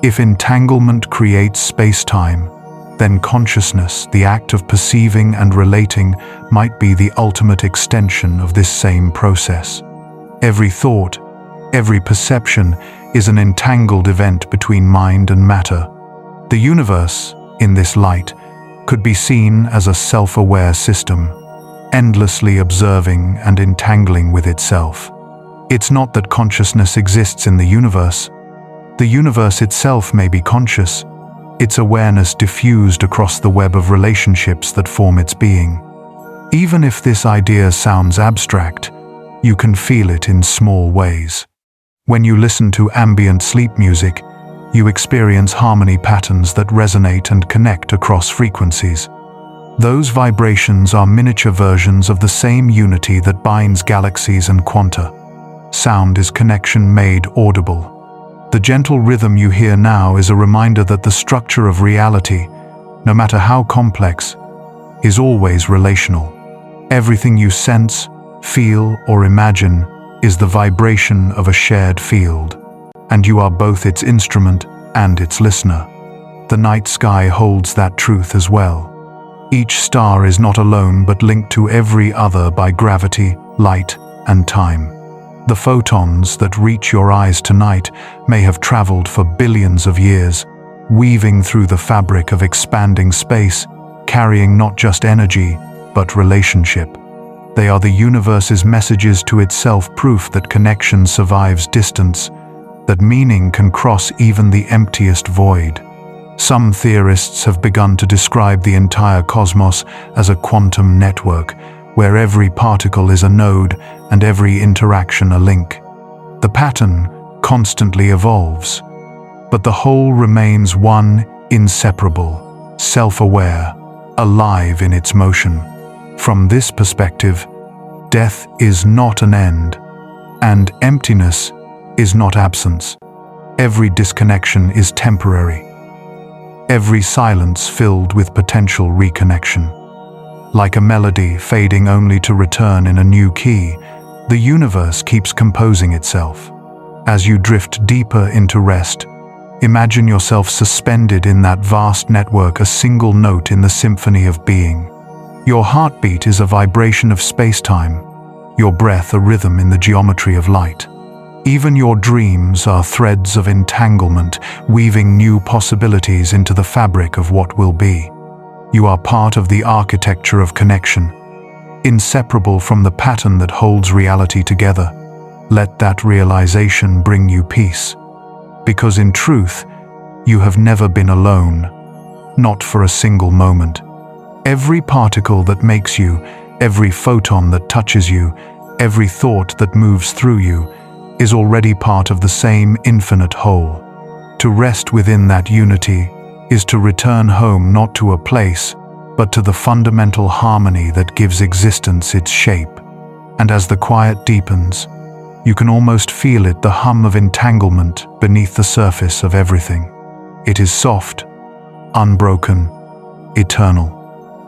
If entanglement creates space-time, then consciousness, the act of perceiving and relating, might be the ultimate extension of this same process. Every thought, every perception is an entangled event between mind and matter. The universe, in this light, could be seen as a self-aware system, endlessly observing and entangling with itself. It's not that consciousness exists in the universe. The universe itself may be conscious, its awareness diffused across the web of relationships that form its being. Even if this idea sounds abstract, you can feel it in small ways. When you listen to ambient sleep music, you experience harmony patterns that resonate and connect across frequencies. Those vibrations are miniature versions of the same unity that binds galaxies and quanta. Sound is connection made audible. The gentle rhythm you hear now is a reminder that the structure of reality, no matter how complex, is always relational. Everything you sense, feel, or imagine is the vibration of a shared field, and you are both its instrument and its listener. The night sky holds that truth as well. Each star is not alone but linked to every other by gravity, light, and time. The photons that reach your eyes tonight may have traveled for billions of years, weaving through the fabric of expanding space, carrying not just energy, but relationship. They are the universe's messages to itself, proof that connection survives distance, that meaning can cross even the emptiest void. Some theorists have begun to describe the entire cosmos as a quantum network, where every particle is a node and every interaction a link. The pattern constantly evolves, but the whole remains one, inseparable, self-aware, alive in its motion. From this perspective, death is not an end, and emptiness is not absence. Every disconnection is temporary. Every silence filled with potential reconnection. Like a melody fading only to return in a new key, the universe keeps composing itself. As you drift deeper into rest, imagine yourself suspended in that vast network, a single note in the symphony of being. Your heartbeat is a vibration of space-time, your breath a rhythm in the geometry of light. Even your dreams are threads of entanglement, weaving new possibilities into the fabric of what will be. You are part of the architecture of connection, inseparable from the pattern that holds reality together. Let that realization bring you peace, because in truth, you have never been alone, not for a single moment. Every particle that makes you, every photon that touches you, every thought that moves through you, is already part of the same infinite whole. To rest within that unity is to return home, not to a place, but to the fundamental harmony that gives existence its shape. And as the quiet deepens, you can almost feel it, the hum of entanglement beneath the surface of everything. It is soft, unbroken, eternal,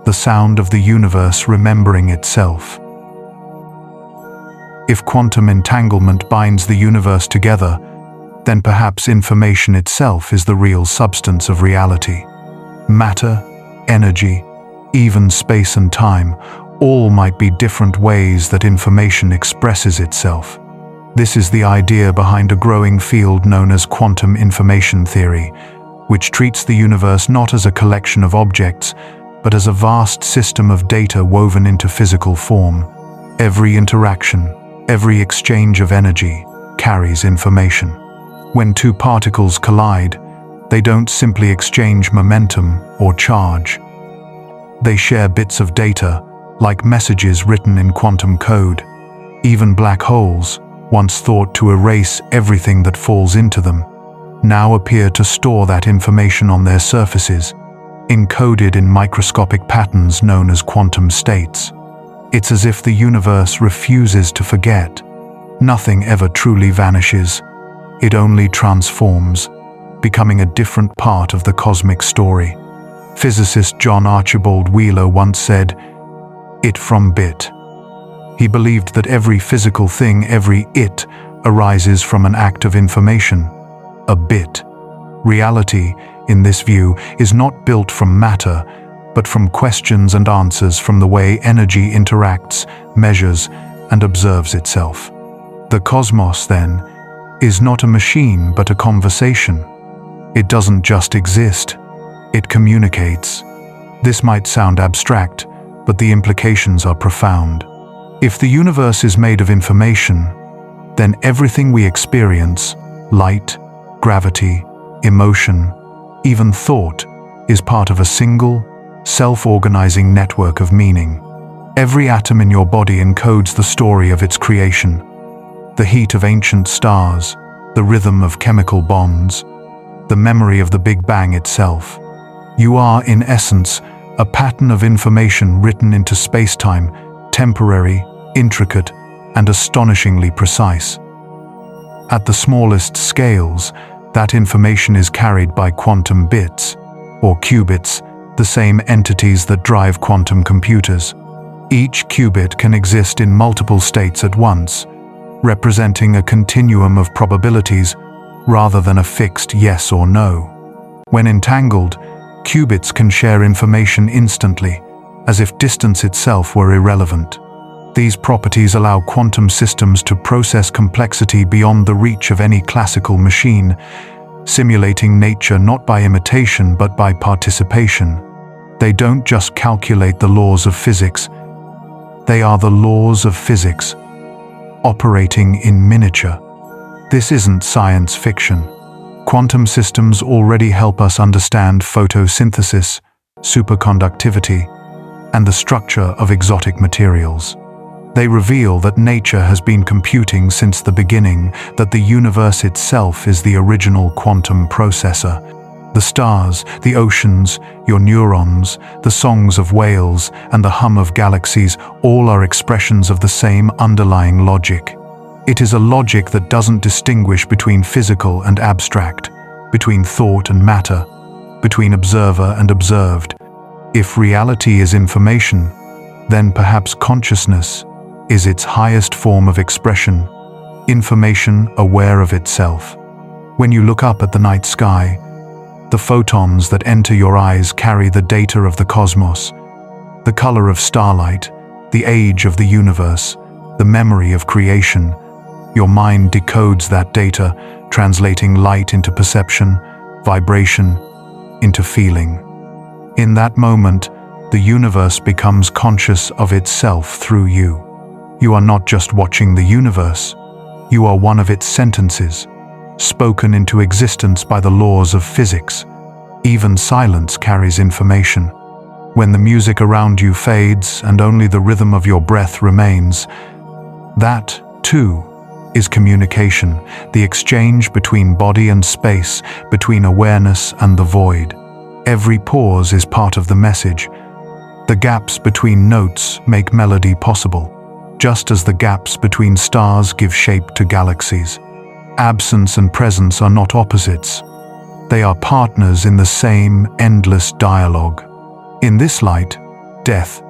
the sound of the universe remembering itself. If quantum entanglement binds the universe together, then perhaps information itself is the real substance of reality. Matter, energy, even space and time, all might be different ways that information expresses itself. This is the idea behind a growing field known as quantum information theory, which treats the universe not as a collection of objects, but as a vast system of data woven into physical form. Every interaction, every exchange of energy, carries information. When two particles collide, they don't simply exchange momentum or charge. They share bits of data, like messages written in quantum code. Even black holes, once thought to erase everything that falls into them, now appear to store that information on their surfaces, encoded in microscopic patterns known as quantum states. It's as if the universe refuses to forget. Nothing ever truly vanishes. It only transforms, becoming a different part of the cosmic story. Physicist John Archibald Wheeler once said, "It from bit." He believed that every physical thing, every it, arises from an act of information, a bit. Reality, in this view, is not built from matter, but from questions and answers, from the way energy interacts, measures, and observes itself. The cosmos, then, is not a machine but a conversation. It doesn't just exist, it communicates. This might sound abstract, but the implications are profound. If the universe is made of information, then everything we experience, light, gravity, emotion, even thought, is part of a single, self-organizing network of meaning. Every atom in your body encodes the story of its creation. The heat of ancient stars, the rhythm of chemical bonds, the memory of the Big Bang itself. You are, in essence, a pattern of information written into space-time, temporary, intricate, and astonishingly precise. At the smallest scales, that information is carried by quantum bits, or qubits, the same entities that drive quantum computers. Each qubit can exist in multiple states at once, representing a continuum of probabilities rather than a fixed yes or no. When entangled, qubits can share information instantly, as if distance itself were irrelevant. These properties allow quantum systems to process complexity beyond the reach of any classical machine, simulating nature not by imitation but by participation. They don't just calculate the laws of physics, they are the laws of physics, operating in miniature. This isn't science fiction. Quantum systems already help us understand photosynthesis, superconductivity, and the structure of exotic materials. They reveal that nature has been computing since the beginning, that the universe itself is the original quantum processor. The stars, the oceans, your neurons, the songs of whales, and the hum of galaxies all are expressions of the same underlying logic. It is a logic that doesn't distinguish between physical and abstract, between thought and matter, between observer and observed. If reality is information, then perhaps consciousness is its highest form of expression, information aware of itself. When you look up at the night sky, the photons that enter your eyes carry the data of the cosmos, the color of starlight, the age of the universe, the memory of creation. Your mind decodes that data, translating light into perception, vibration into feeling. In that moment, the universe becomes conscious of itself through you. You are not just watching the universe, you are one of its sentences, spoken into existence by the laws of physics. Even silence carries information. When the music around you fades and only the rhythm of your breath remains, that, too, is communication, the exchange between body and space, between awareness and the void. Every pause is part of the message. The gaps between notes make melody possible, just as the gaps between stars give shape to galaxies. Absence and presence are not opposites. They are partners in the same endless dialogue. In this light, death,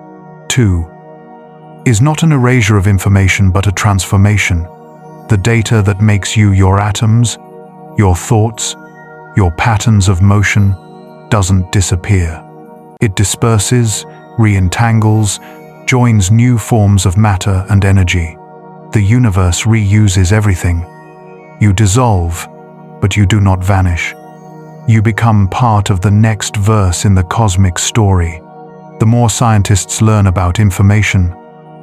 too, is not an erasure of information but a transformation. The data that makes you your atoms, your thoughts, your patterns of motion, doesn't disappear. It disperses, re-entangles, joins new forms of matter and energy. The universe reuses everything. You dissolve, but you do not vanish. You become part of the next verse in the cosmic story. The more scientists learn about information,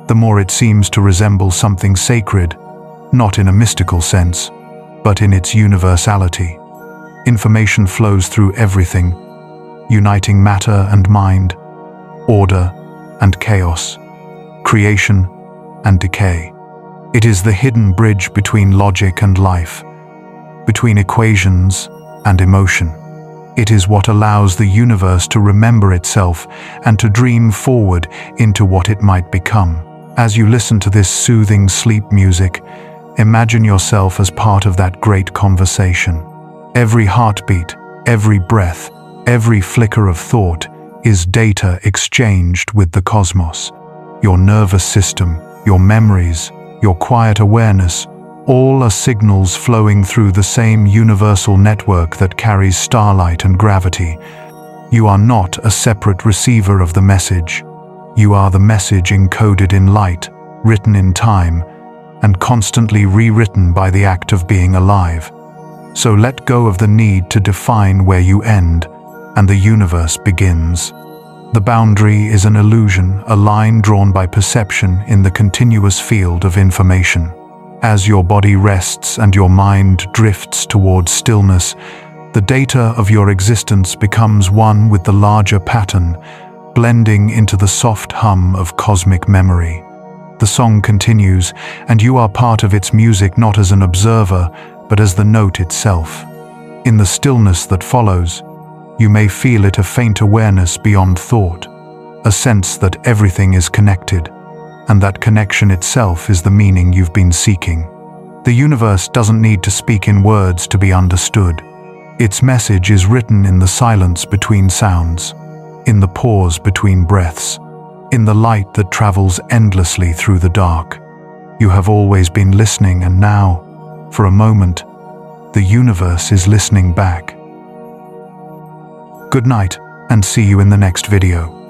the more it seems to resemble something sacred, not in a mystical sense, but in its universality. Information flows through everything, uniting matter and mind, order and chaos, creation and decay. It is the hidden bridge between logic and life, between equations and emotion. It is what allows the universe to remember itself and to dream forward into what it might become. As you listen to this soothing sleep music, imagine yourself as part of that great conversation. Every heartbeat, every breath, every flicker of thought is data exchanged with the cosmos. Your nervous system, your memories, your quiet awareness, all are signals flowing through the same universal network that carries starlight and gravity. You are not a separate receiver of the message. You are the message encoded in light, written in time, and constantly rewritten by the act of being alive. So let go of the need to define where you end, and the universe begins. The boundary is an illusion, a line drawn by perception in the continuous field of information. As your body rests and your mind drifts towards stillness, the data of your existence becomes one with the larger pattern, blending into the soft hum of cosmic memory. The song continues, and you are part of its music not as an observer, but as the note itself. In the stillness that follows, you may feel it, a faint awareness beyond thought, a sense that everything is connected, and that connection itself is the meaning you've been seeking. The universe doesn't need to speak in words to be understood. Its message is written in the silence between sounds, in the pause between breaths, in the light that travels endlessly through the dark. You have always been listening, and now, for a moment, the universe is listening back. Good night, and see you in the next video.